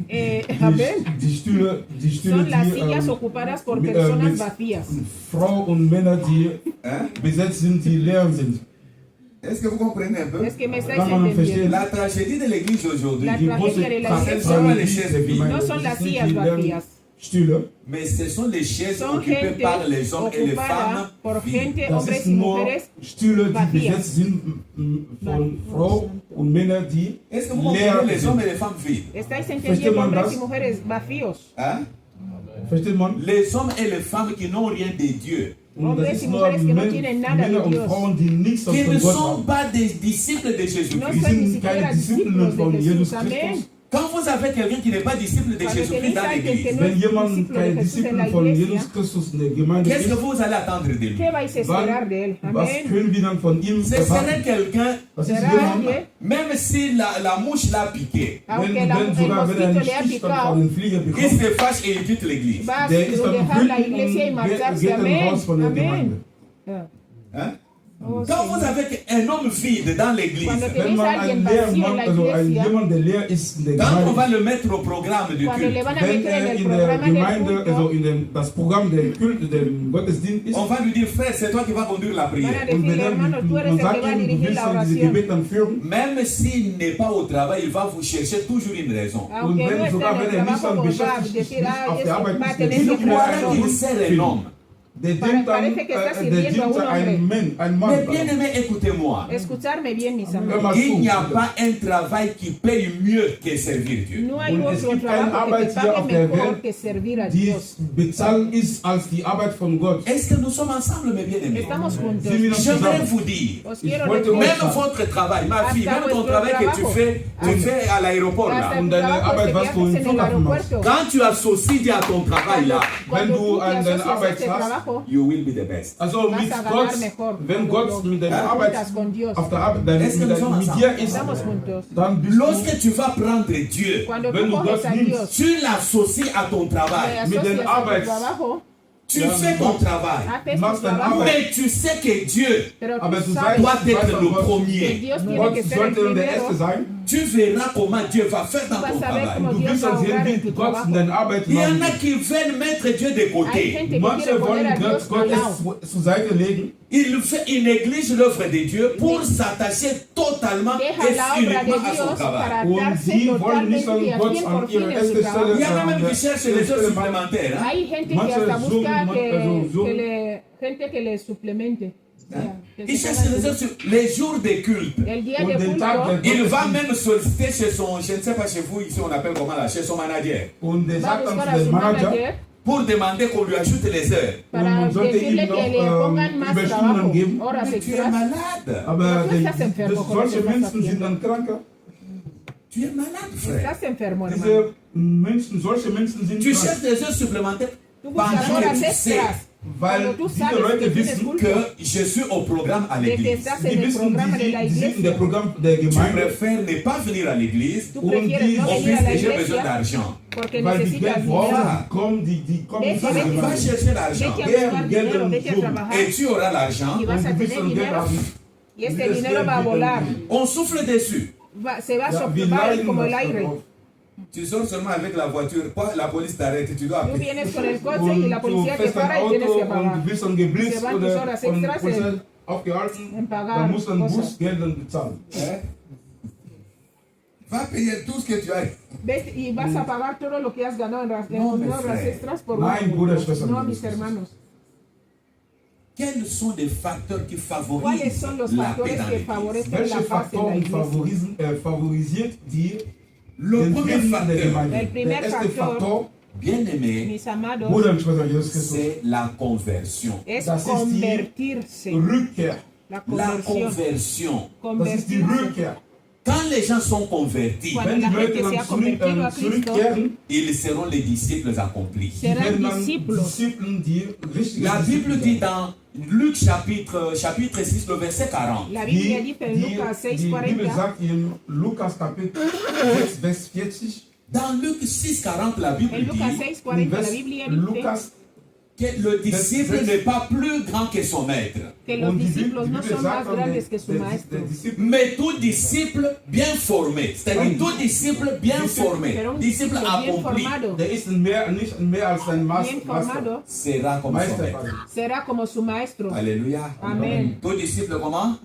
ist amén, die Stühle, son las sillas die ocupadas por mit, personas mit vacías. Frauen und Männer, die Hein? besetzt sind, die leer sind. Est-ce que vous comprenez un peu? Es que me estáis Kann man entendiendo. La tragédie de l'église aujourd'hui, La Die tragedia de la große iglesia Tragödie der Gemeinde, no son das las ist nicht sillas die leeren vacías, Stühle. mais ce sont les chaises son occupées gente par les hommes et les ocupada femmes por vides. gente, Das hombres ist y nur mujeres. Stühle, die vacías. besetzt sind von Frauen und Männern, die Est-ce que vous leer comprenez les hommes sind. et les femmes vides? Estáis Versteht entendiendo man hombres das? y mujeres vacíos, Hein? Versteht man? Les hommes et les femmes qui n'ont rien de Dieu, Und Hombres das ist y nur mujeres que no tienen nada de Männer und Dios. Frauen, die nichts qui von ne Gott sont haben. pas des disciples de no Jésus-Christ. Wir son ni sind siquiera keine Disciplen discípulos von de Jesus Jesús. Amén. Christus. Quand vous avez quelqu'un qui n'est pas disciple de Cuando Jésus-Christ tenéis dans a alguien que l'église, no Wenn es jemand discípulo kein de Jesús en Disziplin la von iglesia, Jesus Christus in der Gemeinde qu'est-ce que ist, vous allez attendre de lui? ¿qué vais a esperar de él? was Amén. können wir dann von ihm Ce serait erwarten? quelqu'un, Das ist Será jemand, alguien, même si la mouche l'a piqué, aunque wenn el sogar wenn er mosquito einen le ha Stich dann picado, von den Flieger il bekommt, se fâche et il quitte l'église. va a der ist dann dejar la wütend iglesia y und marcharse. geht dann Amén. raus von der Amén. Gemeinde. Ah. Hein? Oh, Quand Señor. vous avez un homme vide dans l'église, Cuando Wenn tenéis man a alguien einen leeren vacío en Mann, la also iglesia, jemand, der leer ist in der quand on va Gemeinde, le mettre au programme du cuando le culte, van a wenn meter en el in der programa del Gemeinde, also culto, in das Programm der Kult, dem Gottesdienst ist, on va lui dire, frère, c'est toi qui vas conduire la van a prière. und decirle, wenn hermano, tú eres man el que sagt va a ihm, du dirigir willst la dann diese oración. Gebet dann führen, Même s'il n'est pas au travail, il va vous chercher toujours une raison. Aunque wenn no sogar está en wenn el nicht trabajo, dann pues va a beschäftigt ist, decir, nicht auf es- der Arbeit va a ist, der tener Il que Dienst croirait trabajar. qu'il sert un homme. der denkt dann, Parece que está der sirviendo a dient un ein Mann. Mais bien aimé, écoutez-moi. Escucharme bien, mis Hör amigos. mal Il n'y a zu. pas un travail qui paye mieux que servir Dieu. No hay Und es otro gibt eine trabajo que Arbeit te hier auf pague der mejor Welt, que servir a die Dios. bezahlt ist als die Arbeit von Gott. Est-ce que nous sommes ensemble, mes bien-aimés? Estamos juntos. Sind wir noch J'aimerais zusammen? vous dire, Os Ich quiero wollte decir, même Hasta votre travail, ma fille, hasta même ton vuestro travail que tu trabajo. fais à l'aéroport là. hasta Und tu deine trabajo Arbeit, que was du haces im en el Flughafen machst. aeropuerto. Quand tu associes à ton travail là, Cuando du tú te an deine asocias a Arbeit este hast, trabajo, you will be the best. Also Vas mit a ganar Gott, mejor. wenn Gott mit deiner Ja? Arbeit juntas con Dios. auf der Arbeit, Est-ce que nous sommes mit ensemble? dir ist, Estamos juntos. dann bist du, Lorsque tu vas prendre Dieu, Cuando Wenn tú du coges Gott a nimmst, Dios, tu l'associes à ton te travail. mit den asocias a tu Arbeits- trabajo, Tu Ja, fais ton travail. haces machst tu deine trabajo, Arbeit. Mais tu sais que Dieu pero aber tú du sabes doit weißt, être le que premier. Dios tiene Gott que ser el sollte der primero. Erste sein. Tu verras comment Dieu va faire dans Vas ton a ver travail. cómo Du Dios wirst va a dann obrar en sehen, tu wie Gott in trabajo. deine Arbeit Il y en a macht. qui veulent mettre Dieu de Hay côté. gente que Manche quiere poner wollen a Dios Gott al lado. zur Seite legen. Il néglige l'œuvre de Dieu pour s'attacher totalement Deja et la obra de uniquement à son Dios travail. para Und darse sie wollen nicht totalmente y an a Gott 100% an ihre en su erste trabajo. Il y Stelle. en a même qui cherchent les heures supplémentaires. Hein? Hay gente que Manche hasta suchen, busca suchen. gente que le suplemente. O sea, que Il se cherche ponga les heures les jours de culte. el día Und de den Tag culto, der Il va même solliciter chez son, je ne sais pas chez vous, ici on appelle comment là, chez son manager, Und der va a sagt dann buscar zu a dem su Manager, manager pour demander qu'on lui ajoute les heures. para man sollte decirle ihm noch, que le pongan más Überstunden trabajo, geben. horas Mais tu es extras. malade. aber Du estás enfermo con solche lo que estás Menschen sind haciendo. dann kranker. Tu es malade, frère. Estás enfermo, hermano. Diese Menschen, solche Menschen sind Tu krank. cherches des heures supplémentaires Tú parce buscas que horas tu sais extras. Weil Cuando tú diese sabes que Leute tienes wissen, culto, que je suis au programme à de que l'église. estás die en el wissen, programa de la die sind in der iglesia, Programm der Tu Gemeinde. préfères ne pas venir à l'église tú Und prefieres die no au venir plus a la que j'ai besoin iglesia d'argent. porque Weil die necesitas Geld dinero. brauchen, kommen die kommen Vete, zur vete, Va Gemeinde. chercher l'argent Vete a Gern, buscar gern dinero, vete a tun. trabajar et tu auras l'argent. y vas Und a du wirst tener dann Geld dinero haben. y este dinero va a volar, On souffle dessus. se va a Ja, wir soplar leiden como el das aire. darauf. Tu sors seulement avec la voiture, pas la police t'arrête, tu dois Tú appeler. vienes con el coche y Und la du policía te fährst ein para y tienes Auto que pagar. und du wirst dann Se geblitzt van tus oder horas von der extras Polizei aufgehalten. en pagar Dann musst du ein cosas. Bußgeld dann bezahlen. Hein? Va payer tout ce que tu as. Vete y vas a pagar todo lo que has ganado en No, mi horas friend. extras por Nein, Bruder, Schwester, no, no, mis no. hermanos. Quels sont les facteurs qui ¿Cuáles favorisent son los la paix factores dans que l'église? favorecen Welche la paz en la Faktoren iglesia? favorisiert die Le den premier Frieden der facteur, Gemeinde? El primer Der erste Faktor, Faktor, bien aimé, Mis amados, Bruder und Schwester Jesus Christus, c'est la conversion. es das ist die convertirse. Rückkehr. La La conversión. conversion. Das ist die Convertirse. Rückkehr. Quand les gens sont convertis, Cuando Wenn la die Leute gente se ha dann convertido a Cristo, zurückkehren, ils seront les disciples accomplis. die serán werden dann discípulos. Disciplen, die richtig La Bible dit dans Luc chapitre 6, le verset 40. La Biblia dice en Lucas die Bibel 6:40, sagt in Lukas Kapitel 6, Vers 40, Dans Luc 6,40, la Bible En Lucas dit 6:40 la Biblia dice Lucas, que le disciple n'est pas plus grand que son maître. que los discípulos no son más grandes que su maestro. Mais tout disciple bien formé, c'est-à-dire tout disciple bien formé, Pero un disciple discípulo bien accompli, formado, der ist nicht mehr als sein bien Master. formado, sera comme son Meister. maître. será como su maestro. Alléluia. Amen. Tout disciple comment?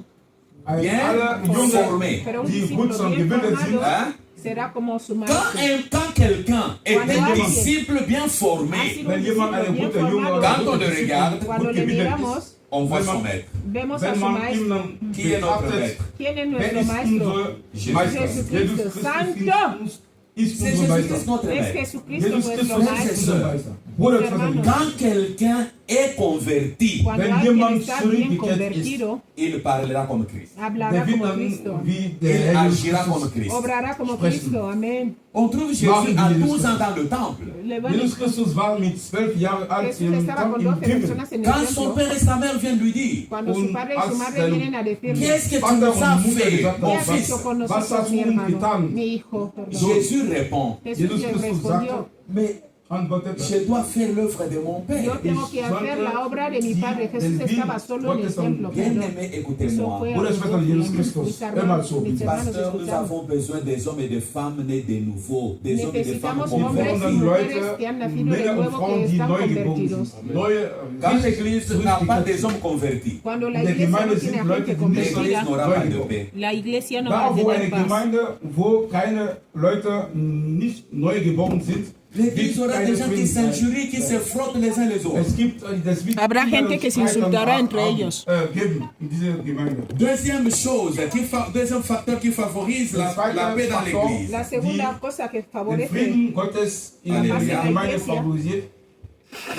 Alle Bien Jungen, formé. Pero un die discípulo gut und bien gebildet sind, formado Hein? será como su Quand, maestro. quand quelqu'un est Cuando un alguien disciple bien Ha formé, sido wenn un jemand discípulo eine bien gute Junge formado. oder Quand on le regarde, Cuando gut le gebildet miramos, ist, on voit wenn son man, maître. vemos a wenn su man ihn maestro. dann Qui est notre betrachtet, maître? ¿Quién es wer nuestro ist maestro? unser Jésus Meister? Christ. Jesus Christus Santo! ist C'est unser Meister. Jésus-Christ notre Es maître. Jesucristo Jesus nuestro Christus ist maestro. unser Meister. Bruder, Hermanos. Quand quelqu'un est converti, Cuando Wenn alguien jemand está zurückgekehrt bien convertido, il parlera comme Christ. hablará der wird como dann Cristo. wie Il der Herr Jesus agira comme Christus. Christ. Obrará como Sprechen. Cristo. Amén. On trouve Jésus Marie à Jesus 12 ans Christus. dans le temple. Jesus Christus war mit 12 Jahren alt Jesús im estaba con 12 Tempel. personas en el Quand son templo. père et sa mère viennent lui dire, Cuando su padre y su madre Und vienen a decirle, qu'est-ce que tu Vater nous as und Mutter fait, gesagt mon ¿qué haben, has fils? hecho con was nosotros, hast mi du uns hermano? getan? Mi hijo, perdón. Jésus répond, Jesús Jesus le Christus respondió, sagte, mais antwortete, je dois faire l'œuvre de mon yo père. tengo que hacer la obra de mi padre. Jesús estaba solo en el templo. Bien perdón. aimé, Eso écoutez-moi. fue a Bruder, los Schwester, 12 Jesus años. Christus, Mis immer hermanos, so. mis hermanos Pasteur, nous escuchamos. avons besoin des hommes et des femmes nés de nouveau, des hommes et des femmes Necesitamos Wir hombres y brauchen convertis. mujeres Leute, que han nacido de Männer und nuevo, que Frauen, die están neu geboren convertidos. sind. Neue, Quand l'Église n'a pas des hommes convertis, Cuando la In der iglesia no Gemeinde tiene sind a Leute, gente die nicht convertida, l'Église n'aura pas de paix. la iglesia no va Da, a wo eine tener paz. Gemeinde, wo keine Leute nicht neu geboren sind, L'Église gibt aura keine des gens qui Frieden. s'injurient, qui se frottent les uns les autres. Es gibt, das wird Habrá immer gente que se Streit insultará am entre Abend, ellos. Geben in dieser Gemeinde. Deuxième chose, deuxième facteur qui favorise la paix dans l'Église. La segunda cosa que Den favorece Frieden Gottes in Halleluja. der Gemeinde Iglesia. favorisiert.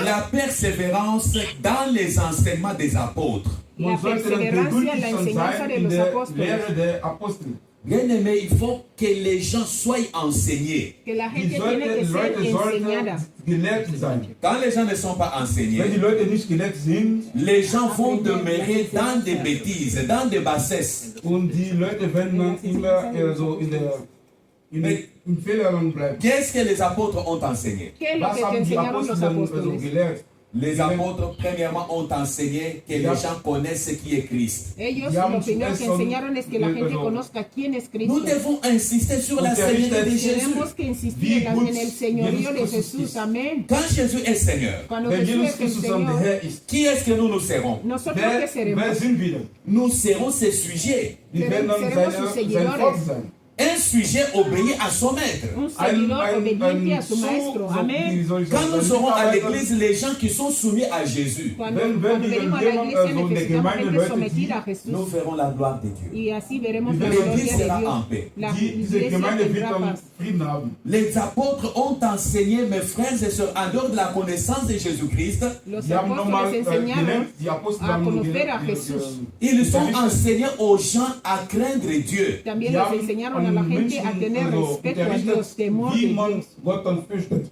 La persévérance dans les enseignements des apôtres. Man La sollte dann perseverancia en la geduldig schon enseñanza sein de in los der apóstoles. Lehre der Apostel. Bien aimé, il faut que les gens soient enseignés. que la Die gente tiene que ser Leute enseñada. sollten gelehrt sein. Quand les gens ne sont pas Wenn enseignés, die Leute nicht gelehrt sind les gens vont demeurer dans des bêtises, dans des bassesses. und die Leute werden dann immer so im Fehlerland bleiben. Qu'est-ce que les apôtres ont enseigné? ¿Qué es lo Was que te haben die enseñaron los Apostel so apóstoles? gelehrt? Les apôtres, premièrement, ont enseigné que les gens connaissent qui est Christ. Ellos Ya lo primero que son- enseñaron es que la gente bueno, conozca quién es Nous Cristo. devons insister sur la sérénité de Jésus. Tenemos que insistir en el señorío de Jesús. Amén. Quand Jésus est Seigneur, Cuando Wenn Jesús Jesus es el Christus dann der Señor, Herr ist, qui est-ce que nous nous serons? nosotros qué wer seremos? sind wir denn? Nous serons ses sujets. Wir werden dann Seremos sus sein seguidores. Volk sein. Un sujet obéit à son maître. Un seguidor obediente a su maestro. Amén. Quand nous serons à l'église, les gens qui sont soumis à Jésus, Cuando Wenn venimos a la jemand, iglesia also, necesitamos der gente Gemeinde sometida a nous Jesús. verrons la gloire de Dieu. Y así veremos la L'église gloria de sera en Dios. paix. La Diese iglesia Gemeinde wird tendrá dann paz. Frieden haben. Les apôtres ont enseigné, mes frères et sœurs, en dehors de la connaissance de Jésus-Christ, Los Die haben nochmal apóstoles enseñaron gelehrt, die Apostel a haben conocer a gelehrt, Jesús. ils ont enseigné aux gens à craindre Dieu. También die les haben enseñaron a la an gente a tener Menschen, respeto a Dios, temor de wie man Dios. Gott dann fürchtet.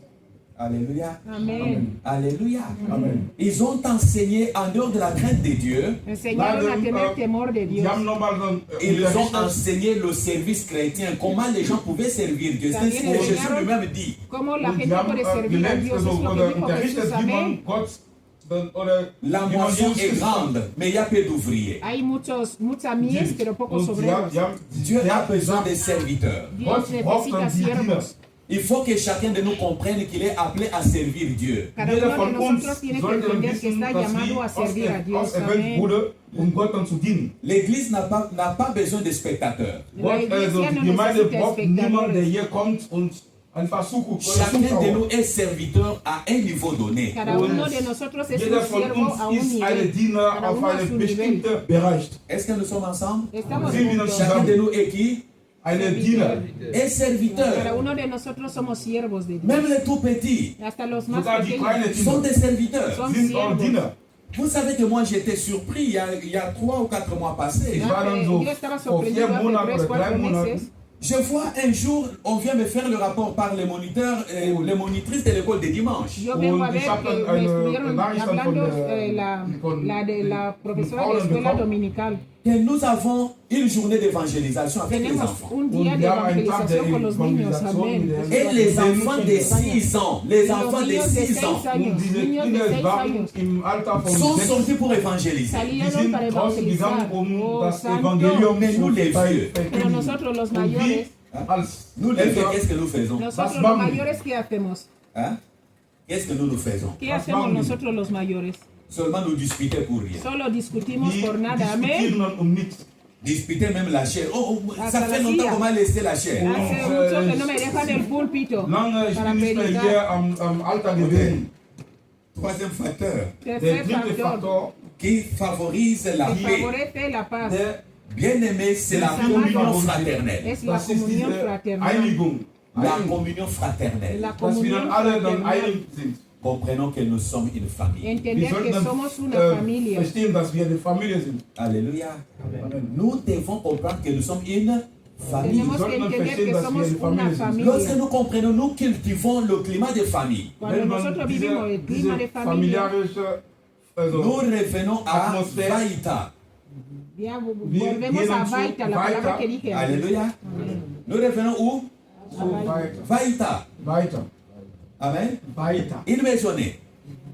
Alléluia. Amén. Alléluia. Amen. Ils ont enseigné en dehors de la crainte de Dieu. Enseñaron a tener temor de Die Dios. haben nochmal dann Ils ont unterrichtet, enseigné le service chrétien, comment les gens pouvaient servir Dieu. C'est ce que También Jésus enseñaron lui-même dit. Cómo la und die gente haben puede servir a gelehrt, Dios. Es also, lo que oder dijo unterrichtet, Jesús. wie man Amén. Gott dann, oder La wie man moisson Jesus est Christus grande, mais il y a peu d'ouvriers. Hay mucha mies, pero pocos Und obreros. Dieu a besoin des serviteurs. Dios Gott braucht necesita dann die Diener. siervos. Il faut que chacun de nous comprenne qu'il est appelé à servir Dieu. Cada Jeder uno de von uns nosotros tiene que sollte dann entender que wissen, está dass llamado a wir servir a Dios. auserwählt Amén. wurde, Gott dann zu dienen. L'église n'a pas besoin de spectateurs. La Gott, also iglesia die no Gemeinde necesita braucht niemanden, der espectadores. hier kommt und einfach zuguckt. oder Chacun de Zuschauer. nous est serviteur à un niveau donné. Cada uno de nosotros es Jeder un von siervo a un uns ist ein nivel. Diener Cada auf uno a einem su nivel. bestimmten Bereich. Est-ce que nous sommes ensemble? Estamos Sí, juntos. Chacun de nous est qui? Eine Diener. Est Cada serviteur. uno de nosotros somos siervos de Dios. Même les tout petits Hasta los más Sogar die kleinen pequeños sont Diener des serviteurs. son sind auch siervos. Diener. Vous savez que moi j'étais surpris il y a 3 ou 4 mois passés. Ich war dann so Yo estaba vor 4 sorprendido hace Monaten 3, oder 3 4 Monaten. meses. Je vois un jour, on vient me faire le rapport par les moniteurs, les monitrices de l'école de dimanche. Yo vengo a Und ver ich habe que dann me eine estuvieron Nachricht dann von hablando der, la de la profesora de escuela dominical. que nous avons une journée d'évangélisation avec les Tenemos enfants. un día de evangelización con los niños, amén. Et les enfants de 6 ans, les Los enfants de niños de 6 ans 6 años, niños de 6 años im Alter von sont 6 sortis pour évangéliser. salieron para evangelizar. um das Santo. Evangelium Mais nous, zu les vieux, Pero nosotros los Und mayores, wir als Nous les vieux, Eltern, qu'est-ce que nous faisons? nosotros los mayores, ¿qué hacemos? Hein? Qu'est-ce que nous faisons? ¿Qué hacemos nosotros los mayores? Seulement nous discuter pour rien. Solo discutimos die por nada, amén. diskutieren nichts. Discuter même la chair. Oh, ça Hasta fait la longtemps silla. qu'on m'a laissé la chair. Hace mucho que no me dejan el púlpito Lange ich para bin nicht mehr predicar. hier am Alter gewesen. Troisième facteur Der Tercer dritte factor Faktor, qui favorise la que paix. favorece la paz der Bien-aimé, c'est la communion fraternelle. es la das ist comunión diese fraternal. Einigung. La communion fraternelle. La Dass wir comunión dann alle dann fraternal. einig sind. Comprenons que nous sommes une famille. Wir Entender que sollten somos una dann familia. verstehen, dass wir eine Familie sind. Alléluia. Amen. Nous devons comprendre que nous sommes une famille. Tenemos que sollten entender verstehen, que dass somos wir eine una Familie sind. Lorsque familia. nous comprenons, nous cultivons le climat de famille. Cuando Wenn man nosotros vivimos el clima de diese familia, familiarische, Nous revenons à Atmosphère. Vaïta. ya Wir volvemos gehen a zu Vaita, la palabra Vaita. que dije antes. Alléluia. Nous revenons où? so weiter. Vaïta. Weiter. Amen. Weiter. Une maisonnée.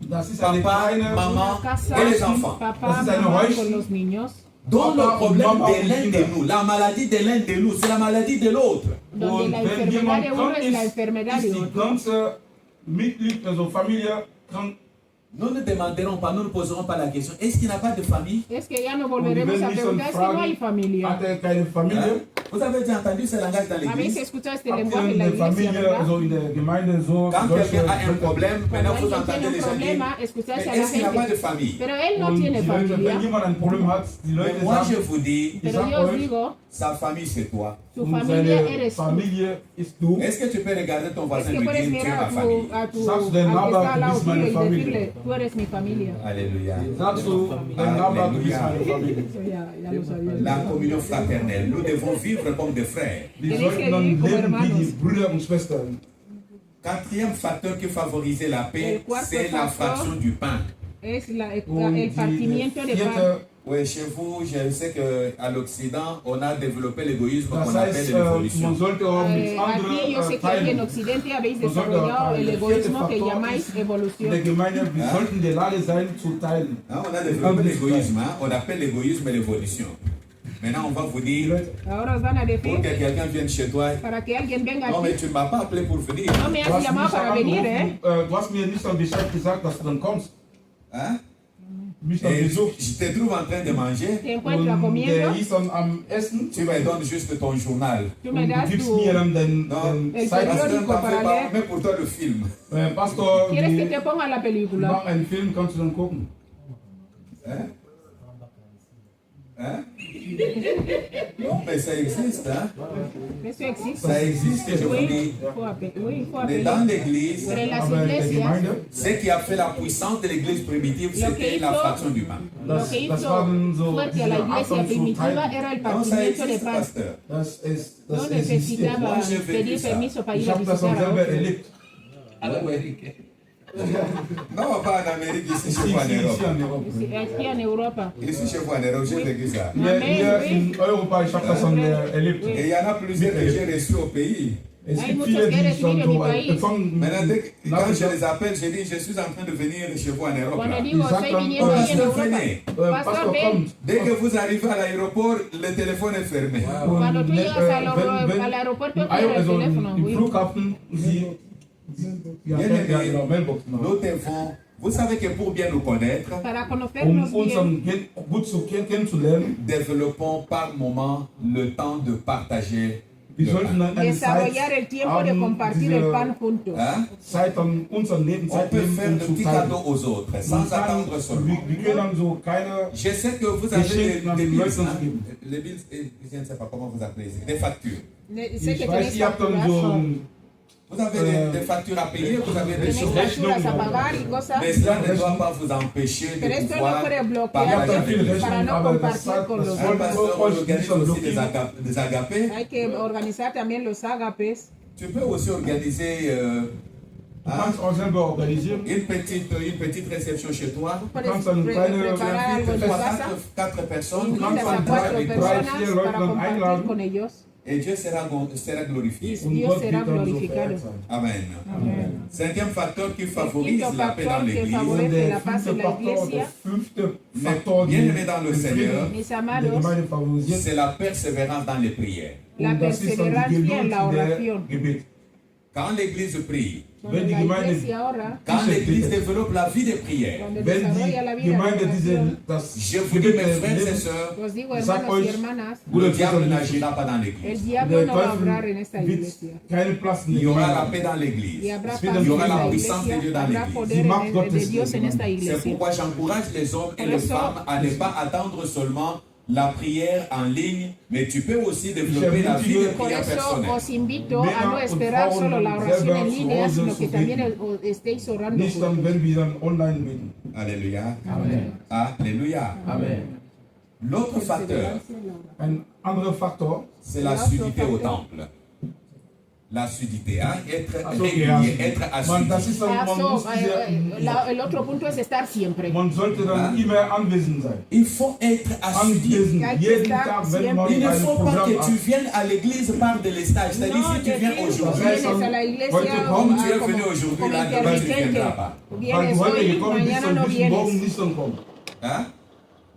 Das ist eine Papa, kleine maman Una casa, et les enfants. papá, Das ist eine mamá Häuschen. con los niños, Dont le Papa, problème maman de l'un und de Kinder. nous, la maladie de l'un de nous, c'est la maladie de l'autre. donde Und la wenn enfermedad jemand de uno krank es la ist, enfermedad ist de die otro. ganze Mitglied, also Familie krank. Nous ne demanderons pas, nous ne poserons pas la question, est-ce qu'il n'y a pas de famille? Es que ya no Und die volveremos werden a nicht so preguntar si no hay fragen, familia. hat er keine Familie? Hein? Vous avez déjà entendu ce langage dans Habéis l'église? escuchado este Habt ihr lenguaje en la eine iglesia, Familie, ¿verdad? also in der Gemeinde so? Quand solche quelqu'un a un Wörter? problème, maintenant Cuando vous alguien entendez tiene les un gens dire, problema, mais escucharse a la est-ce qu'il n'y a pas de gente. famille? Pero él no Und tiene die Leute, familia. wenn jemand ein Problem hat, die Mais Leute moi je sagen, vous dis, ich Pero sag yo os euch, digo, sa famille c'est toi. su und familia seine eres tú. Familie ist du. Est-ce que tu peux regarder ton Es voisin que et lui puedes dire, tu es mirar ma famille? a tu Sagst al du dem que Nachbar, está al du lado bist tuyo meine y Familie. decirle, tú eres mi familia. Alléluia. Sagst du dem Nachbar, du bist meine Familie. Eso ya lo sabía. La communion fraternelle, nous devons vivre comme des frères. Wir Tenéis sollten que dann vivir como leben wie hermanos. die Brüder und Schwestern. Quatrième facteur qui favorisait la paix, El cuarto c'est la factor. fraction du pain. Es Und el partimiento de pan. vierte, Oui, chez vous, je sais qu'à l'Occident, on a développé l'égoïsme qu'on das appelle heißt, l'évolution. man sollte auch mit Aquí yo sé anderen que aquí en teilen. Occidente habéis Man sollte desarrollado auch el teilen. egoísmo que Der vierte llamáis Faktor ist, in der evolución. Gemeinde, wir sollten in der Lage sein zu teilen. Hein, on a développé l'égoïsme, hein, on appelle l'égoïsme l'évolution. Maintenant, on va vous Die dire, Leute, Ahora os van a pour decir, que quelqu'un vienne chez toi, para que alguien venga non mais aquí, tu ne m'as pas appelé pour venir. no me du has hast, llamado mich para venir, angerufen, du hast mir nicht am Bescheid gesagt, dass du dann kommst. Hein? Mich dann Et besucht. je te trouve en train de manger, Te encuentro Und comiendo, der ist dann am Essen. tu me donnes juste ton journal. tú Und me du das gibst tu... mir dann den Non, El parce Zeitung. que periódico t'en fais para pas, leer. mais pour toi le film. Pastor, ¿Quieres que te die ponga la película? machen einen Film, kannst du dann gucken. Hein? Hein? Non, mais ça existe, hein? Eso existe. Ça existe, je vous Oui, dis. oui, fue a Mais pedir. dans l'église, Pero en las Aber in der iglesias, Gemeinde, ce qui a fait la puissance de l'église primitive, Lo que c'était la hizo- fraction du pain. lo que das hizo war dann so fuerte a la diese iglesia Art zu primitiva teilen. era el Non, ça partimiento de existe, pan. pasteur. Das No existiert. necesitaba Moi, j'ai vécu pedir ça. permiso para Ich ir a habe das dann visitar a selber otro. erlebt. Non, pas en Amérique, ici chez vous en Ici Europe. en Europa. Aquí en Europa. Ici chez vous en Europe, j'ai vécu ça. Hier in Europa, ich habe das dann erlebt. Et il y en a plusieurs que j'ai reçus au pays. Es Hay gibt muchos viele, que die eres schon libre, mi so país. empfangen. Maintenant, quand je les appelle, je dis, je suis en train de venir chez vous en Europe. Cuando là. digo, Exacto. estoy viniendo ahí en Pastor, Europa. venez. Pastor, Pastor ven. kommt. Dès que vous arrivez à l'aéroport, le téléphone est fermé. Cuando tú llegas wenn al aeropuerto, im tienes el also teléfono. im oui. Flughafen, ja, Bien-aimés, genau, Mailbox, genau. nous devons, vous savez que pour bien nous connaître, Para conocernos bien, unseren gut zu kennenzulernen, développons par moment le temps de partager wir le sollten pain. dann eine Zeit desarrollar el tiempo de haben, compartir el pan diese juntos. Hein? Zeit dann unseren Leben On Zeit peut nehmen, faire um de zu petits teilen. cadeaux aux autres, sans attendre seulement. Wir können dann so keine Je sais que vous avez Geschenke an des die bills, Leute hein? geben. Les bills, je ne sais pas comment vous appelez ça, des factures. Sé que Ich weiß, tenéis ihr habt dann so facturas, ein, Vous avez des factures à payer, vous avez des tenéis choses. facturas a pagar y cosas. Mais cela ne doit pas vous empêcher Pero de esto no pouvoir puede ihr habt bloquear dann partager viele avec les gens. para Rechnungen, no aber das, compartir das con los Un sollte pasteur euch nicht organise dann aussi blockieren. des agapés. Hay que organizar también los ágapes. Tu peux aussi organiser Du kannst auch selber organisieren. Une petite réception chez toi. Kannst eine kleine preparar algo en tu casa. Quatre personnes. Invitas a 4 personas para compartir con ellos. Et Dieu sera glorifié. Und Dios Gott será wird dann so glorificado. verehrt sein. Amen. Amen. Cinquième facteur qui El favorise quinto la paix dans factor que l'église. favorece Der la paz en fünfte la Faktor, der iglesia, fünfte Faktor, bien die aimé dans le den Seigneur, Frieden mis der amados, Gemeinde favorisiert. c'est la persévérance dans les prières. la Und das ist dann die perseverancia en Geduld la der oración. Gebet. Quand l'église prie, Cuando Wenn die la Gemeinde- iglesia ora, quand l'église développe la vie de prière, cuando Wenn desarrolla la die vida de Gemeinde oración, das je vous dis, Gebet mes frères et lebt, sœurs, os digo, Sag hermanos y euch, hermanas, le diable n'agira pas dans l'église. el diablo der no va a obrar en esta Teufel wird iglesia. keinen Platz in Il der y aura la Gemeinde. paix dans Y l'église. habrá Es paz wird en y aura la la puissance de Dieu iglesia, dans habrá l'église. poder Die Macht de Gottes Dios en esta C'est iglesia. pourquoi j'encourage les hommes et Por les eso- femmes à ne pas attendre seulement la prière en ligne, mais tu peux aussi développer la vie de Por prière eso personnelle. os invito a no esperar solo la oración en línea, sino que también estéis orando Nicht dann, juntos. wenn wir dann online beten. Alléluia. Amen. Alléluia. Amen. L'autre facteur, Ein anderer Faktor, c'est l'assiduité au temple. L'assiduité, hein? Être also, régulier, être man, das assidu. ist dann, Ah, man, so, muss diese, el otro punto es estar siempre. man sollte dann Ah. immer anwesend sein. Il faut être assidu. Anwesend, Hay que jeden estar Tag, wenn siempre. man Il ne ein faut pas Programm que tu hat. viennes à l'église par délestage. C'est-à-dire, No, si tu decir, viens tú aujourd'hui, Das heißt, vienes a la iglesia heute o- comme tu ah, es venu aujourd'hui, como là, demain, tu ne intermitente. viendras pas. Weil Vienes du heute hoy, gekommen bist, mañana dann no wirst du morgen vienes. nicht dann kommen. Hein?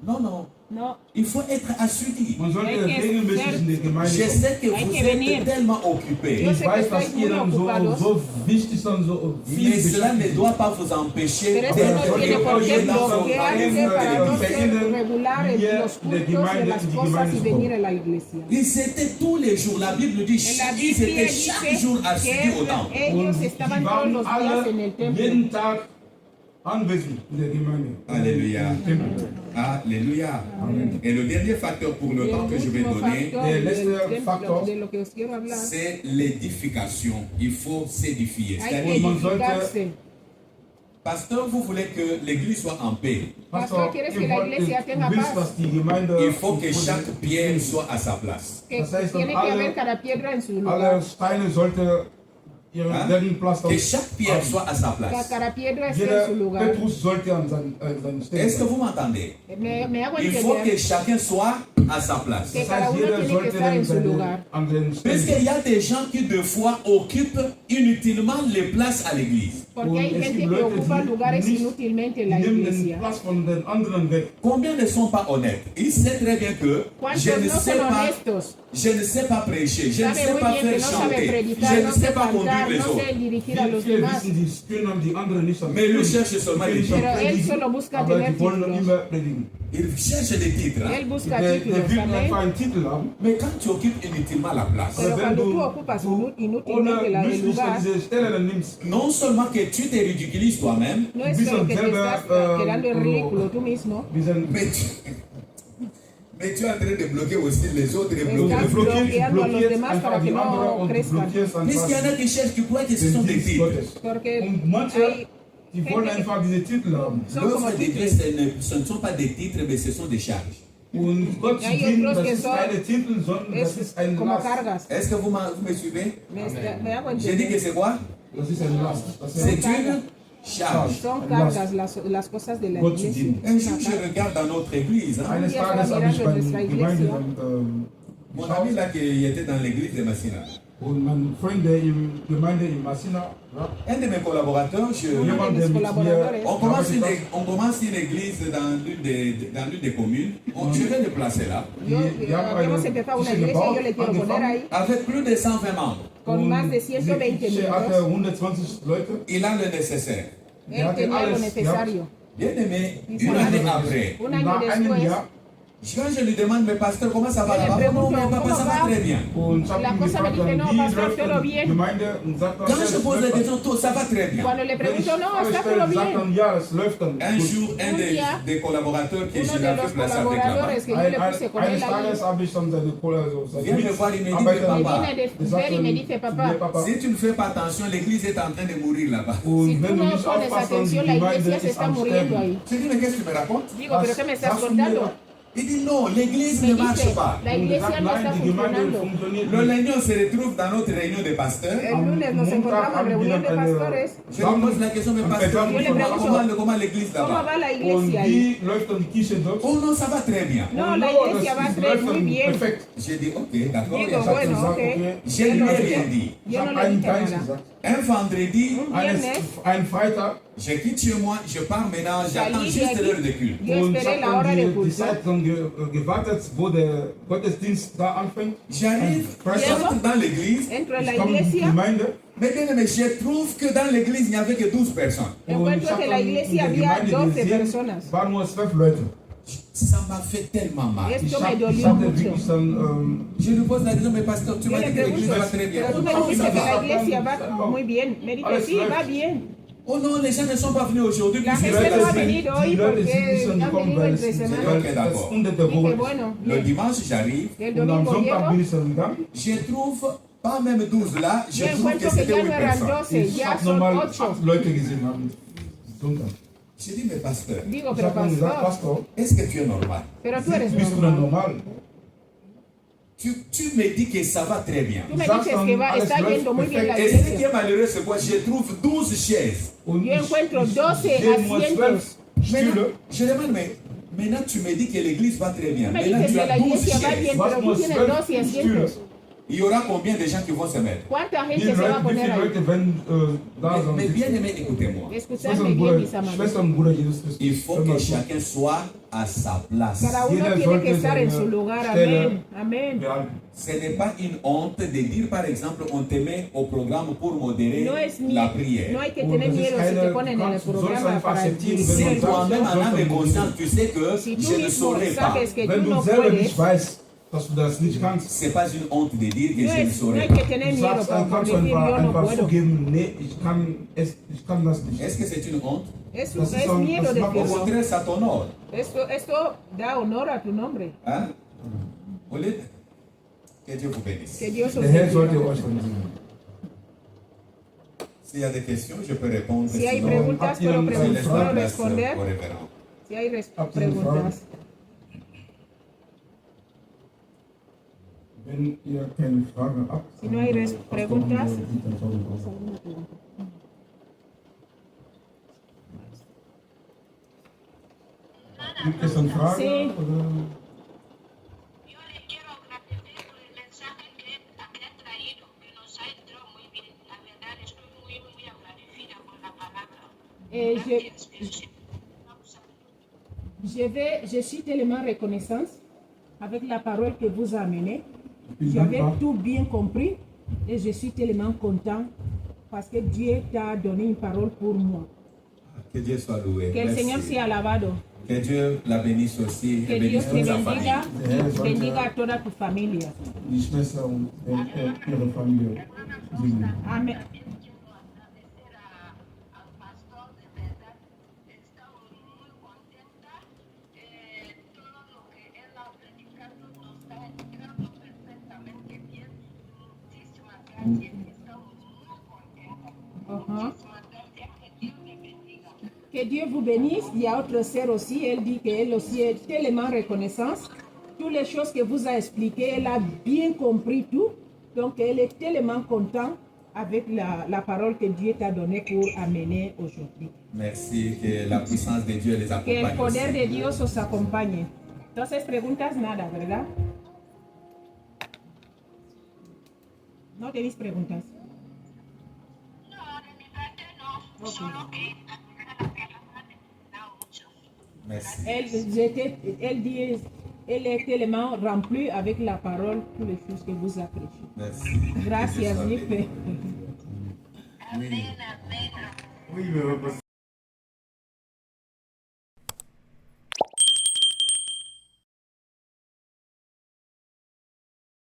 Non, non. No, Il faut être assidu. Man sollte Hay que regelmäßig in die Je Gemeinde kommen. sais que Hay vous que êtes venir. tellement occupés. Yo Ich sé que weiß, dass estáis ihr muy dann ocupados. so wichtig seid, so viel Mais cela ne beschäftigt. doit pas vous empêcher Pero eso d'être no tiene por qué régulier dans son bloquearte para no organisme. ser regular en los cultos y en las cosas y venir a la iglesia. Ils étaient tous les jours, la Bible dit, En la ils Biblia étaient chaque jour dice assidus au temple. que ellos Und estaban die todos waren los días en el alle templo. jeden Tag anwesend in der Gemeinde. Alléluia. Im Tempel. Alléluia. Et le dernier facteur pour le Y temps el que je vais último donner, factor el del este templo, factor de lo que os quiero hablar, c'est l'édification. Il faut s'édifier. hay C'est-à-dire, que man sollte- edificarse. pasteur, vous voulez que l'église soit en paix. Pastor, ¿quieres que la iglesia tenga du willst, paz? dass die Gemeinde Il faut que chaque pierre soit à sa place. Que Das heißt, tiene que alle- haber cada piedra en su lugar. alle Steine sollte ihren Hein? deren Platz Que chaque pierre soit à sa place. Cada piedra esté en Jeder su lugar. Petrus sollte an seinen Stelle Est-ce que sein. vous m'entendez? Me hago Il faut que entender chacun soit à sa place. que Das cada heißt, uno jeder tiene que sollte estar en su lugar. an seinen Stelle Puisqu'il sein. y a des gens qui, des fois, occupent inutilement les places à l'église. Porque hay Und es gente gibt que Leute, ocupa die lugares nicht- inútilmente en la Die nehmen den iglesia. Platz von den anderen weg. Combien ne sont pas honnêtes? Ils savent très bien que ¿Cuántos je ne no sais son pas, honestos? je ne sais pas prêcher, je ne Sabe sais muy pas bien que faire no sabe chanter, predicar, je no ne sais sé pas conduire cantar, les no sé autres. dirigir a los Viele demás. wissen, die können die anderen nicht am Mais lui Führen. cherche seulement les Viele titres. Pero él predigen, solo busca aber tener die wollen títulos. immer predigen. Il cherche des titres. Él busca Der títulos, will amén. einfach einen Titel haben. Mais quand tu occupes inutilement la place, Pero wenn cuando du- tú ocupas ohne inútilmente la del nicht lugar, diese Stelle dann nimmst, non seulement que tu te ridiculises toi-même, no es bist solo dann que te selber, estás quedando en como- ridículo tú mismo, wir sind mais tu es en train de bloquer aussi les autres et bloquer Estás les autres. bloqueando a los blockierst demás einfach para que die no anderen und du crezcan. blockierst Puisqu'il y en einfach a qui cherchent, qui croient que ce sont den des Dienst titres. Gottes. Porque Und manche, hay die wollen gente einfach diese Titel haben. son como L'œuvre de Dieu, títulos. ce ne sont pas des titres, mais ce sont des charges. Und Gott zu Hay dienen, otros das que ist son- keine Titel, sondern das Es ist ein como Last. cargas. Est-ce que vous me suivez? Me hago J'ai dit que entender. c'est quoi? Das ist ein Last. Das ist C'est ein une charge. Son cargas las cosas de la Gott zu iglesia. dienen. Un jour, je regarde dans notre église. Hein, Eines Ja, Tages habe ich mirando bei nuestra der iglesia. Gemeinde mon ami là qui était dans l'église de Massina. und mein Freund, der in Gemeinde in Massina war, Un de mes collaborateurs, jemand, der mis mit colaboradores. mir on commence une église dans l'une des communes. Je vais le placer là. Hemos empezado una iglesia y yo le quiero poner ahí Avec plus de 120 membres. con más de diese 120 Kirche hatte miembros. 120 Leute. Il a le nécessaire. Él tenía lo necesario. Bien aimé, une année après. Un Und año nach einem después, Jahr, Quand je lui demande, mais pasteur, comment ça va Je le là-bas? Non, pregunto, mais papa, ça ¿cómo va va? très bien. und ich habe La ihn cosa me gefragt, dice, dann, no, wie pastor, läuft todo die bien. Gemeinde und sagt dann, Quand ja, je das pose la läuft question, tout, ça va très bien. cuando le Wenn ich pregunto, no, Frage está stelle, todo sagt bien. dann, ja, es läuft dann Un gut. jour, un des collaborateurs que Uno je de l'avais los placé avec là-bas, colaboradores que yo le puse con Eines él ahí, Tages habe ich dann seine Viens me voir, il me dit, Mitarbeiter mais me papa, viene de ver y me dice, papá, si tu ne fais pas attention, l'église est en train de mourir là-bas. Und si tú wenn du no nicht pones aufpasst, dann die atención, la Gemeinde iglesia se ist está am muriendo Sterben. ahí. Je dis, mais qu'est-ce que tu me racontes? Digo, pero ¿qué me estás Hast du contando? mir Il dit non, l'église ne marche pas. La iglesia no está funcionando. Le lundi, on se retrouve dans notre réunion de pasteurs. El lunes nos encontramos en reunión de pastores. Je lui pose la question, mais pasteur, comment l'église ¿Cómo là-bas? va la iglesia ahí? Oh non, ça va très bien. No, la iglesia va muy bien. J'ai dit, ok, d'accord. Digo, bueno, ok. Je ne lui ai rien dit. Yo no le dije nada. Un vendredi, Ein Freitag, je quitte chez moi, je pars maintenant, j'attends juste l'heure de culte. Yo und ich esperé la hora habe de dann die culto. Zeit dann gewartet, wo der Gottesdienst da anfängt. J'arrive, Freitag, j'entre dans l'église, Entro en la ich komme in die iglesia. Gemeinde mais bien aimé, je trouve que dans l'église, il n'y avait que 12 personnes. und ich Encuentro habe que la dann in iglesia der había Gemeinde 12 gesehen, personas. waren nur 12 Leute. Ça m'a fait tellement mal. Esto me Ich dolió hatte mucho. wirklich dann, Je lui pose la question, mais pasteur, tu Yo m'as le dit que l'église pregunto, va très bien. pero tú me Comment dijiste ça que la va? iglesia va muy bien. Me dice, sí, va bien. Oh non, les gens ne sont pas venus aujourd'hui. La puisque gente c'est no la ha semaine. venido hoy die Leute sind porque nicht schon han gekommen, venido weil es entre semanas. Ok, d'accord. unter der Dije, Woche. bueno, Le bien. dimanche, j'arrive. El Und am domingo Sonntag bin llego. ich dann gegangen. Je trouve pas même 12 là, je Yo trouve que encuentro que c'était ya 8 no eran personnes. 12, Ich ya habe son nochmal 8. 8 Leute gesehen am Sonntag. Je dis, mais pasteur, Digo, Ich pero habe dann gesagt, pastor, Pastor, est-ce que tu es normal? pero tú eres bist du denn normal. normal? Tu me dis que ça va très bien. Tú me dices que está yendo muy bien la Et ce qui iglesia. est malheureux, c'est quoi? Je trouve 12 chaises. Und Yo encuentro 12 sehe nur 12 asientos. Stühle. Je demande, mais maintenant tu me dis que l'église va très bien. Tú me Maintenant dices tu que la as 12 iglesia va chaises. bien, Du hast pero nur tú tienes 12 12 asientos. Stühle. Il y aura combien de gens qui vont se mettre? ¿Cuánta Wie gente se va a viele poner ahí? Leute werden da sein? Mais bien aimé, écoutez-moi. Escuchadme bien, mis amados. Schwestern und Bruder Jesus Christus. Il faut que chacun soit à sa place. Cada uno Jeder tiene sollte que estar en seine su lugar. Stelle Amén. Amén. behalten. Ce n'est pas une honte de dire, par exemple, on te met au programme pour modérer No es la prière. no hay que Und tener das ist miedo si te keine, ponen en el du sollst programa einfach para akzeptieren, Si wenn man toi-même en âme et sagt, conscience, tu sais que Si tú je ne mismo saurais pas. sabes que wenn tú du no selber puedes, nicht weißt, dass du das nicht kannst, C'est pas une honte de dire que no, je ne no saurais hay pas. que tener du miedo sagst, por dann kannst decir du yo no einfach puedo. zugeben, nee, ich kann das nicht. Est-ce que c'est une honte? Eso Das ist es so- miedo das de macht Au que contraire, ça t'honore. esto da honor a tu nombre. Hein? Au lieu de- Que Dieu vous bénisse. Que Dios os Der Herr sollte bendiga. euch dann segnen. S'il y a des questions, je peux répondre. Si hay Sinon, preguntas, puedo je laisse la puedo place responder. au révérend. Si hay Habt ihr preguntas. Wenn ihr keine Fragen habt, Si no hay preguntas. Gibt es dann Fragen? Sí. Oder? Yo le quiero agradecer por el mensaje que ha traído, que nos ha entrado muy bien. La verdad, estoy muy agradecida con la palabra. Gracias, que siempre vamos a Je suis tellement reconnaissante avec la parole que vous amenez. Ich bin J'avais dankbar. tout bien compris et je suis tellement content parce que Dieu t'a donné une parole pour moi. Que Dieu soit loué. Que el Merci. Señor sea alabado. Que Dieu la bénisse aussi Que et Dios bénisse te toute sa famille. bendiga y bendiga a toda tu familia. Die Schwester und ihre Familie segnen. Amén. quiero agradecer al pastor, de verdad. Estamos muy contentas. Todo lo que él ha predicado nos está entrando perfectamente bien. Muchísimas gracias. Estamos muy contentas. Ajá. Muchísimas gracias. Que Dios le bendiga. Que Dieu vous bénisse. Il y a autre sœur aussi, elle dit qu'elle aussi est tellement reconnaissante. Toutes les choses que vous a expliquées, elle a bien compris tout. Donc elle est tellement contente avec la parole que Dieu t'a donnée pour amener aujourd'hui. Merci. Que la puissance de Dieu les Que el accompagne. poder aussi. de Dios os acompañe. Entonces, preguntas nada, ¿verdad? No tenéis preguntas. No, de mi parte no. Solo que la palabra me da mucho. Merci. Elle est tellement remplie avec la parole, toutes les choses que vous avez prêchées. Merci. Gracias, Que Dieu soit béni. Lipe. Amén, amén. Oui, mais